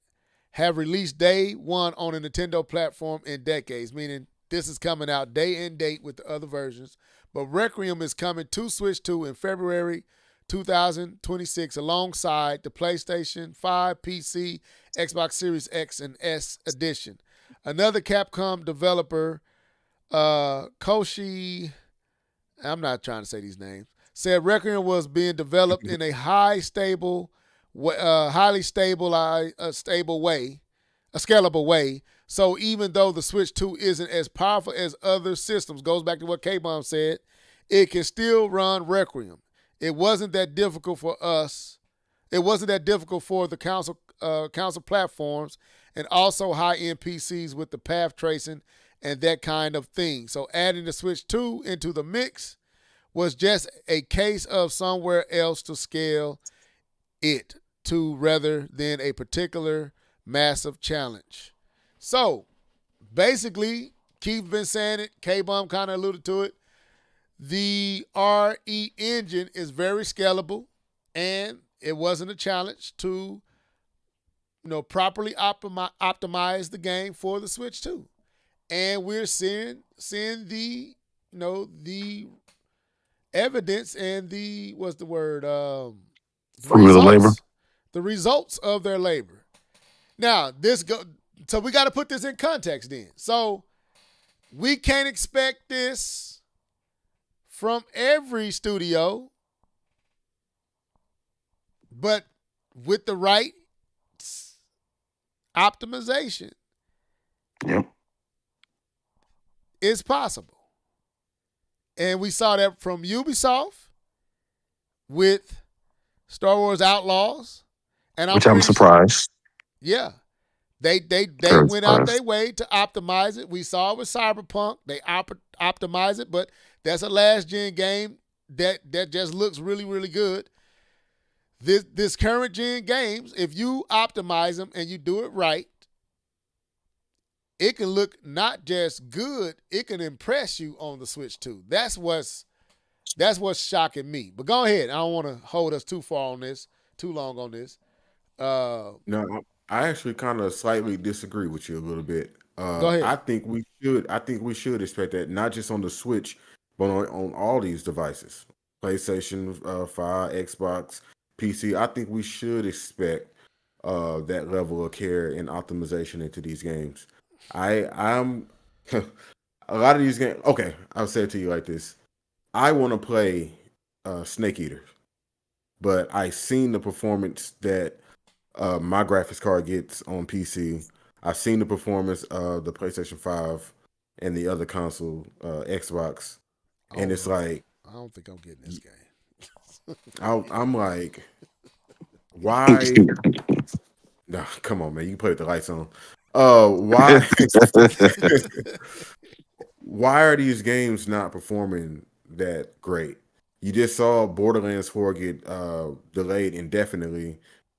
have released day one on a Nintendo platform in decades, meaning this is coming out day and date with the other versions. But Requiem is coming to Switch 2 in February 2026 alongside the PlayStation 5, PC, Xbox Series X, and S edition. Another Capcom developer, Koshi, I'm not trying to say these names, said Requiem was being developed in a highly stable way, a scalable way. So even though the Switch 2 isn't as powerful as other systems, goes back to what K-Bomb said, it can still run Requiem. It wasn't that difficult for us. It wasn't that difficult for the console platforms and also high-end PCs with the path tracing and that kind of thing. So adding the Switch 2 into the mix was just a case of somewhere else to scale it to rather than a particular massive challenge. So basically, Keith been saying it, K-Bomb kind of alluded to it. The RE engine is very scalable, and it wasn't a challenge to, properly optimize the game for the Switch 2. And we're seeing the, the evidence and the, what's the word? The results of their labor. Now, so we got to put this in context then. So we can't expect this from every studio, but with the right optimization, Yep. it's possible. And we saw that from Ubisoft with Star Wars Outlaws. And Which I'm surprised. Yeah. They went out their way to optimize it. We saw it with Cyberpunk. They optimize it, but that's a last-gen game. that just looks really, really good. This current gen games, if you optimize them and you do it right, it can look not just good, it can impress you on the Switch too. That's what's shocking me. But go ahead. I don't want to hold us too long on this. No, I actually kind of slightly disagree with you a little bit. Go ahead. I think we should. I think we should expect that not just on the Switch, but on all these devices, PlayStation 5, Xbox, PC. I think we should expect that level of care and optimization into these games. I'm a lot of these games. Okay, I'll say it to you like this: I want to play Snake Eater, but I seen the performance that my graphics card gets on PC. I've seen the performance of the PlayStation 5 and the other console, Xbox, and it's like I don't think I'm getting this game. I'm like, why? No, come on, man. You can play with the lights on. Why? Why are these games not performing that great? You just saw Borderlands 4 get delayed indefinitely.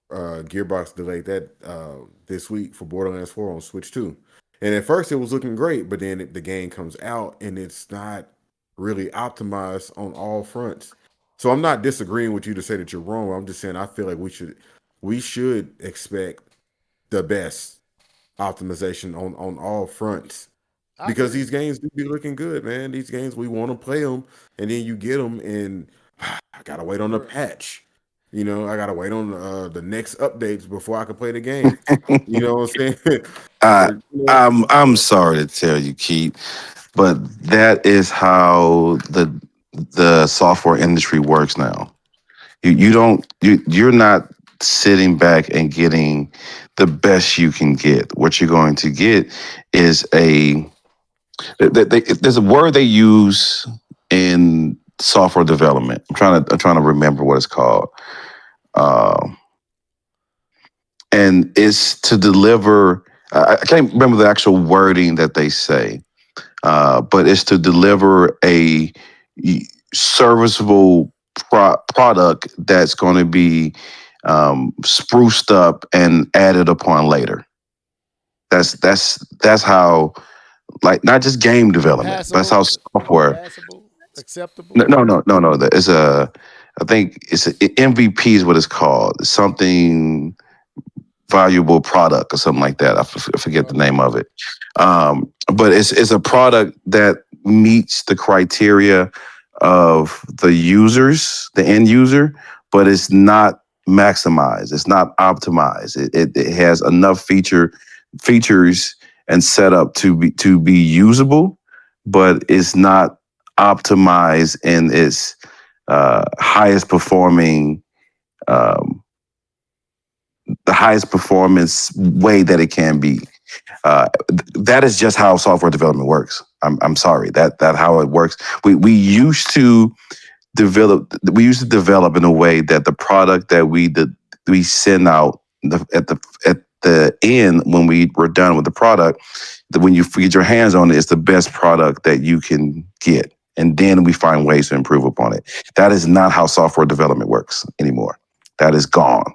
Gearbox delayed that this week for Borderlands 4 on Switch 2. And at first it was looking great, but then the game comes out and it's not really optimized on all fronts. So I'm not disagreeing with you to say that you're wrong. I'm just saying I feel like we should expect the best optimization on all fronts because these games do be looking good, man. These games we want to play them, and then you get them, and I gotta wait on the patch. You know, I gotta wait on the next updates before I can play the game. You know what I'm saying? Uh, You know, I'm sorry to tell you, Keith, but that is how the software industry works now. You're not sitting back and getting the best you can get. What you're going to get is there's a word they use in software development. I'm trying to remember what it's called. And it's to deliver. I can't remember the actual wording that they say, but it's to deliver a serviceable product that's going to be spruced up and added upon later. That's how, like, not just game development, but that's how software. Passable, acceptable. No. It's I think it's MVP is what it's called. Something valuable product or something like that. I forget the name of it. But it's a product that meets the criteria of the users, the end user, but it's not maximized. It's not optimized. It has enough features and setup to be usable, but it's not optimized in its highest performing, the highest performance way that it can be. That is just how software development works. I'm sorry, that how it works. We used to develop in a way that the product that we send out at the end, when we were done with the product, that when you get your hands on it, it's the best product that you can get. And then we find ways to improve upon it. That is not how software development works anymore. That is gone.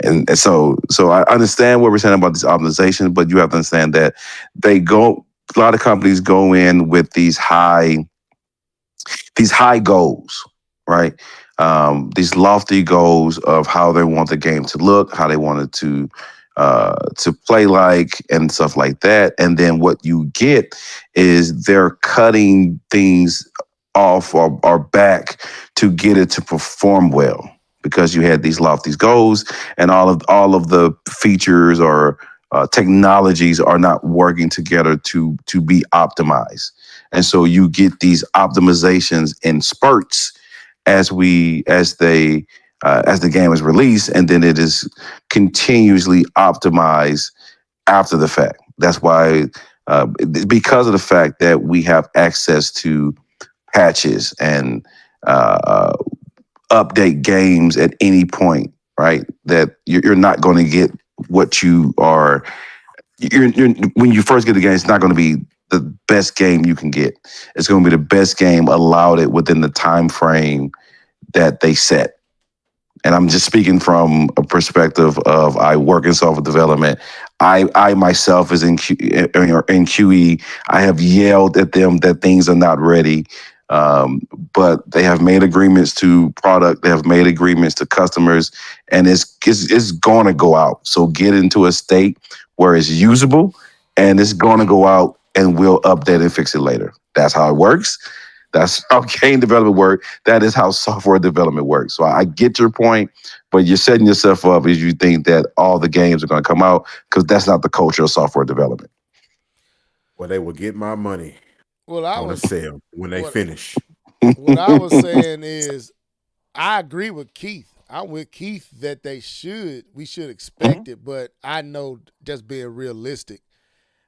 And so I understand what we're saying about this optimization, but you have to understand that a lot of companies go in with these high goals, right? These lofty goals of how they want the game to look, how they want it to play like, and stuff like that. And then what you get is they're cutting things off or back to get it to perform well, because you had these lofty goals and all of the features or technologies are not working together to be optimized. And so you get these optimizations in spurts as the game is released, and then it is continuously optimized after the fact. That's why, because of the fact that we have access to patches and update games at any point, right? That you're not going to get what you are when you first get the game, it's not going to be the best game you can get. It's going to be the best game allowed it within the time frame that they set. And I'm just speaking from a perspective of I work in software development. I myself is in QE. I have yelled at them that things are not ready, but they have made agreements to product. They have made agreements to customers, and it's going to go out. So get into a state where it's usable, and it's going to go out, and we'll update and fix it later. That's how it works. That's how game development works. That is how software development works. So I get your point, but you're setting yourself up as you think that all the games are going to come out, because that's not the culture of software development. Well, they will get my money Well, on a sale when they finish. What I was saying is, I agree with Keith. I'm with Keith that we should expect it, but I know, just being realistic,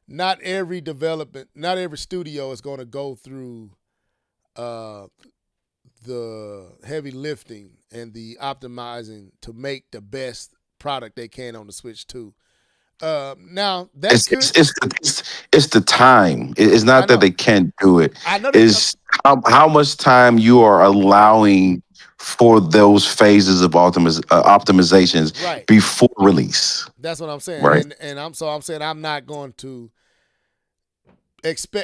not every studio is going to go through the heavy lifting and the optimizing to make the best product they can on the Switch 2. Now that's it's the time. It's not that they can't do it. I know it's how much time you are allowing for those phases of optimizations right before release. That's what I'm saying. Right. And I'm saying I'm not going to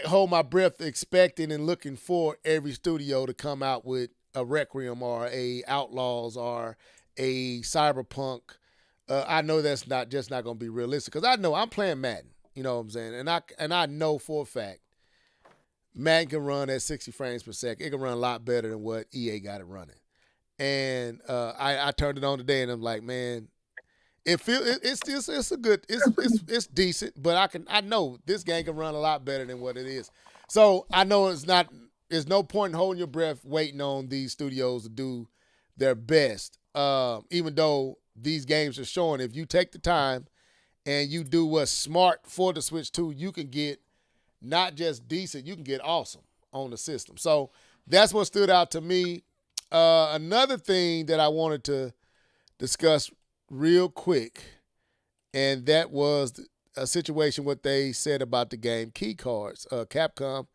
hold my breath expecting and looking for every studio to come out with a Requiem or a Outlaws or a Cyberpunk. I know that's not going to be realistic, because I know I'm playing Madden. You know what I'm saying? And I know for a fact Madden can run at 60 frames per second. It can run a lot better than what EA got it running. And I turned it on today, and I'm like, man, it's decent, but I know this game can run a lot better than what it is. So I know there's no point in holding your breath waiting on these studios to do their best. Even though these games are showing, if you take the time and you do what's smart for the Switch 2, you can get not just decent, you can get awesome on the system. So that's what stood out to me. Another thing that I wanted to discuss real quick, and that was a situation what they said about the game key cards. Capcom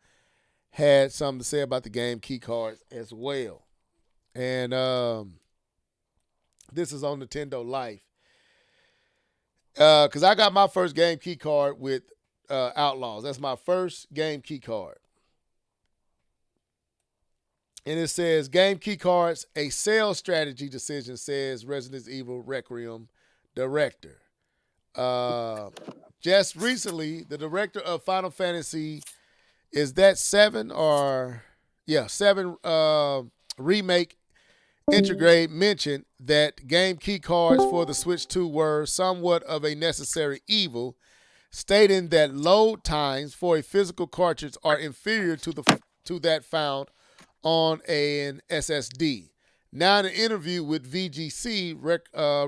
had something to say about the game key cards as well. And this is on Nintendo Life. Because I got my first game key card with Outlaws. That's my first game key card. And it says, game key cards, a sales strategy decision, says Resident Evil Requiem director. Just recently, the director of Final Fantasy, is that 7 or... Yeah, 7 remake Intergrade mentioned that game key cards for the Switch 2 were somewhat of a necessary evil, stating that load times for a physical cartridge are inferior to that found on an SSD. Now, in an interview with VGC,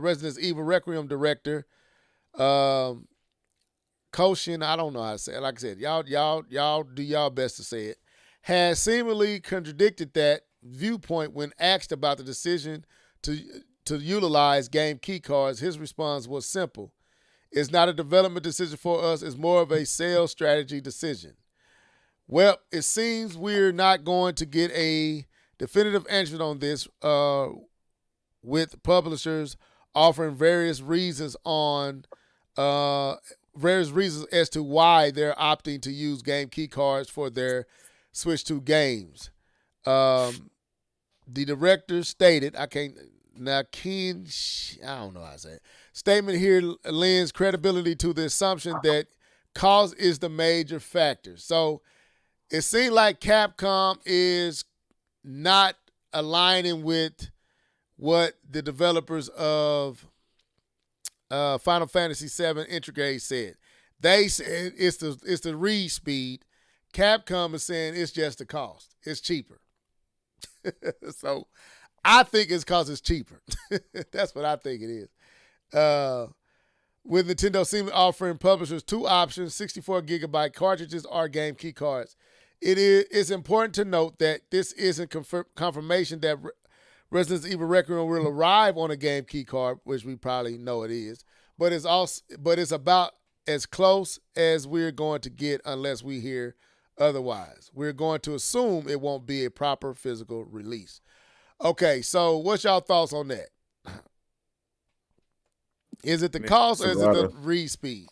Resident Evil Requiem director Koshin, I don't know how to say it. Like I said, y'all do y'all best to say it, has seemingly contradicted that viewpoint when asked about the decision to utilize game key cards. His response was simple: "It's not a development decision for us. It's more of a sales strategy decision." Well, it seems we're not going to get a definitive answer on this, with publishers offering various reasons as to why they're opting to use game key cards for their Switch 2 games. The director stated, I don't know how to say it. Statement here lends credibility to the assumption that cost is the major factor. So it seems like Capcom is not aligning with what the developers of Final Fantasy VII Intergrade said. They said it's the read speed. Capcom is saying it's just the cost. It's cheaper. So I think it's because it's cheaper. That's what I think it is. With Nintendo seemingly offering publishers two options, 64-gigabyte cartridges or game key cards. It's important to note that this isn't confirmation that Resident Evil Requiem will arrive on a game key card, which we probably know it is. But it's about as close as we're going to get unless we hear otherwise. We're going to assume it won't be a proper physical release. Okay, so what's y'all thoughts on that? Is it the Man, cost it's or a is it lot the of read speed?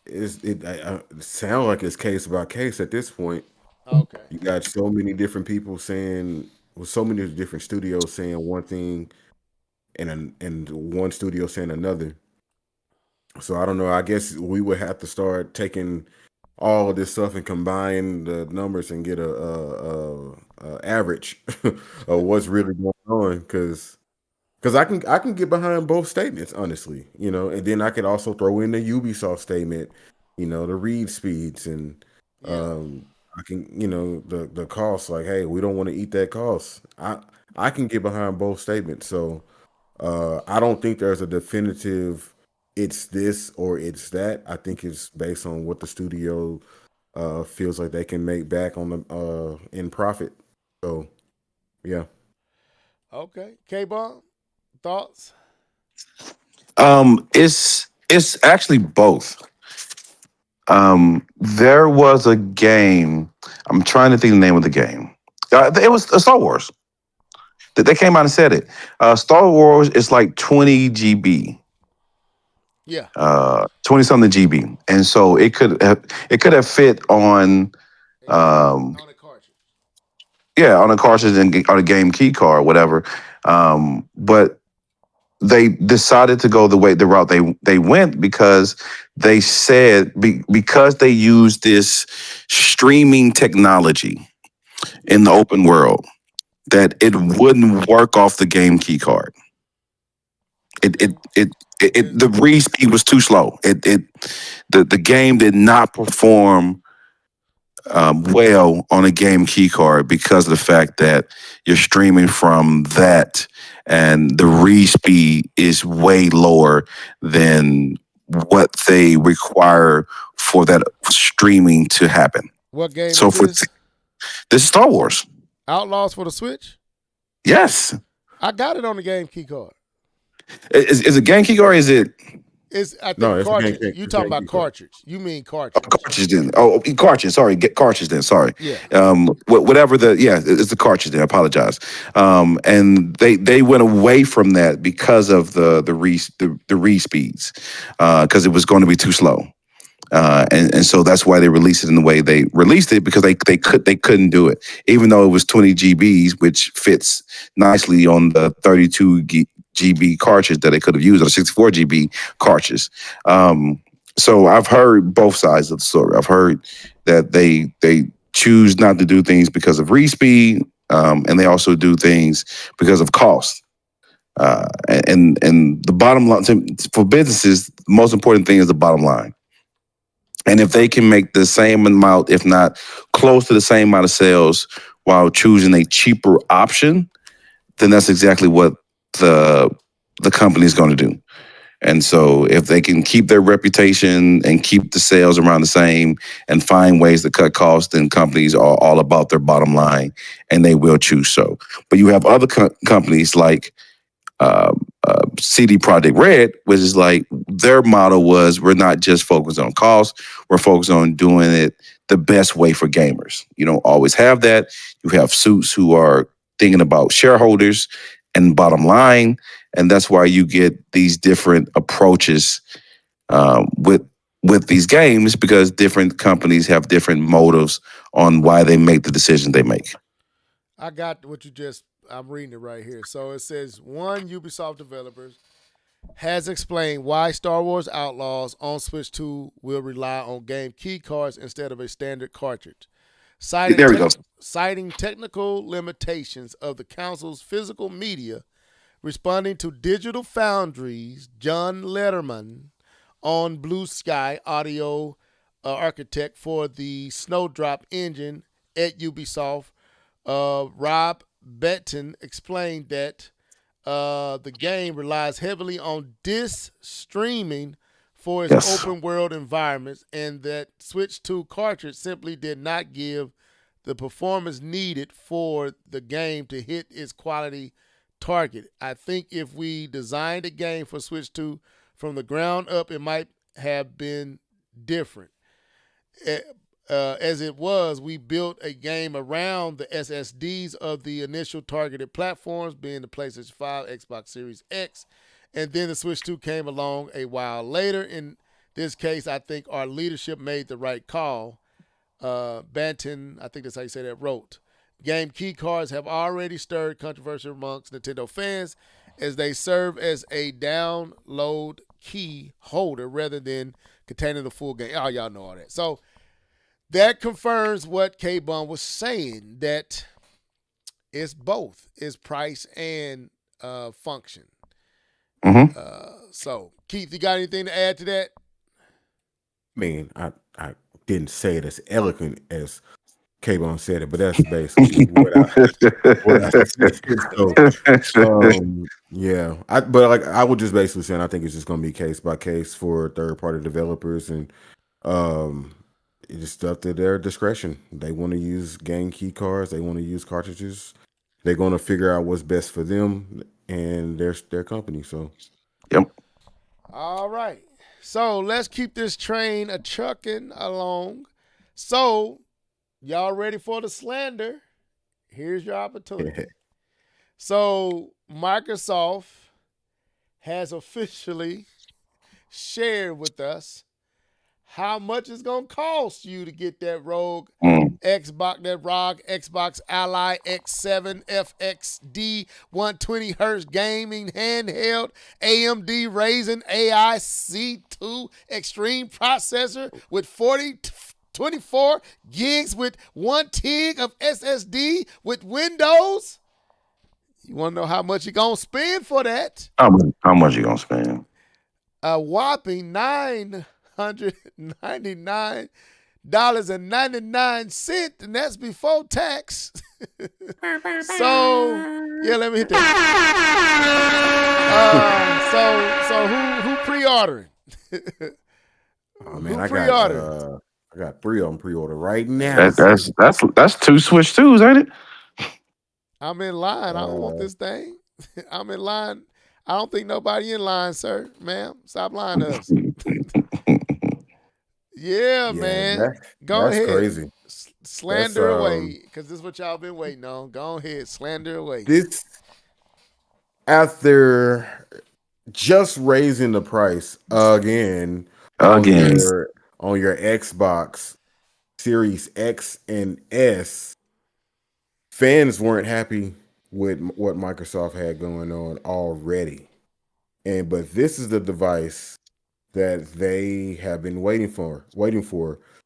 it sounds like it's case by case at this point. Okay. You got so many different people saying, with so many different studios saying one thing, and one studio saying another. So I don't know. I guess we would have to start taking all of this stuff and combine the numbers and get a average of what's really going on. Because I can get behind both statements, honestly, and then I could also throw in the Ubisoft statement, the read speeds, and Yeah. I can, the cost. Like, hey, we don't want to eat that cost. I can get behind both statements. So I don't think there's a definitive. It's this or it's that. I think it's based on what the studio feels like they can make back on the in profit. So yeah. Okay. K Bomb, thoughts? It's actually both. There was a game. I'm trying to think the name of the game. It was Star Wars. They came out and said it. Star Wars is like 20 GB, Yeah. 20 something GB, and so it could have fit on um, On the cartridge. yeah, on a cartridge and on a game key card, whatever. But they decided to go the route they went because they said because they used this streaming technology in the open world that it wouldn't work off the game key card. The read speed was too slow. The game did not perform well on a game key card because of the fact that you're streaming from that and the read speed is way lower than what they require for that streaming to happen. What game So is for this? this is Star Wars. Outlaws for the Switch? Yes. I got it on the game key card. Is it game key card or is it I think No, it's a cartridge. game- You it's talking a game about key card. cartridge. You mean cartridge. cartridge then? Oh, cartridge. Sorry, get cartridge then. Sorry. Yeah. Whatever it's the cartridge then. I apologize. And they went away from that because of the read speeds, because it was going to be too slow. And so that's why they released it in the way they released it because they couldn't do it, even though it was 20 GBs, which fits nicely on the 32 GB cartridge that they could have used on a 64 GB cartridge. So I've heard both sides of the story. I've heard that they choose not to do things because of read speed, and they also do things because of cost. And the bottom line for businesses, the most important thing is the bottom line. And if they can make the same amount, if not close to the same amount of sales while choosing a cheaper option, then that's exactly what the company is going to do. And so if they can keep their reputation and keep the sales around the same and find ways to cut costs, then companies are all about their bottom line and they will choose so. But you have other companies like CD Projekt Red, which is like their motto was we're not just focused on cost, we're focused on doing it the best way for gamers. You don't always have that. You have suits who are thinking about shareholders and bottom line, and that's why you get these different approaches with these games because different companies have different motives on why they make the decisions they make. I got what you just. I'm reading it right here. So it says one Ubisoft developers has explained why Star Wars Outlaws on Switch 2 will rely on game key cards instead of a standard cartridge, citing, There we go. citing technical limitations of the console's physical media. Responding to Digital Foundry's John Letterman on Blue Sky Audio architect for the Snowdrop engine at Ubisoft, Rob Benton explained that the game relies heavily on disc streaming for its Yes. open world environments, and that Switch 2 cartridge simply did not give the performance needed for the game to hit its quality target. I think if we designed a game for Switch 2 from the ground up, it might have been different. As it was, we built a game around the SSDs of the initial targeted platforms, being the PlayStation 5, Xbox Series X, and then the Switch 2 came along a while later. In this case, I think our leadership made the right call. Banton, I think that's how you say that, wrote, game key cards have already stirred controversy amongst Nintendo fans as they serve as a download key holder rather than containing the full game. Oh, y'all know all that. So that confirms what K-Bun was saying, that it's both. It's price and function. Mm-hmm. So, Keith, you got anything to add to that? I mean, I didn't say it as eloquent as K-Bone said it, but that's basically what I said. So, yeah. But like I would just basically saying I think it's just gonna be case by case for third party developers, and it's just up to their discretion. They want to use game key cards, they want to use cartridges. They're gonna figure out what's best for them and their company. So Yep. All right. So let's keep this train a trucking along. So, y'all ready for the slander? Here's your opportunity. So, Microsoft has officially shared with us how much it's going to cost you to get that ROG Xbox Ally X7 FXD 120 Hz gaming handheld AMD Ryzen AI C2 Extreme processor with 24 gigs with 1 TB of SSD with Windows. You want to know how much you're going to spend for that? How much you gonna spend? A whopping $999.99, and that's before tax. So, yeah, let me hit that. So who pre-ordering? oh man, Who I pre-ordered? got 3 of them pre-order right now. That's 2 Switch 2s, ain't it? I'm in line. I don't want this thing. I'm in line. I don't think nobody in line, sir, ma'am. Stop lying to us. Yeah, man. Go that's ahead. crazy. Slander That's, away, because this is what y'all been waiting on. Go ahead, slander away. This after just raising the price again on your Xbox Series X and S, fans weren't happy with what Microsoft had going on already. But this is the device that they have been waiting for.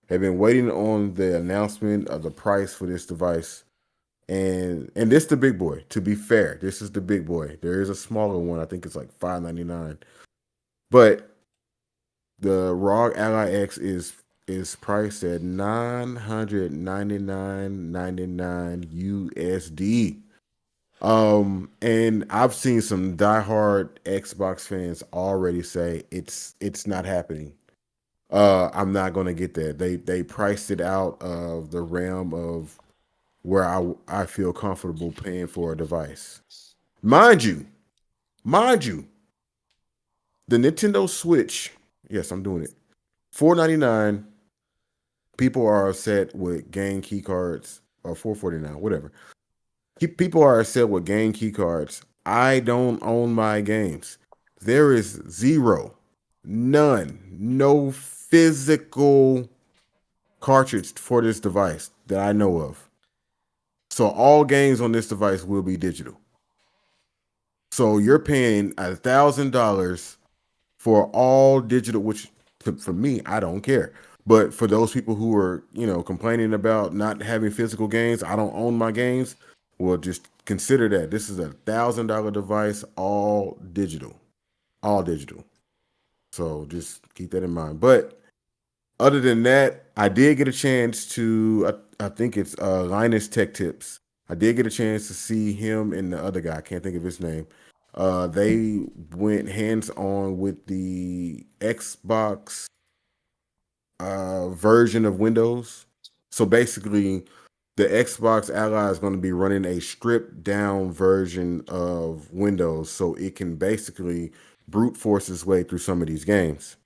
They've been waiting on the announcement of the price for this device. And this is the big boy. To be fair, this is the big boy. There is a smaller one. I think it's like $599. But the ROG Ally X is priced at $999.99 USD. And I've seen some diehard Xbox fans already say it's not happening. I'm not gonna get that. They priced it out of the realm of where I feel comfortable paying for a device. Mind you, the Nintendo Switch, yes, I'm doing it. $499. People are upset with game key cards, or $449, whatever. People are upset with game key cards. I don't own my games. There is no physical cartridge for this device that I know of. So all games on this device will be digital. So you're paying $1,000 for all digital, which for me, I don't care. But for those people who are, complaining about not having physical games, I don't own my games. Well, just consider that this is $1,000 device, all digital. So just keep that in mind. But other than that, I did get a chance to, I think it's Linus Tech Tips. I did get a chance to see him and the other guy. I can't think of his name. They went hands-on with the Xbox version of Windows. So basically, the Xbox Ally is going to be running a stripped-down version of Windows, so it can basically brute force its way through some of these games.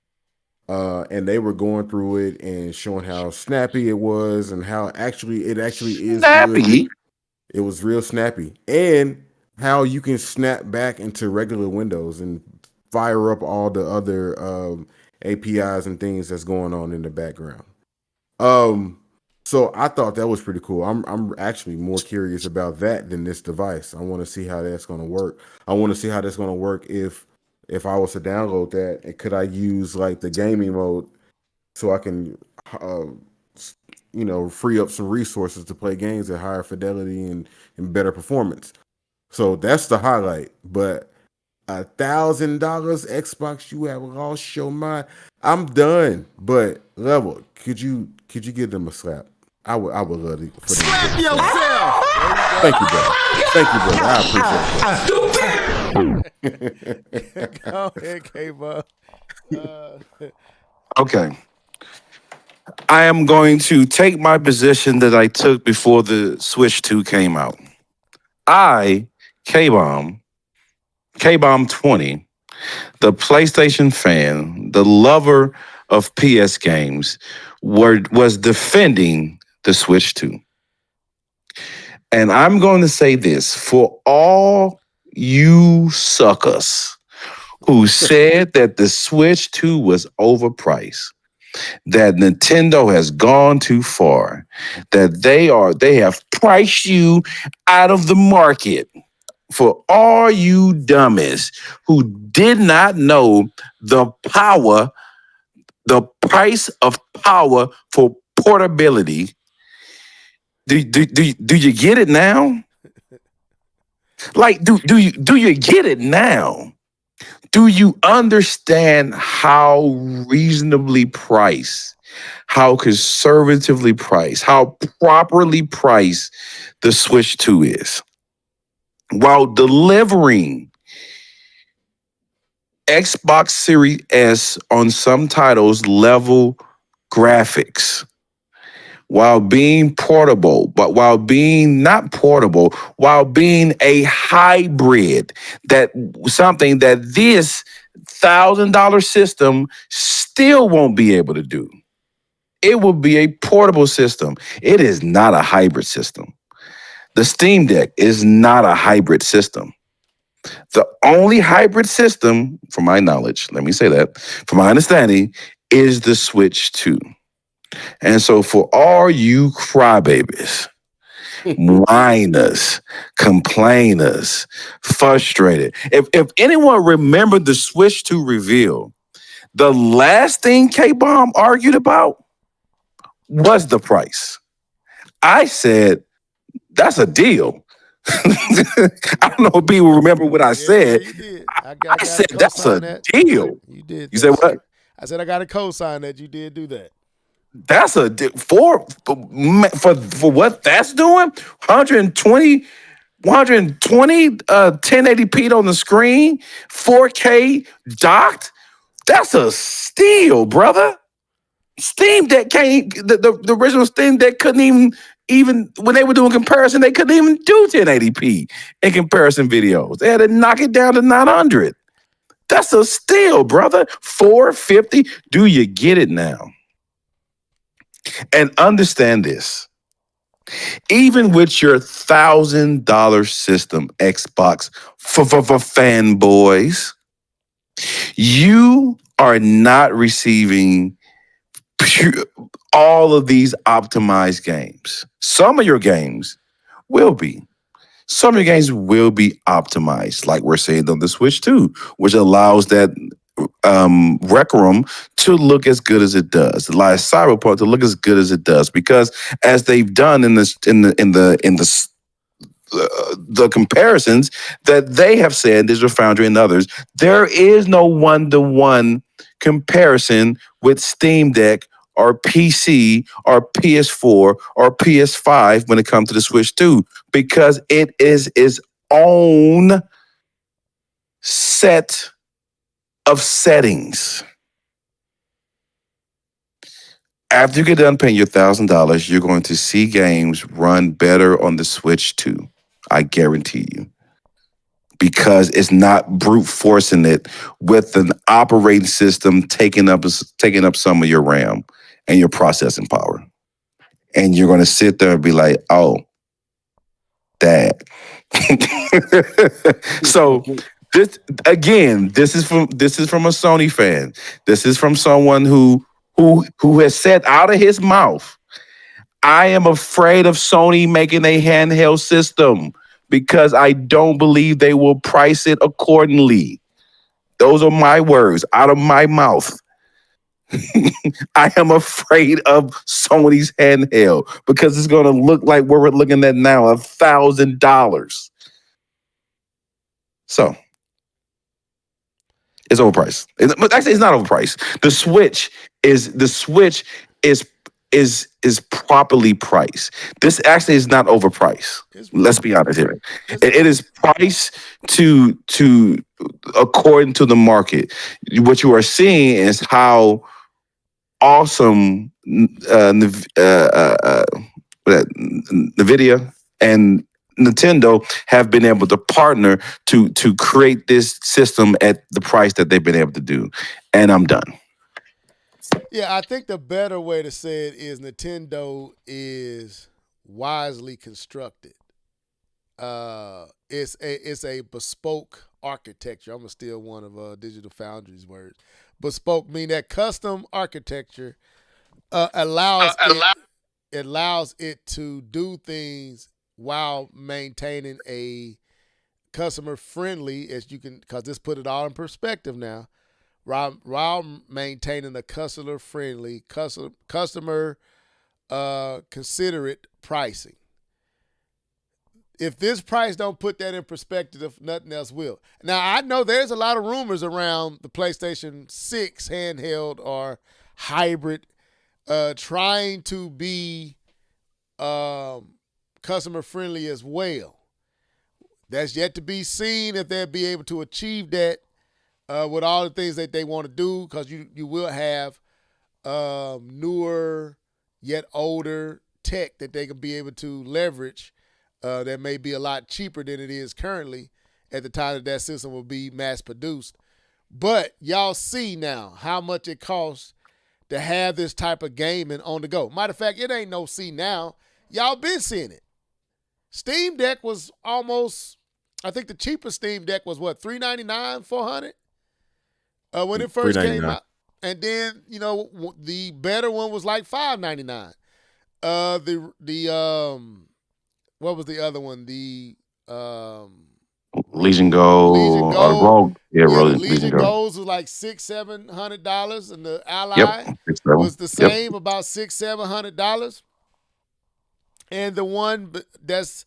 and they were going through it and showing how snappy it was and how it actually is good. Snappy. It was real snappy, and how you can snap back into regular Windows and fire up all the other APIs and things that's going on in the background. So I thought that was pretty cool. I'm actually more curious about that than this device. I want to see how that's going to work. I want to see how that's going to work if I was to download that, and could I use like the gaming mode so I can uh, free up some resources to play games at higher fidelity and better performance. So that's the highlight. But $1,000 Xbox, you have lost your mind. I'm done. But Level, could you give them a slap? I would love to for them. Slap yourself. Thank you, brother. Thank you, brother. I appreciate that. Go ahead, K-Bub. Okay. I am going to take my position that I took before the Switch 2 came out. K-Bomb 20, the PlayStation fan, the lover of PS games, was defending the Switch 2. And I'm going to say this for all you suckers who said that the Switch 2 was overpriced, that Nintendo has gone too far, that they have priced you out of the market. For all you dummies who did not know the price of power for portability, do you get it now? Like, do you get it now? Do you understand how reasonably priced, how conservatively priced, how properly priced the Switch 2 is? While delivering Xbox Series S on some titles level graphics, while being portable, but while being not portable, while being a hybrid, that something that this $1,000 system still won't be able to do. It will be a portable system. It is not a hybrid system. The Steam Deck is not a hybrid system. The only hybrid system, from my knowledge, let me say that, from my understanding, is the Switch 2. And so for all you crybabies, whiners, complainers, frustrated, if anyone remembered the Switch 2 reveal, the last thing K-Bomb argued about was the price. I said, that's a deal. I don't know if people remember what I said. You did. I said that's a deal. You did. You said what? I said I got to co-sign that. You did do that. That's a for what that's doing. 120 1080p on the screen, 4K docked. That's a steal, brother. Steam Deck can't. The original Steam Deck couldn't even when they were doing comparison, they couldn't even do 1080p in comparison videos. They had to knock it down to 900. That's a steal, brother. 450. Do you get it now? And understand this. Even with your $1,000 system, Xbox for fanboys, you are not receiving all of these optimized games. Some of your games will be. Some of your games will be optimized, like we're saying on the Switch 2, which allows that Rec Room to look as good as it does, like Cyberpunk to look as good as it does, because as they've done in the comparisons that they have said, Digital Foundry and others, there is no one-to-one comparison with Steam Deck or PC or PS4 or PS5 when it comes to the Switch 2, because it is its own set of settings. After you get done paying your $1,000, you're going to see games run better on the Switch 2. I guarantee you. because it's not brute forcing it with an operating system taking up some of your RAM and your processing power. And you're going to sit there and be like, oh, that. So this is from a Sony fan. This is from someone who has said out of his mouth, I am afraid of Sony making a handheld system because I don't believe they will price it accordingly. Those are my words out of my mouth. I am afraid of Sony's handheld because it's going to look like what we're looking at now, $1,000. So it's overpriced. But actually, it's not overpriced. The Switch is properly priced. This actually is not overpriced. Let's be honest here. It is priced to according to the market. What you are seeing is how awesome NVIDIA and Nintendo have been able to partner to create this system at the price that they've been able to do. And I'm done. Yeah, I think the better way to say it is Nintendo is wisely constructed. It's a bespoke architecture. I'm gonna steal one of Digital Foundry's words. Bespoke mean that custom architecture allows it to do things while maintaining a customer friendly, as you can, because this put it all in perspective now. While maintaining a customer friendly, customer considerate pricing. If this price don't put that in perspective, nothing else will. Now, I know there's a lot of rumors around the PlayStation 6 handheld or hybrid trying to be customer friendly as well. That's yet to be seen if they'll be able to achieve that with all the things that they want to do, because you will have newer yet older tech that they can be able to leverage that may be a lot cheaper than it is currently at the time that system will be mass produced. But y'all see now how much it costs to have this type of gaming on the go. Matter of fact, it ain't no see now. Y'all been seeing it. Steam Deck was almost, I think the cheapest Steam Deck was what, $399, $400 when it first came out. And then, the better one was like $599. What was the other one? The Legion Go. Rogue. Yeah, Legion Go's was like $600-$700, and the Ally was the same, about $600-$700. And the one that's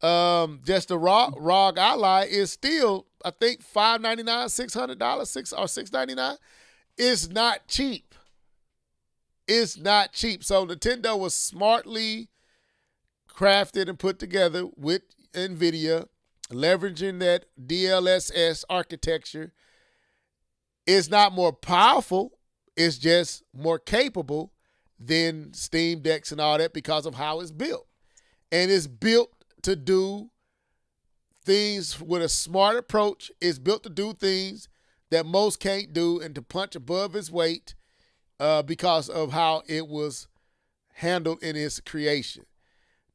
just the ROG Ally is still, I think, $599, $600, $699. It's not cheap. It's not cheap. So Nintendo was smartly crafted and put together with NVIDIA, leveraging that DLSS architecture. It's not more powerful. It's just more capable than Steam Decks and all that because of how it's built. And it's built to do things with a smart approach. It's built to do things that most can't do and to punch above its weight because of how it was handled in its creation.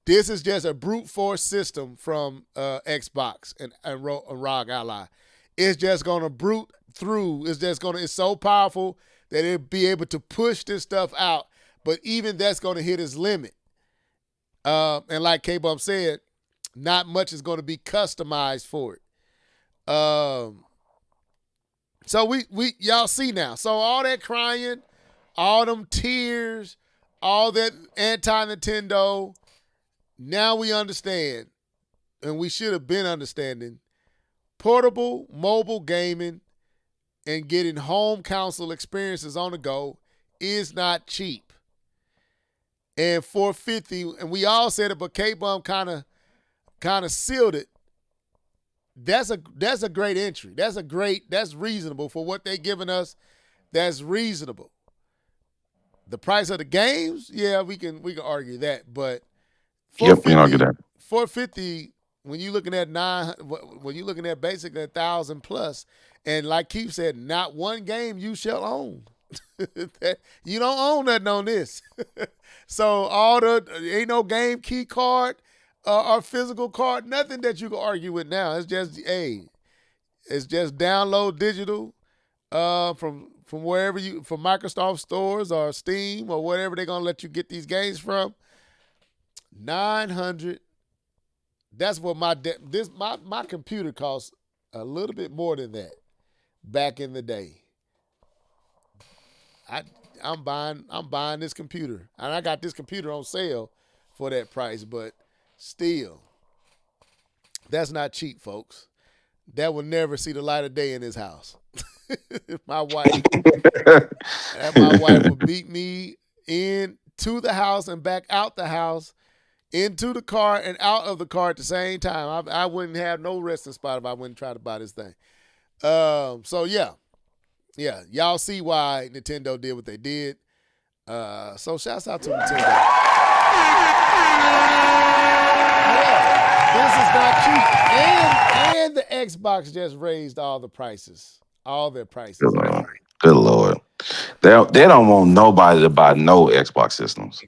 This is just a brute force system from Xbox and ROG Ally. It's just going to brute through. It's so powerful that it'll be able to push this stuff out. But even that's going to hit its limit. And like K-Bump said, not much is going to be customized for it. So we y'all see now. So all that crying, all them tears, all that anti-Nintendo, now we understand, and we should have been understanding, portable mobile gaming and getting home console experiences on the go is not cheap. And $450, and we all said it, but K-Bum kind of sealed it. That's a great entry. That's reasonable for what they're giving us. That's reasonable. The price of the games, yeah, we can argue that, but we can argue that. $450 when you're looking at basically 1,000 plus, and like Keith said, not one game you shall own. You don't own nothing on this. So ain't no game key card or physical card, nothing that you can argue with now. It's just download digital from wherever from Microsoft stores or Steam or whatever they're gonna let you get these games from. $900. That's what my computer costs a little bit more than that back in the day. I'm buying this computer, and I got this computer on sale for that price, but still, that's not cheap, folks. That will never see the light of day in this house. My wife would beat me into the house and back out the house, into the car and out of the car at the same time. I wouldn't have no resting spot if I wouldn't try to buy this thing. So yeah, y'all see why Nintendo did what they did. So shouts out to Nintendo. Yeah, this is not cheap. And the Xbox just raised all their prices. Good Lord. They don't want nobody to buy no Xbox systems.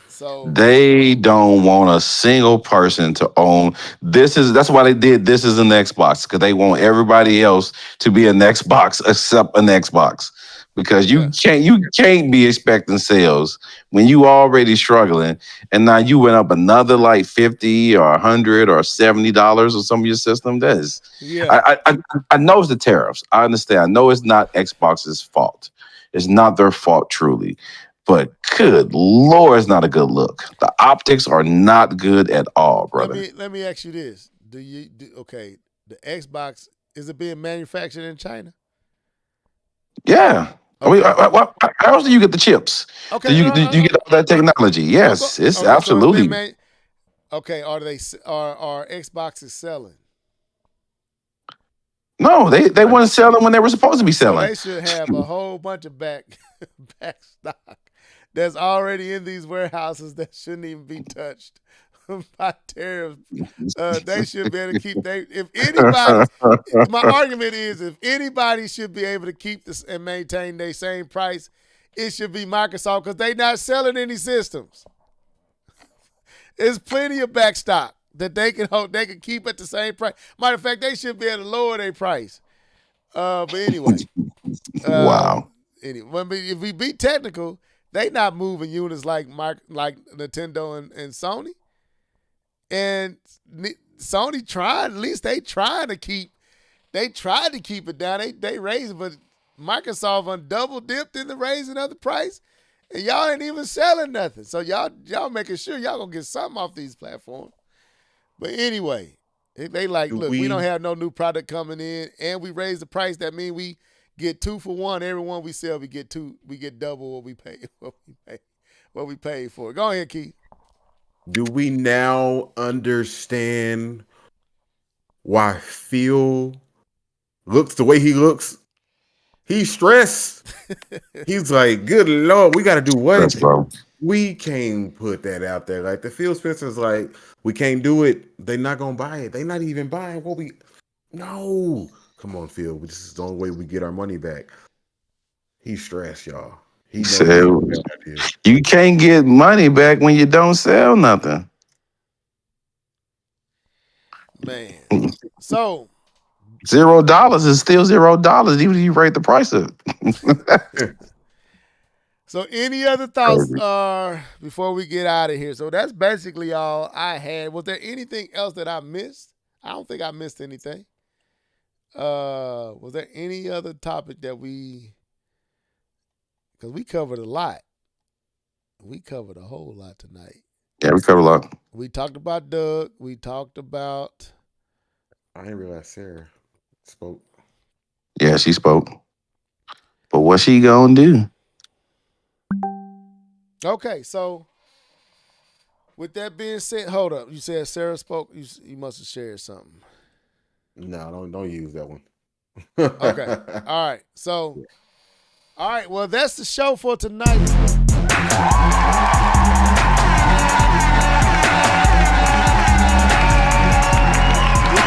So They don't want a single person to own. That's why they did this is an Xbox, because they want everybody else to be an Xbox except an Xbox. Because you can't be expecting sales when you already struggling, and now you went up another like $50 or $100 or $70 on some of your system. That is, I know it's the tariffs. I understand. I know it's not Xbox's fault. It's not their fault truly, but good Lord, it's not a good look. The optics are not good at all, brother. Let me ask you this: the Xbox, is it being manufactured in China? Yeah. Okay. How else do you get the chips? Okay, Do you get all that technology? Yes, it's so absolutely. Okay, are Xboxes selling? No, they weren't selling when they were supposed to be So selling. they should have a whole bunch of back stock that's already in these warehouses that shouldn't even be touched by tariffs. They should be able to keep. If anybody, my argument is, if anybody should be able to keep this and maintain their same price, it should be Microsoft, because they not selling any systems. There's plenty of back stock that they can keep at the same price. Matter of fact, they should be able to lower their price. But anyway, Wow. Anyway, if we be technical, they not moving units like Nintendo and Sony. And Sony tried, at least they tried to keep it down. They raised it, but Microsoft double dipped in the raising of the price, and y'all ain't even selling nothing. So y'all making sure y'all gonna get something off these platforms. But anyway, they like, look, we don't have no new product coming in, and we raise the price. That means we get 2 for 1. Every one we sell, we get double what we pay for. Go ahead, Keith. Do we now understand why Phil looks the way he looks? He's stressed. He's like, good Lord, we got to do what? That's bro. We can't put that out there. Like the Phil Spencer's like, we can't do it. They're not going to buy it. They're not even buying what we. No. Come on, Phil. This is the only way we get our money back. He's stressed, y'all. He knows you can't get money back when you don't sell nothing. Man. So $0 is still $0, even if you rate the price up. So any other thoughts before we get out of here? So that's basically all I had. Was there anything else that I missed? I don't think I missed anything. Was there any other topic that because we covered a lot. We covered a whole lot tonight. Yeah, we covered a lot. We talked about Doug. We talked about. I didn't realize Sarah spoke. Yeah, she spoke. But what's she gonna do? Okay, so with that being said, hold up. You said Sarah spoke. You must have shared something. No, don't use that one. Okay. All right. So, all right. Well, that's the show for tonight.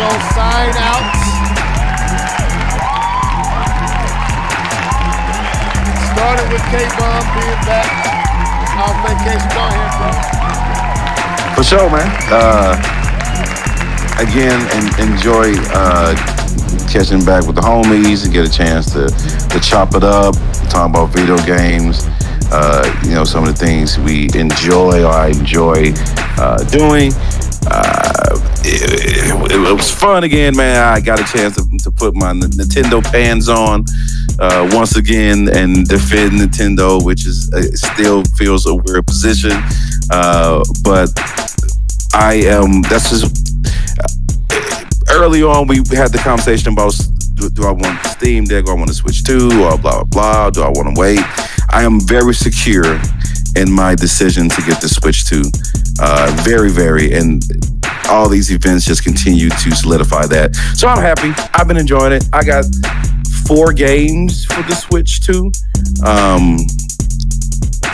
gonna sign out. Started with K-Bomb being back off vacation. Go ahead, bro. For sure, man. Again, enjoy catching back with the homies and get a chance to chop it up, talk about video games. Some of the things we enjoy or I enjoy doing. It was fun again, man. I got a chance to put my Nintendo pants on once again and defend Nintendo, which is still feels a weird position. But that's just early on we had the conversation about do I want Steam Deck or I want to Switch 2 or blah, blah, blah. Do I want to wait? I am very secure in my decision to get the Switch 2. Very, very. And all these events just continue to solidify that. So I'm happy. I've been enjoying it. I got 4 games for the Switch 2.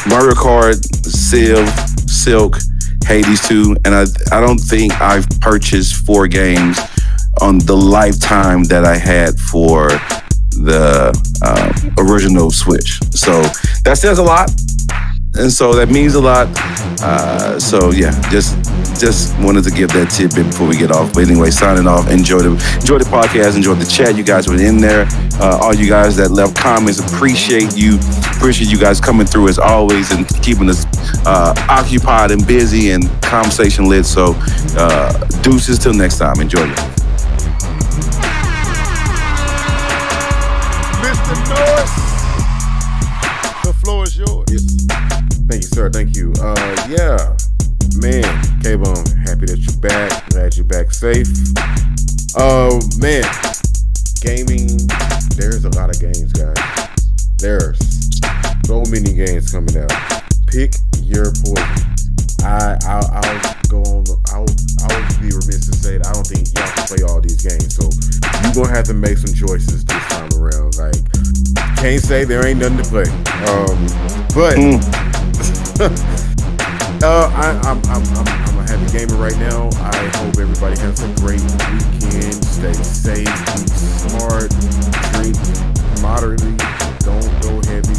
Mario Kart, Civ, Silk, Hades 2. And I don't think I've purchased 4 games on the lifetime that I had for the original Switch. So that says a lot. And so that means a lot. So yeah, just wanted to give that tidbit before we get off. But anyway, signing off. Enjoy the podcast. Enjoy the chat. You guys were in there. All you guys that left comments, appreciate you. Appreciate you guys coming through as always and keeping us occupied and busy and conversation lit. So deuces till next time. Enjoy it. Mr. Norris, the floor is yours. Yes. Thank you, sir. Thank you. Yeah, man, K-Bone, happy that you're back. Glad you're back safe. Man, gaming. There's a lot of games, guys. There's so many games coming out. Pick your poison. I'll go on. I would be remiss to say that I don't think y'all can play all these games. So you're gonna have to make some choices this time around. Like, can't say there ain't nothing to play. But I'm a happy gamer right now. I hope everybody has a great weekend. Stay safe, be smart, drink moderately, don't go heavy.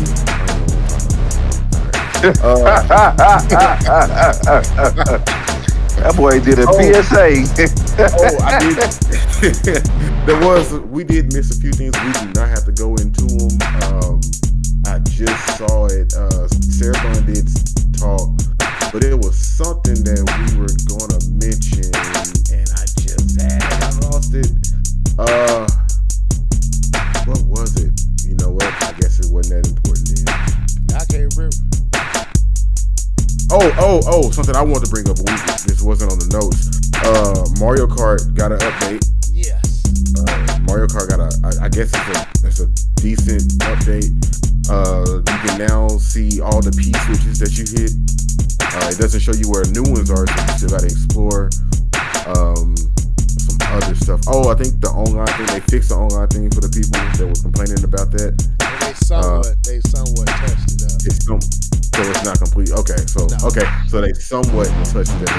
I don't know what I'm talking about. That boy did a PSA. We did miss a few things. We do not have to go into them. I just saw it. Seraphon did talk, but it was something that we were gonna mention, and I just had it. I lost it. What was it? You know what? I guess it wasn't that important then. I can't remember. Oh, something I wanted to bring up, but this wasn't on the notes. Mario Kart got an update. Yes. Mario Kart got I guess it's a decent update. You can now see all the P switches that you hit. It doesn't show you where new ones are, so you still gotta explore some other stuff. Oh, I think the online thing, they fixed the online thing for the people that were complaining about that. They somewhat touched it up. So it's not complete. Okay, so No. Okay, so they somewhat touched it up.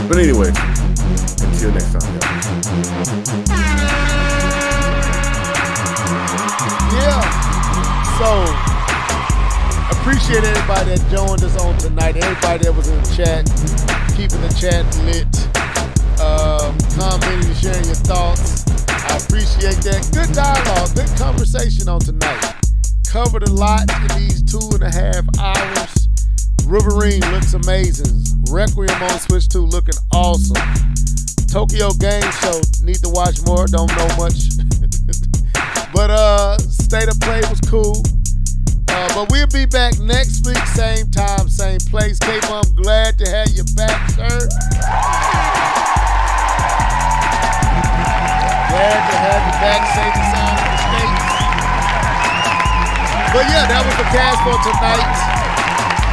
But anyway, until next time, guys. Yeah. So appreciate everybody that joined us on tonight. Everybody that was in the chat, keeping the chat lit, commenting, sharing your thoughts. I appreciate that. Good dialogue, good conversation on tonight. Covered a lot in these 2.5 hours. Riverine looks amazing. Requiem on Switch 2 looking awesome. Tokyo Game Show, need to watch more, don't know much. But State of Play was cool. But we'll be back next week, same time, same place. K-Bum, glad to have you back, sir. Glad to have you back, safe and sound in the States. But yeah, that was the cast for tonight.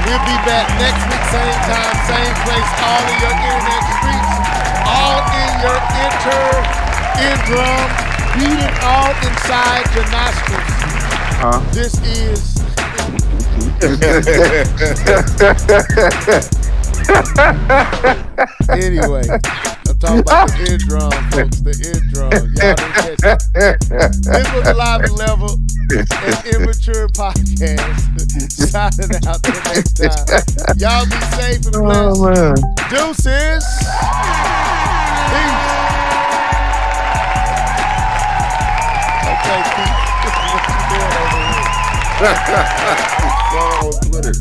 We'll be back next week, same time, same place, all in your internet streets, all in your eardrum, beating all inside your nostrils. This is Anyway, I'm talking about the ear drum, folks. The ear drum. Y'all didn't catch it. This was the Live and Level and Immature Podcast. Signing out till next time. Y'all be safe and blessed. Oh, man. Deuces. Peace. Okay, Pete. What you doing over here? Go on Twitter.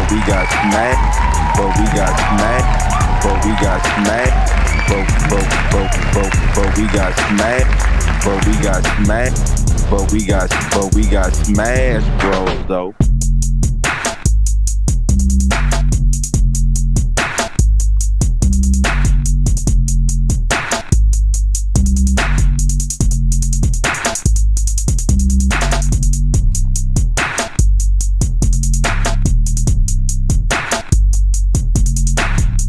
We got smacked. But we got smacked. But we got smacked. But we got smacked. But we got smacked. But we got smashed, bro, though.